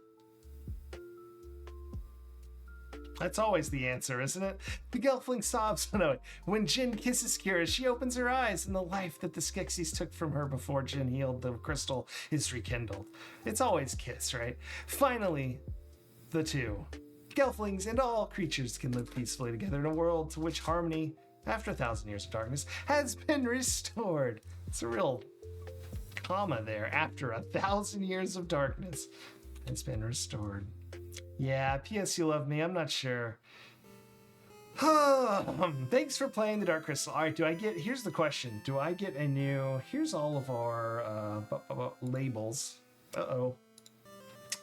That's always the answer, isn't it? The Gelfling sobs. No, when Jin kisses Kira, she opens her eyes, and the life that the Skeksis took from her before Jin healed the crystal is rekindled. It's always kiss, right? Finally, the two, Gelflings and all creatures, can live peacefully together in a world to which harmony, after 1,000 years of darkness, has been restored. It's a real comma there. After 1,000 years of darkness has been restored. Yeah, P.S. You love me. I'm not sure. Thanks for playing the Dark Crystal. All right, here's the question. Do I get a new... Here's all of our labels. Uh-oh.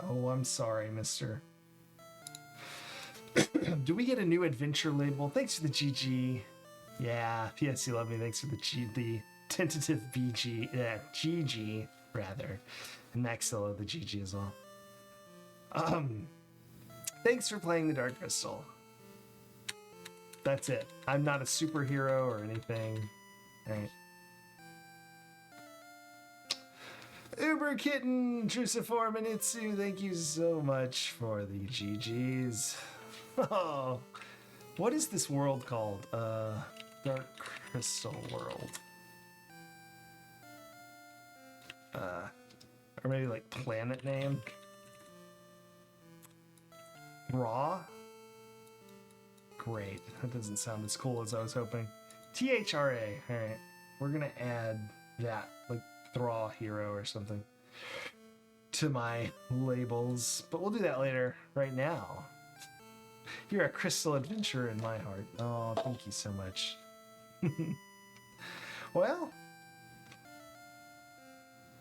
Oh, I'm sorry, mister. Do we get a new adventure label? Thanks for the GG. Yeah, P.S. You love me. Thanks for the tentative BG. GG, rather. And Maxilla, the GG as well. Thanks for playing the Dark Crystal. That's it. I'm not a superhero or anything. All right. Uber Kitten, Truciform, and Itsu, thank you so much for the GGs. Oh, what is this world called? Dark Crystal World. Or maybe like planet name. Raw? Great. That doesn't sound as cool as I was hoping. THRA. Alright. We're gonna add that, like Thraw Hero or something, to my labels. But we'll do that later. Right now, you're a crystal adventurer in my heart. Oh, thank you so much. Well,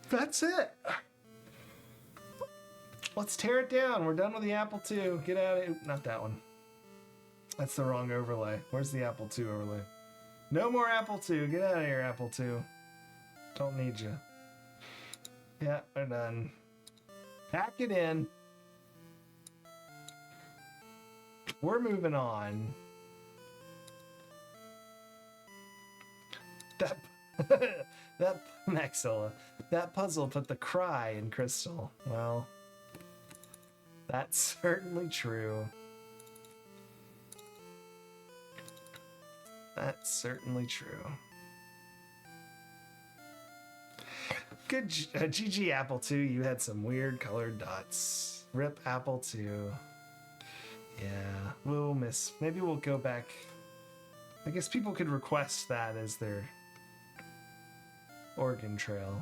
that's it. Let's tear it down. We're done with the Apple II. Get out of it. Not that one. That's the wrong overlay. Where's the Apple II overlay? No more Apple II. Get out of here, Apple II. Don't need you. Yeah, we're done. Pack it in. We're moving on. That Maxilla. That puzzle put the cry in Crystal. Well, that's certainly true. That's certainly true. Good GG Apple II, you had some weird colored dots. RIP Apple II. Yeah, we'll miss. Maybe we'll go back. I guess people could request that as their Oregon Trail.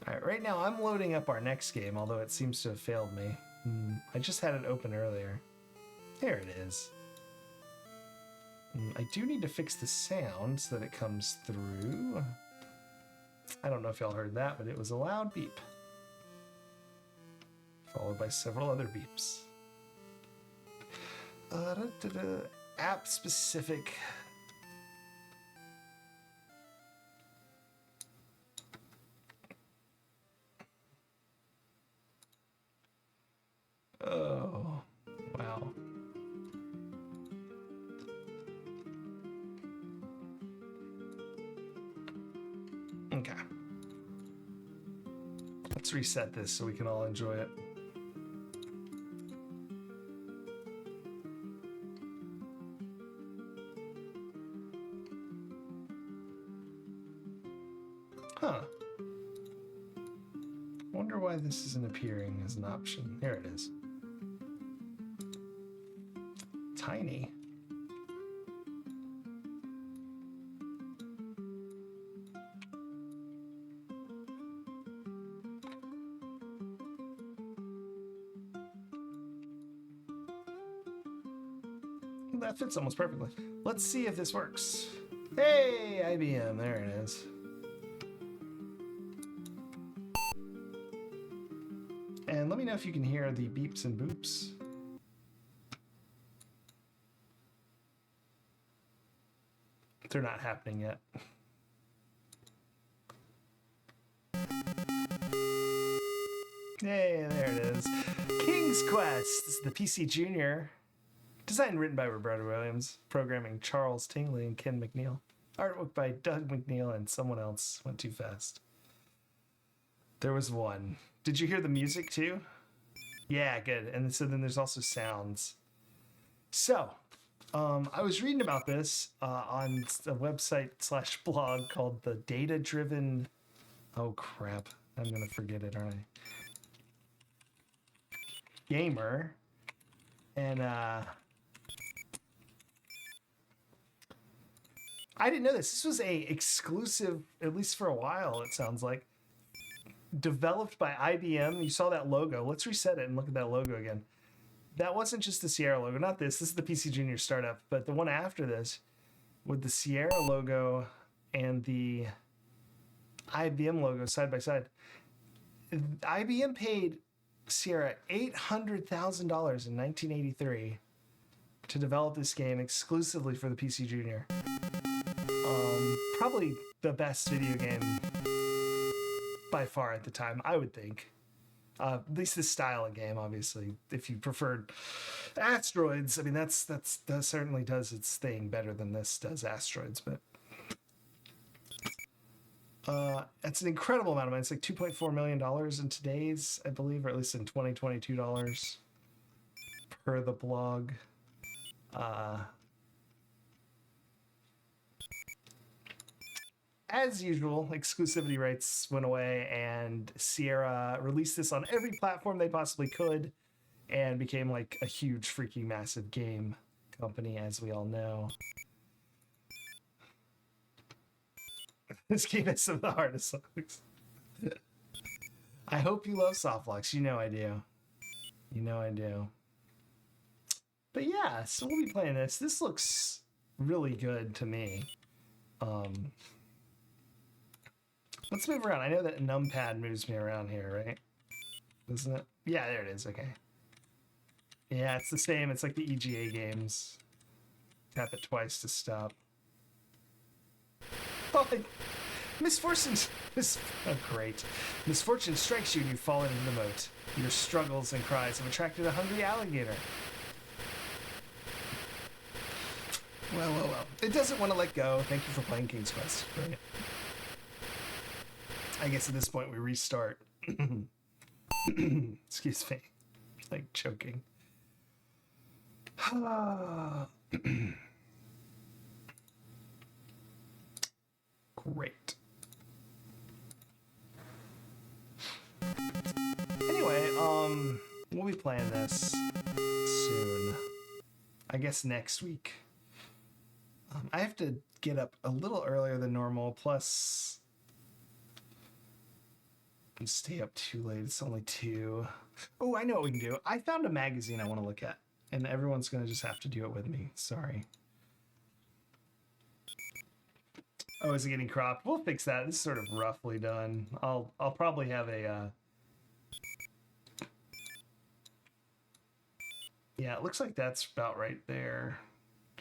Alright, right now I'm loading up our next game, although it seems to have failed me. I just had it open earlier. There it is. I do need to fix the sound so that it comes through. I don't know if y'all heard that, but it was a loud beep, followed by several other beeps. App specific. Oh, wow. Okay. Let's reset this so we can all enjoy it. Huh. Wonder why this isn't appearing as an option. Here it is. Tiny. that fits almost perfectly. Let's see if this works. Hey, IBM, there it is. And let me know if you can hear the beeps and boops. They're not happening yet. Hey, there it is. King's Quest. This is the PC Junior. Designed and written by Roberta Williams. Programming Charles Tingley and Ken McNeil. Artwork by Doug McNeil and someone else. Went too fast. There was one. Did you hear the music too? Yeah, good. And so then there's also sounds. So, I was reading about this on a website / blog called the Data Driven. Oh crap! I'm gonna forget it, aren't I? Gamer, and I didn't know this. This was a exclusive, at least for a while. It sounds like developed by IBM. You saw that logo. Let's reset it and look at that logo again. That wasn't just the Sierra logo, not this. This is the PC Junior startup, but the one after this with the Sierra logo and the IBM logo side by side. IBM paid Sierra $800,000 in 1983 to develop this game exclusively for the PC Junior. Probably the best video game by far at the time, I would think. At least this style of game, obviously. If you preferred Asteroids, I mean, that certainly does its thing better than this does Asteroids, but it's an incredible amount of money. It's like $2.4 million in today's, I believe, or at least in 2022 dollars per the blog. As usual, exclusivity rights went away, and Sierra released this on every platform they possibly could and became like a huge, freaking, massive game company, as we all know. This game has some of the hardest songs. I hope you love Softlocks. You know I do. You know I do. But yeah, so we'll be playing this. This looks really good to me. Let's move around. I know that numpad moves me around here, right? Isn't it? Yeah, there it is. Okay. Yeah, it's the same. It's like the EGA games. Tap it twice to stop. Oh, misfortune. Oh, great. Misfortune strikes you and you fall into the moat. Your struggles and cries have attracted a hungry alligator. Well. It doesn't want to let go. Thank you for playing King's Quest. Brilliant. I guess at this point we restart. Excuse me. Like choking. Great. Anyway, we'll be playing this soon. I guess next week. I have to get up a little earlier than normal, plus and stay up too late. It's only 2. Oh, I know what we can do. I found a magazine I want to look at, and everyone's going to just have to do it with me. Sorry. Oh, is it getting cropped? We'll fix that. This is sort of roughly done. I'll probably have a yeah, it looks like that's about right there.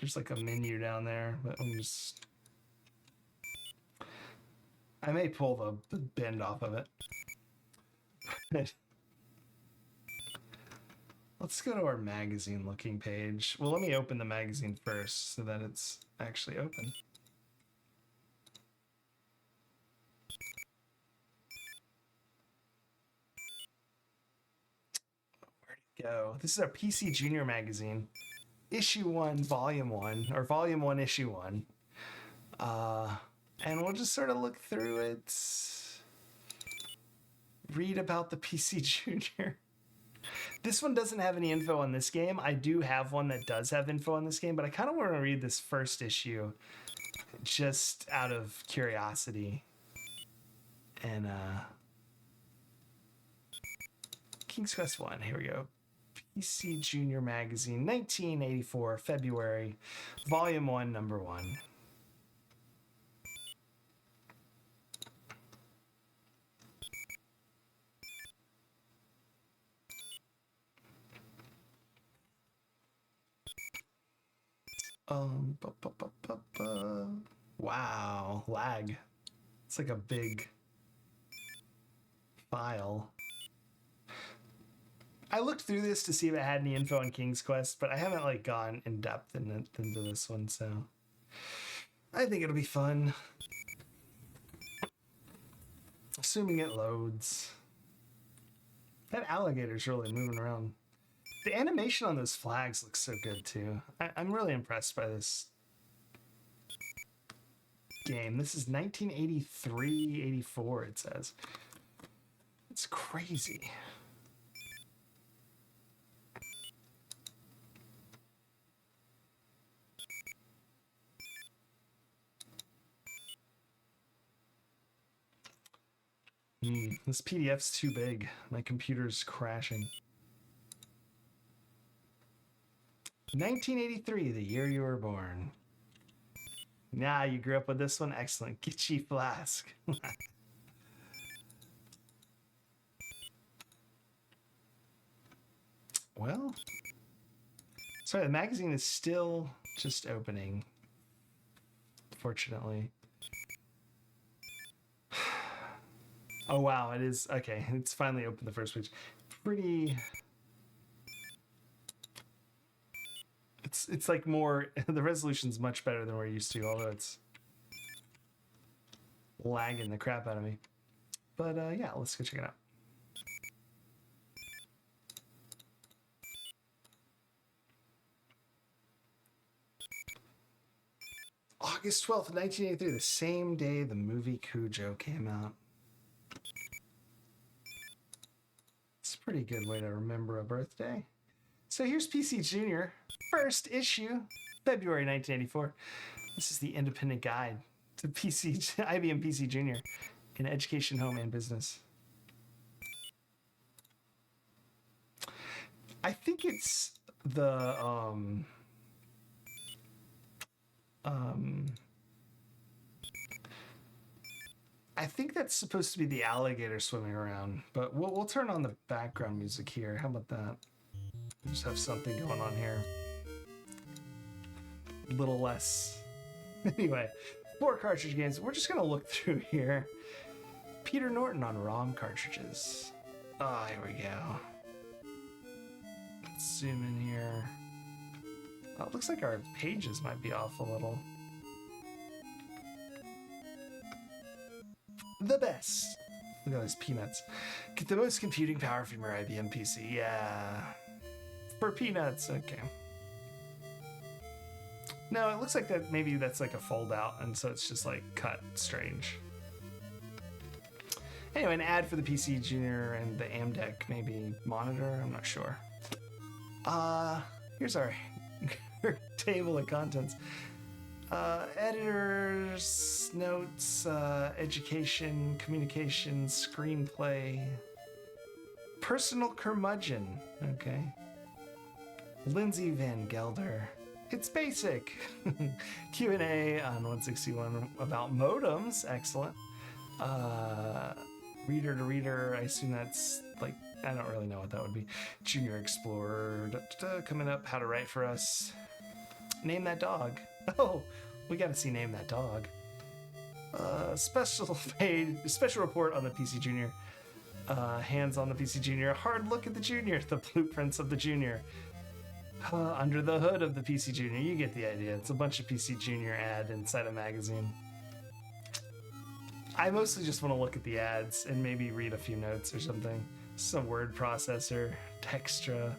There's like a menu down there, but let me just I may pull the bend off of it. Let's go to our magazine looking page. Well, let me open the magazine first so that it's actually open. Where'd it go? This is our PC Junior magazine. Issue 1, Volume 1, or Volume 1, Issue 1. And we'll just sort of look through it. Read about the PC Junior. This one doesn't have any info on this game. I do have one that does have info on this game, but I kind of want to read this first issue just out of curiosity. And King's Quest 1, here we go. PC Junior Magazine, 1984, February, Volume 1, Number 1. Wow, lag. It's like a big file. I looked through this to see if it had any info on King's Quest, but I haven't like gone in depth into this one, so I think it'll be fun. Assuming it loads. That alligator's really moving around. The animation on those flags looks so good too. I'm really impressed by this game. This is 1983, 84, it says. It's crazy. This PDF's too big. My computer's crashing. 1983, the year you were born. Nah, you grew up with this one? Excellent. Gitchy Flask. Well, sorry, the magazine is still just opening, fortunately. Oh, wow, it is. Okay, it's finally opened the first page. Pretty... It's like more... The resolution's much better than we're used to, although it's lagging the crap out of me. But, yeah, let's go check it out. August 12th, 1983, the same day the movie Cujo came out. It's a pretty good way to remember a birthday. So here's PC Junior, first issue, February 1984. This is the independent guide to IBM PC Junior in education, home, and business. I think it's the I think that's supposed to be the alligator swimming around, but we'll turn on the background music here. How about that? Just have something going on here. A little less. Anyway, 4 cartridge games. We're just gonna look through here. Peter Norton on ROM cartridges. Oh, here we go. Let's zoom in here. Oh, it looks like our pages might be off a little. The best. Look at those peanuts. Get the most computing power from your IBM PC. Yeah. For peanuts. Okay. No, it looks like that maybe that's like a fold out, and so it's just like cut strange. Anyway, an ad for the PC Junior and the AMDEC maybe monitor. I'm not sure. Here's our table of contents. Editors, notes, education, communication, screenplay, personal curmudgeon. Okay. Lindsay Van Gelder. It's basic. Q&A on 161 about modems. Excellent. Reader to reader. I assume that's like, I don't really know what that would be. Junior Explorer. Coming up, how to write for us. Name that dog. Oh, we got to see Name That Dog. Special report on the PC Junior. Hands on the PC Junior. A hard look at the Junior. The blueprints of the Junior. Under the hood of the PC Junior. You get the idea. It's a bunch of PC Junior ad inside a magazine. I mostly just want to look at the ads and maybe read a few notes or something. Some word processor, Textra.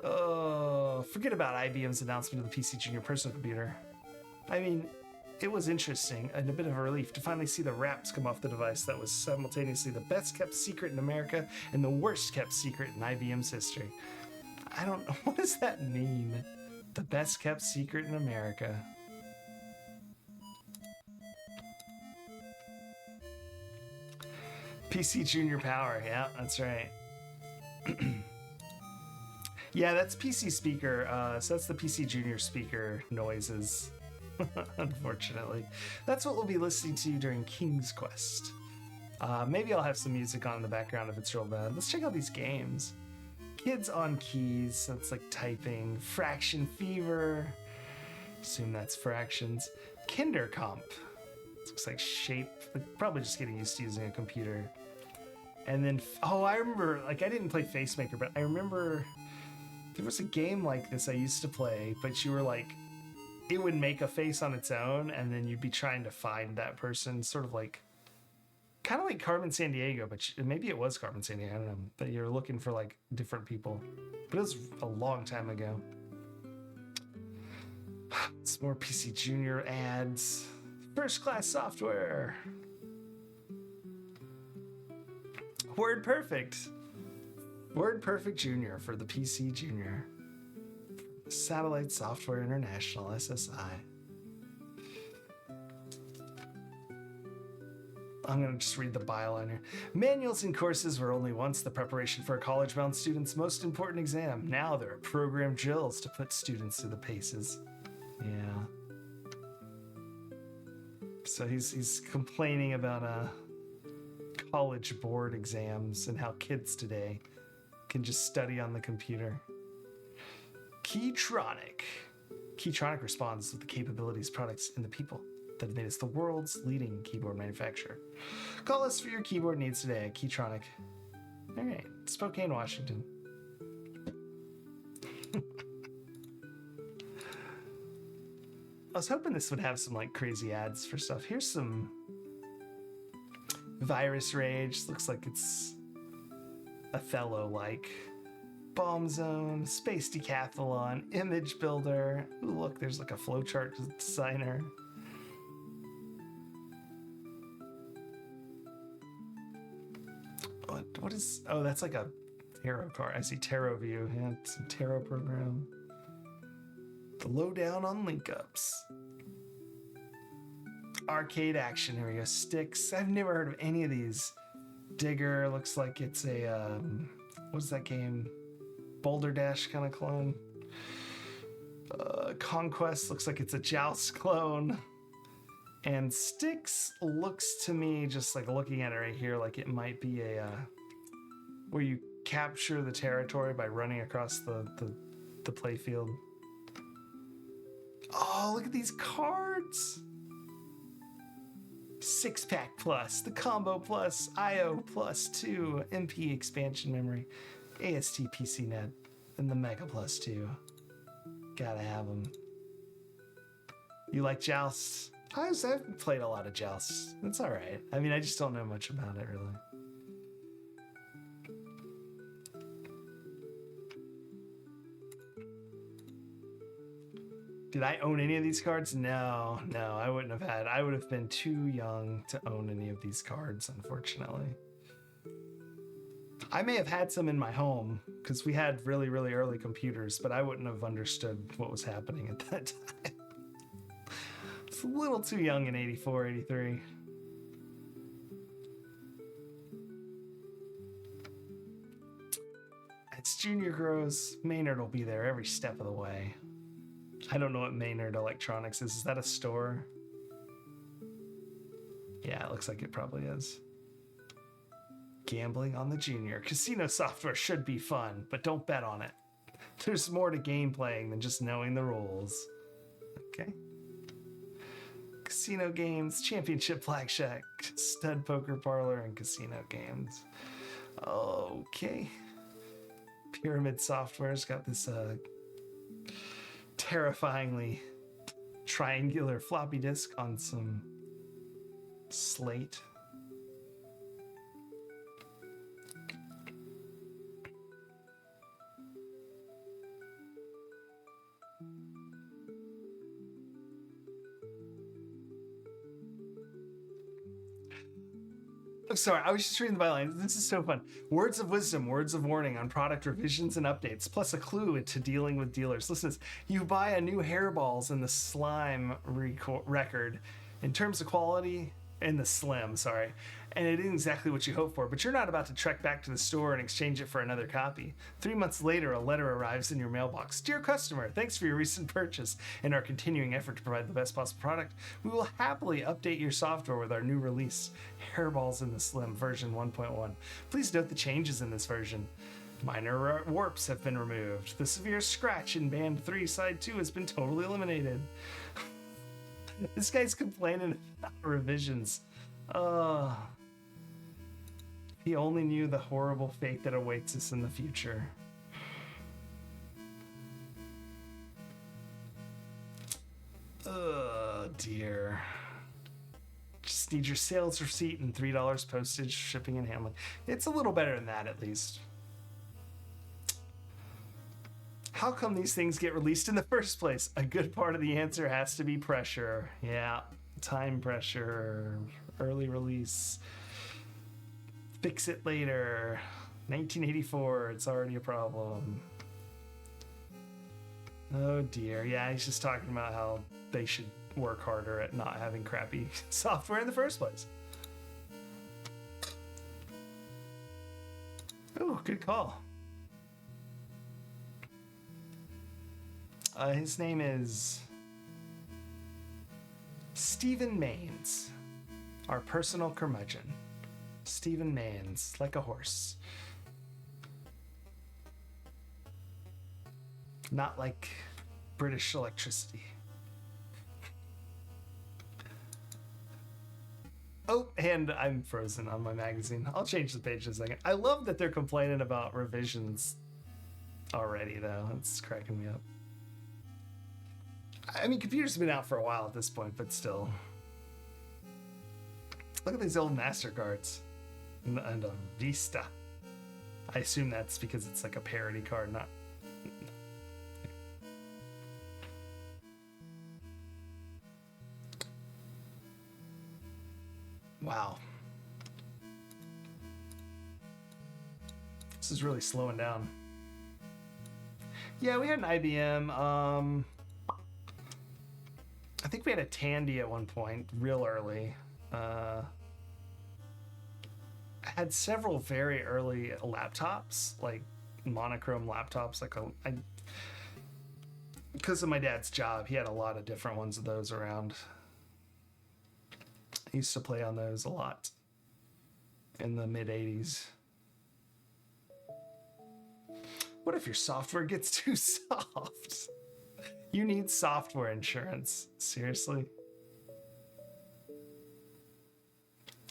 Oh, forget about IBM's announcement of the PC Junior personal computer. I mean, it was interesting and a bit of a relief to finally see the wraps come off the device that was simultaneously the best kept secret in America and the worst kept secret in IBM's history. I don't know, what does that mean? The best kept secret in America. PC Junior Power, yeah, that's right. Yeah, that's PC speaker. So that's the PC Junior speaker noises. Unfortunately, that's what we'll be listening to during King's Quest. Maybe I'll have some music on in the background if it's real bad. Let's check out these games. Kids on Keys, that's like typing. Fraction Fever, assume that's fractions. Kindercomp, looks like shape, like probably just getting used to using a computer. And then, oh, I remember, like I didn't play Facemaker, but I remember there was a game like this I used to play, but you were like, it would make a face on its own, and then you'd be trying to find that person, sort of like, kind of like Carmen Sandiego, but maybe it was Carmen Sandiego, I don't know, that you're looking for like different people. But it was a long time ago. It's more PC Junior ads. First Class Software. WordPerfect. WordPerfect Junior for the PC Junior. Satellite Software International, SSI. I'm going to just read the byline here. Manuals and courses were only once the preparation for a college-bound student's most important exam. Now there are program drills to put students through the paces. Yeah. So he's complaining about college board exams and how kids today can just study on the computer. Keytronic. Keytronic responds with the capabilities, products, and the people that have made us the world's leading keyboard manufacturer. Call us for your keyboard needs today at Keytronic. All right, Spokane, Washington. I was hoping this would have some like crazy ads for stuff. Here's some Virus Rage. Looks like it's Othello-like. Bomb Zone, Space Decathlon, Image Builder. Ooh, look, there's like a flowchart designer. What is... Oh, that's like a tarot card. I see Tarot View. Yeah, some tarot program. The lowdown on link-ups. Arcade action. Here we go. Sticks. I've never heard of any of these. Digger. Looks like it's a... what's that game? Boulder Dash kind of clone. Conquest. Looks like it's a Joust clone. And Sticks looks to me, just like looking at it right here, like it might be a... where you capture the territory by running across the playfield. Oh, look at these cards! Six Pack Plus, the Combo Plus, IO Plus 2, MP expansion memory, AST PC Net, and the Mega Plus 2. Gotta have them. You like Joust? I've played a lot of Joust. It's alright. I mean, I just don't know much about it, really. Did I own any of these cards? No, I wouldn't have had. I would have been too young to own any of these cards, unfortunately. I may have had some in my home, because we had really, really early computers, but I wouldn't have understood what was happening at that time. It's a little too young in 84, 83. As Junior grows, Maynard will be there every step of the way. I don't know what Maynard Electronics is. Is that a store? Yeah, it looks like it probably is. Gambling on the Junior. Casino software should be fun, but don't bet on it. There's more to game playing than just knowing the rules. Okay. Casino games, Championship Blackjack, Stud Poker Parlor, and casino games. Okay. Pyramid Software's got this terrifyingly triangular floppy disk on some slate. I'm sorry, I was just reading the byline. This is so fun. Words of wisdom, words of warning on product revisions and updates, plus a clue into dealing with dealers. Listen to this. You buy a new hairballs in the slime record. In terms of quality, in the Slim, sorry. And it isn't exactly what you hope for, but you're not about to trek back to the store and exchange it for another copy. 3 months later, a letter arrives in your mailbox. Dear customer, thanks for your recent purchase and our continuing effort to provide the best possible product. We will happily update your software with our new release, Hairballs in the Slim, version 1.1. Please note the changes in this version. Minor warps have been removed. The severe scratch in Band 3, Side 2 has been totally eliminated. This guy's complaining about revisions. He only knew the horrible fate that awaits us in the future. Oh dear. Just need your sales receipt and $3 postage, shipping, and handling. It's a little better than that, at least. How come these things get released in the first place? A good part of the answer has to be pressure. Yeah, time pressure, early release. Fix it later. 1984, it's already a problem. Oh dear. Yeah, he's just talking about how they should work harder at not having crappy software in the first place. Oh, good call. His name is Stephen Maines, our personal curmudgeon. Stephen Maines, like a horse. Not like British electricity. Oh, and I'm frozen on my magazine. I'll change the page in a second. I love that they're complaining about revisions already, though. It's cracking me up. I mean, computers have been out for a while at this point, but still. Look at these old MasterCards. And a Vista. I assume that's because it's like a parody card, not... Wow. This is really slowing down. Yeah, we had an IBM. I think we had a Tandy at one point, real early. I had several very early laptops, like monochrome laptops. Because of my dad's job, he had a lot of different ones of those around. I used to play on those a lot in the mid-'80s. What if your software gets too soft? You need software insurance. Seriously?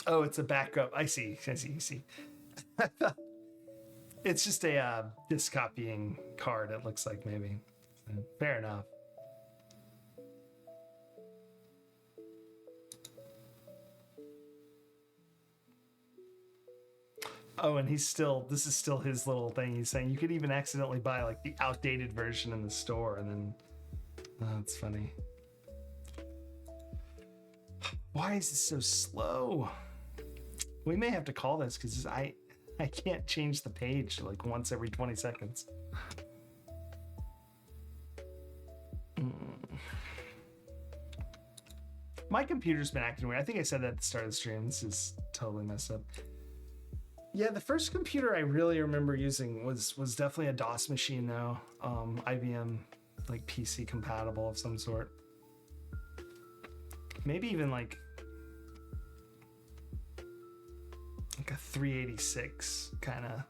Oh, it's a backup. I see. It's just a disk copying card, it looks like, maybe. Fair enough. Oh, and this is still his little thing. He's saying you could even accidentally buy like the outdated version in the store, and then that's funny. Why is this so slow? We may have to call this because I can't change the page like once every 20 seconds. My computer's been acting weird. I think I said that at the start of the stream. This is totally messed up. Yeah, the first computer I really remember using was definitely a DOS machine though. IBM, like PC compatible of some sort. Maybe even like a 386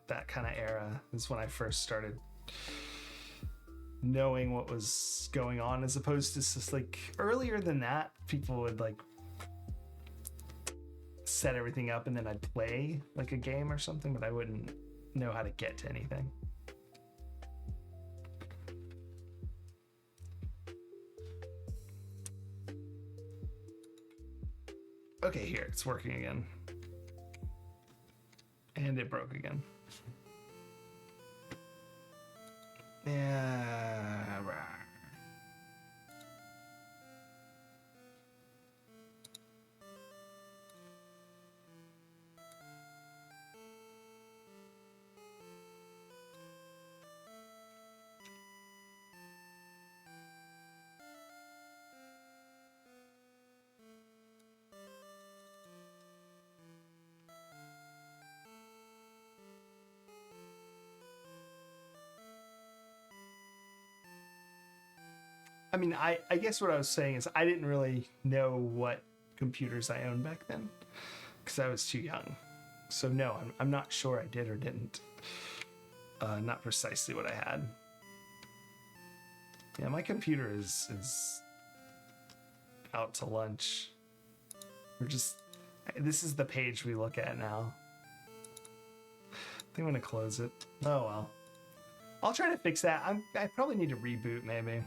that kind of era is when I first started knowing what was going on, as opposed to just like earlier than that, people would like set everything up and then I'd play like a game or something, but I wouldn't know how to get to anything. Okay, here, it's working again. And it broke again. Yeah, right. mean, I guess what I was saying is I didn't really know what computers I owned back then because I was too young. So no, I'm not sure I did or didn't. Not precisely what I had. Yeah, my computer is out to lunch. This is the page we look at now. I think I'm gonna close it. Oh well. I'll try to fix that. I probably need to reboot maybe.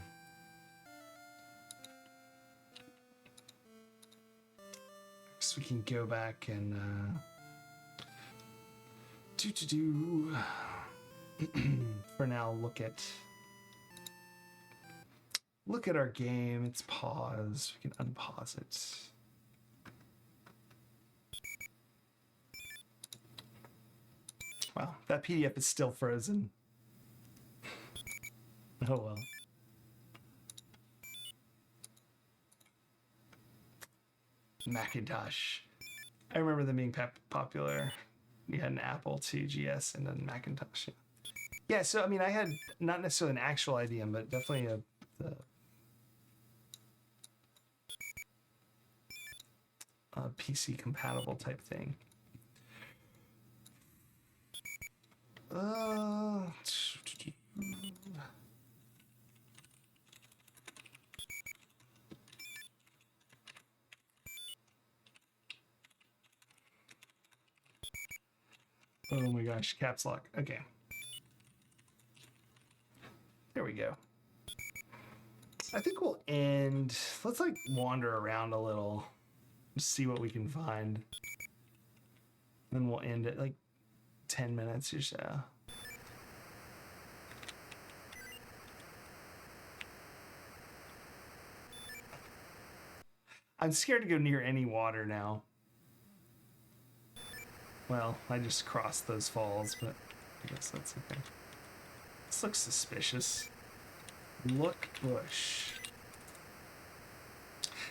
So we can go back and for now look at our game. It's paused. We can unpause it. Wow, that PDF is still frozen. Oh well. Macintosh. I remember them being popular. We had an Apple IIgs and then Macintosh. Yeah, so I mean, I had not necessarily an actual IBM, but definitely a PC compatible type thing. Oh my gosh, caps lock. Okay. There we go. I think we'll end. Let's like wander around a little, see what we can find. Then we'll end at like 10 minutes or so. I'm scared to go near any water now. Well, I just crossed those falls, but I guess that's okay. This looks suspicious. Look bush.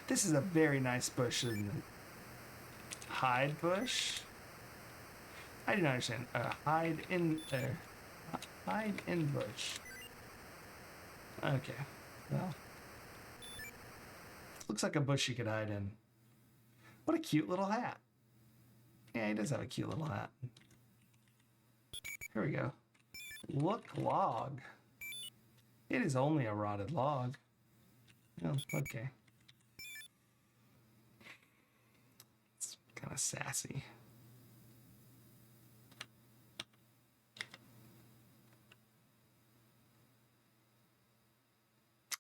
This is a very nice bush, isn't it? Hide bush? I do not understand. Hide in there. Hide in bush. Okay. Well. Looks like a bush you could hide in. What a cute little hat. Yeah, he does have a cute little hat. Here we go. Look log. It is only a rotted log. Oh, okay. It's kind of sassy.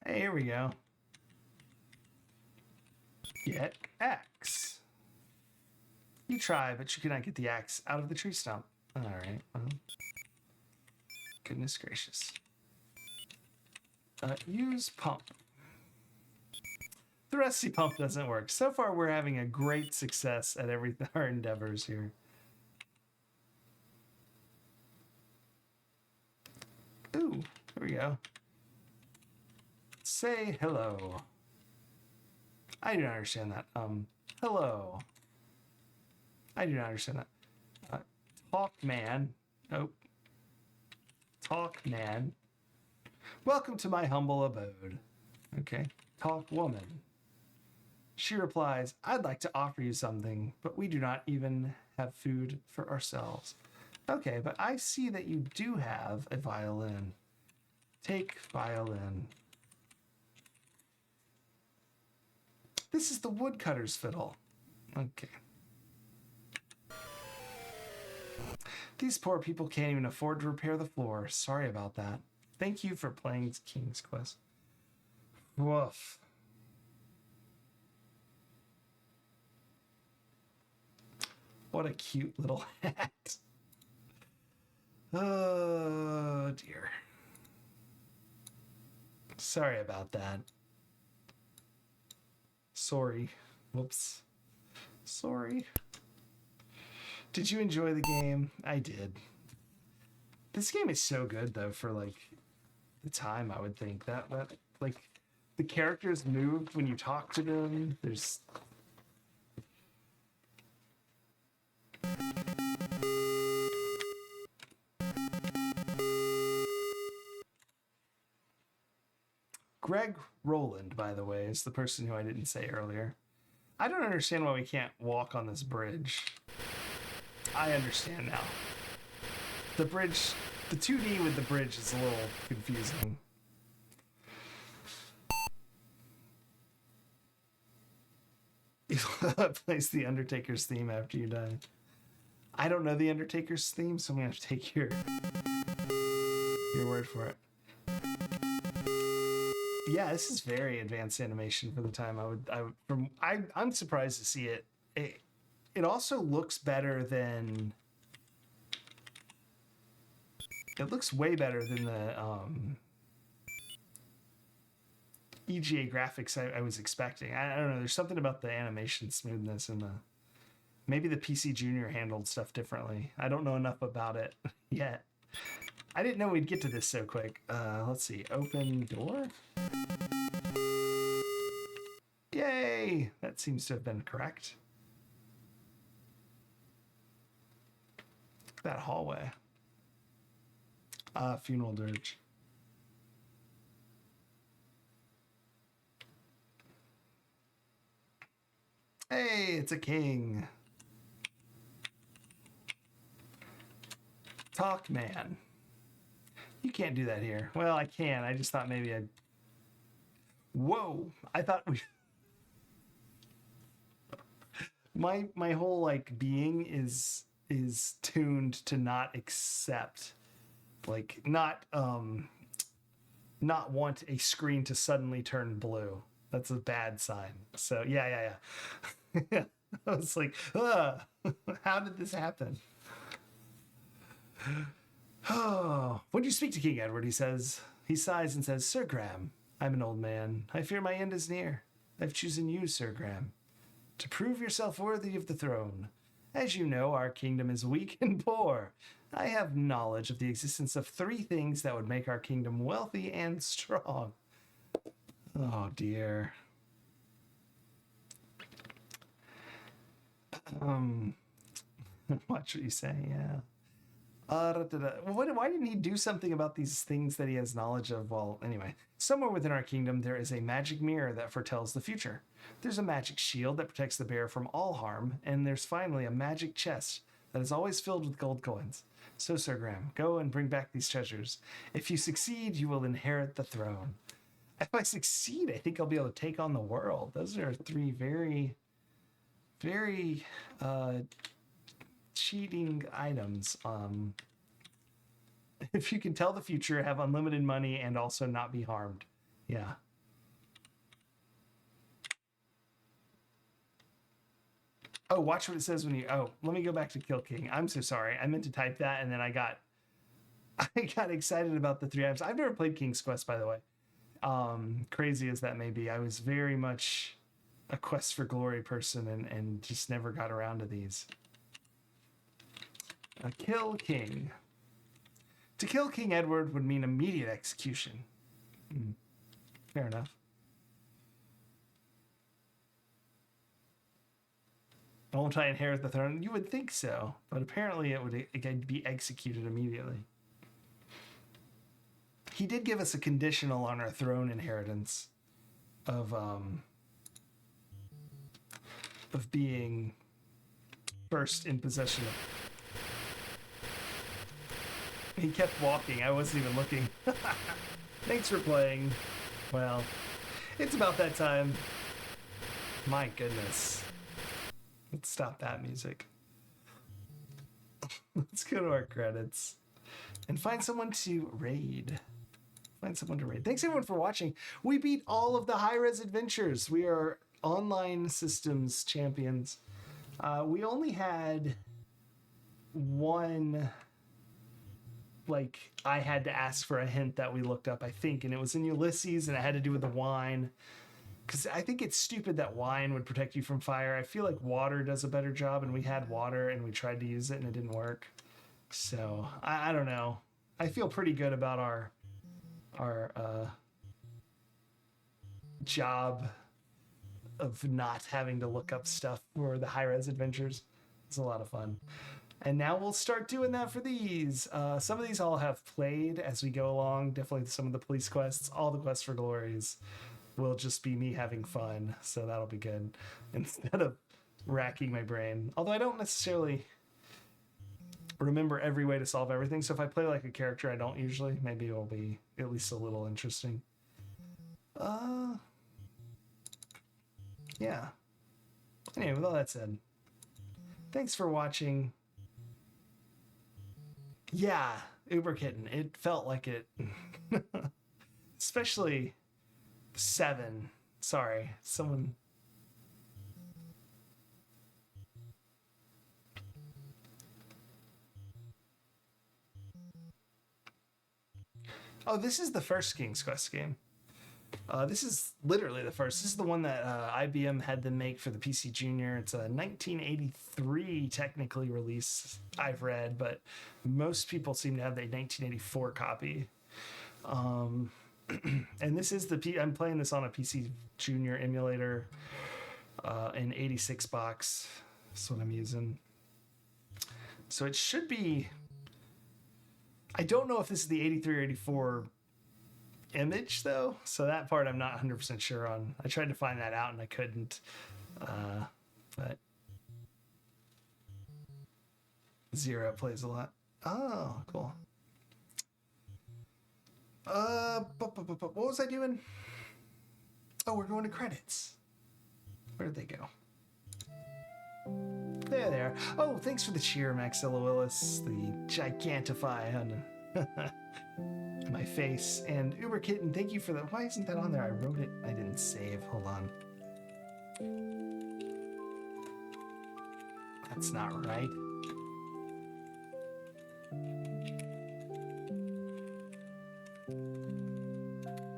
Hey, here we go. Get X. You try, but you cannot get the axe out of the tree stump. All right. Well, goodness gracious. Use pump. The rusty pump doesn't work. So far, we're having a great success at our endeavors here. Ooh, here we go. Say hello. I do not understand that. Hello. I do not understand that. Talk man. Nope. Talk man. Welcome to my humble abode. Okay. Talk woman. She replies, I'd like to offer you something, but we do not even have food for ourselves. Okay, but I see that you do have a violin. Take violin. This is the woodcutter's fiddle. Okay. These poor people can't even afford to repair the floor. Sorry about that. Thank you for playing King's Quest. Woof. What a cute little hat. Oh, dear. Sorry about that. Sorry. Whoops. Sorry. Did you enjoy the game? I did. This game is so good though for like the time, I would think. That like the characters moved when you talk to them. There's Greg Rowland, by the way, is the person who I didn't say earlier. I don't understand why we can't walk on this bridge. I understand now. The bridge, the 2D with the bridge is a little confusing. Place the Undertaker's theme after you die. I don't know the Undertaker's theme, so I'm gonna have to take your word for it. Yeah, this is very advanced animation for the time. I'm surprised to see it. It also looks better than. It looks way better than the EGA graphics I was expecting. I don't know. There's something about the animation smoothness and maybe the PC Junior handled stuff differently. I don't know enough about it yet. I didn't know we'd get to this so quick. Let's see. Open door. Yay! That seems to have been correct. That hallway. Funeral dirge. Hey, it's a king. Talk, man. You can't do that here. Well, I can. I just thought maybe I'd... Whoa! I thought we... My whole, like, being is tuned to not accept... Like, not want a screen to suddenly turn blue. That's a bad sign. So, yeah. I was like, how did this happen? Oh, when you speak to King Edward, he sighs and says, Sir Graham, I'm an old man. I fear my end is near. I've chosen you, Sir Graham, to prove yourself worthy of the throne. As you know, our kingdom is weak and poor. I have knowledge of the existence of 3 things that would make our kingdom wealthy and strong. Oh, dear. Watch what you say, yeah. Why didn't he do something about these things that he has knowledge of? Well, anyway. Somewhere within our kingdom, there is a magic mirror that foretells the future. There's a magic shield that protects the bear from all harm, and there's finally a magic chest that is always filled with gold coins. So, Sir Graham, go and bring back these treasures. If you succeed, you will inherit the throne. If I succeed, I think I'll be able to take on the world. Those are 3 very, very cheating items. If you can tell the future, have unlimited money, and also not be harmed. Yeah. Oh, watch what it says when you... Oh, let me go back to Kill King. I'm so sorry. I meant to type that, and then I got excited about the 3 items. I've never played King's Quest, by the way. Crazy as that may be, I was very much a Quest for Glory person and just never got around to these. Kill King. To kill King Edward would mean immediate execution. Fair enough. Won't I inherit the throne? You would think so, but apparently it would be executed immediately. He did give us a conditional on our throne inheritance of being first in possession of. He kept walking. I wasn't even looking. Thanks for playing. Well, it's about that time. My goodness. Let's stop that music. Let's go to our credits and find someone to raid. Thanks everyone for watching. We beat all of the high-res adventures. We are online systems champions. We only had one, like, I had to ask for a hint that we looked up, I think, and it was in Ulysses, and it had to do with the wine. Because I think it's stupid that wine would protect you from fire. I feel like water does a better job, and we had water, and we tried to use it, and it didn't work. So, I don't know. I feel pretty good about our job of not having to look up stuff for the high-res adventures. It's a lot of fun. And now we'll start doing that for these. Some of these I'll have played as we go along. Definitely some of the police quests. All the quests for glories will just be me having fun. So that'll be good. Instead of racking my brain. Although I don't necessarily remember every way to solve everything. So if I play like a character I don't usually, maybe it'll be at least a little interesting. Yeah. Anyway, with all that said, thanks for watching. Yeah, Uber Kitten. It felt like it. Especially 7. Sorry, someone. Oh, this is the first King's Quest game. This is literally the first. This is the one that IBM had them make for the PC Junior. It's a 1983 technically release, I've read, but most people seem to have the 1984 copy. And this is I'm playing this on a PC Junior emulator, an 86 box. That's what I'm using. So it should be. I don't know if this is the 83 or 84 image though, so that part I'm not 100% sure on. I tried to find that out and I couldn't, but Zero plays a lot. Oh, cool. What was I doing? Oh, we're going to credits. Where did they go? There they are. Oh, thanks for the cheer, Maxilla Willis. The Gigantify on my face. And Uber Kitten, thank you for that. Why isn't that on there? I wrote it. I didn't save. Hold on. That's not right.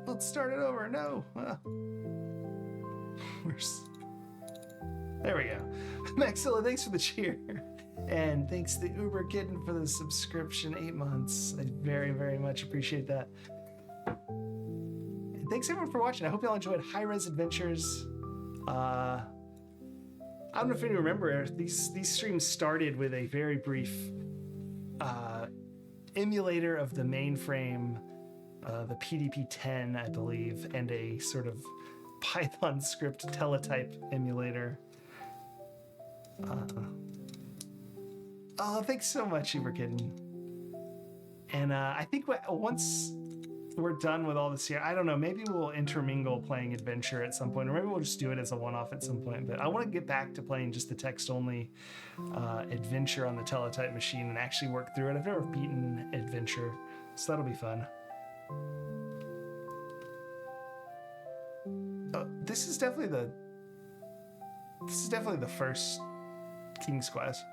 Let's start it over. No. There we go. Maxilla, thanks for the cheer. And thanks to Uber Kitten for the subscription, 8 months. I very, very much appreciate that. And thanks everyone for watching. I hope y'all enjoyed High Res Adventures. I don't know if you remember, these streams started with a very brief emulator of the mainframe, the PDP-10, I believe, and a sort of Python script teletype emulator. Oh, thanks so much, Uber Kitten. And I think once we're done with all this here, I don't know, maybe we'll intermingle playing Adventure at some point, or maybe we'll just do it as a one-off at some point. But I want to get back to playing just the text-only Adventure on the teletype machine and actually work through it. I've never beaten Adventure, so that'll be fun. This is definitely the first King's Quest.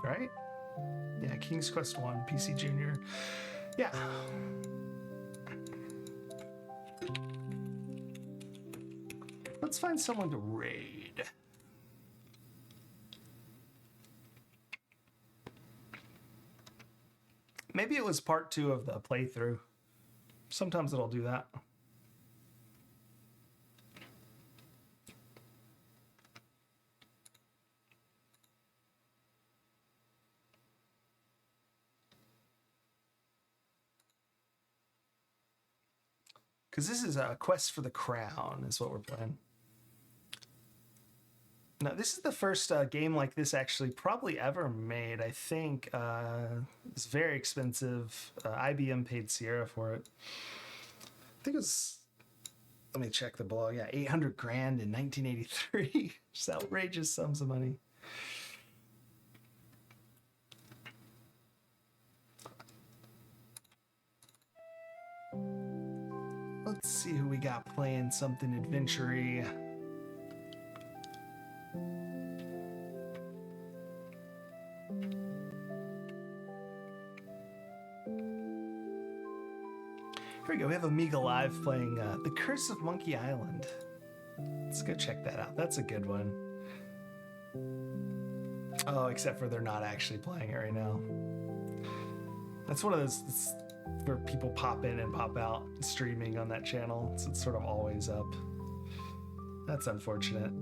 Right? Yeah, King's Quest 1, PC Junior. Yeah. Let's find someone to raid. Maybe it was part 2 of the playthrough. Sometimes it'll do that. Because this is a Quest for the Crown is what we're playing. Now, this is the first game like this actually probably ever made. I think it's very expensive. IBM paid Sierra for it. I think it was, let me check the blog. Yeah, $800,000 in 1983. Just outrageous sums of money. Let's see who we got playing something adventure-y. Here we go. We have Amiga Live playing The Curse of Monkey Island. Let's go check that out. That's a good one. Oh, except for they're not actually playing it right now. That's one of those where people pop in and pop out streaming on that channel. So it's sort of always up. That's unfortunate.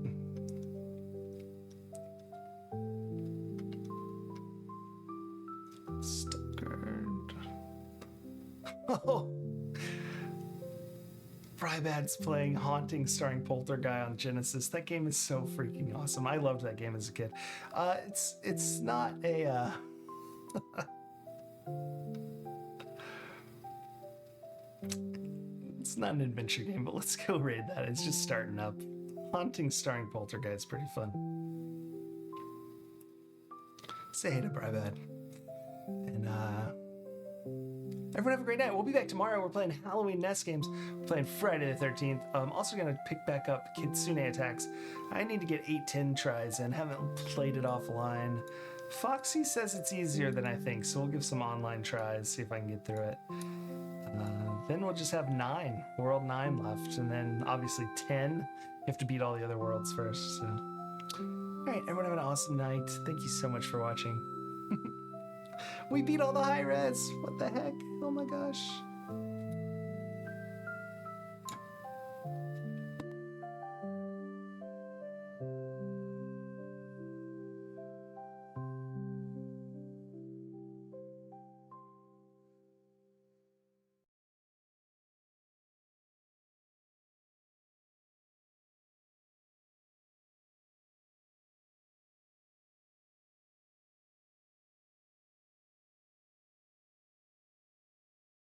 Stuttgart. Oh! Frybad's playing Haunting starring Poltergeist on Genesis. That game is so freaking awesome. I loved that game as a kid. It's not a it's not an adventure game, but let's go raid that. It's just starting up. Haunting starring Poltergeist is pretty fun. Say hey to Frybad. And everyone have a great night. We'll be back tomorrow. We're playing Halloween NES games. We're playing Friday the 13th. I'm also going to pick back up Kitsune Attacks. I need to get 8-10 tries and haven't played it offline. Foxy says it's easier than I think, so we'll give some online tries, see if I can get through it. Then we'll just have 9, World 9 left, and then obviously 10. You have to beat all the other worlds first. So. All right, everyone have an awesome night. Thank you so much for watching. We beat all the high res. What the heck? Oh my gosh.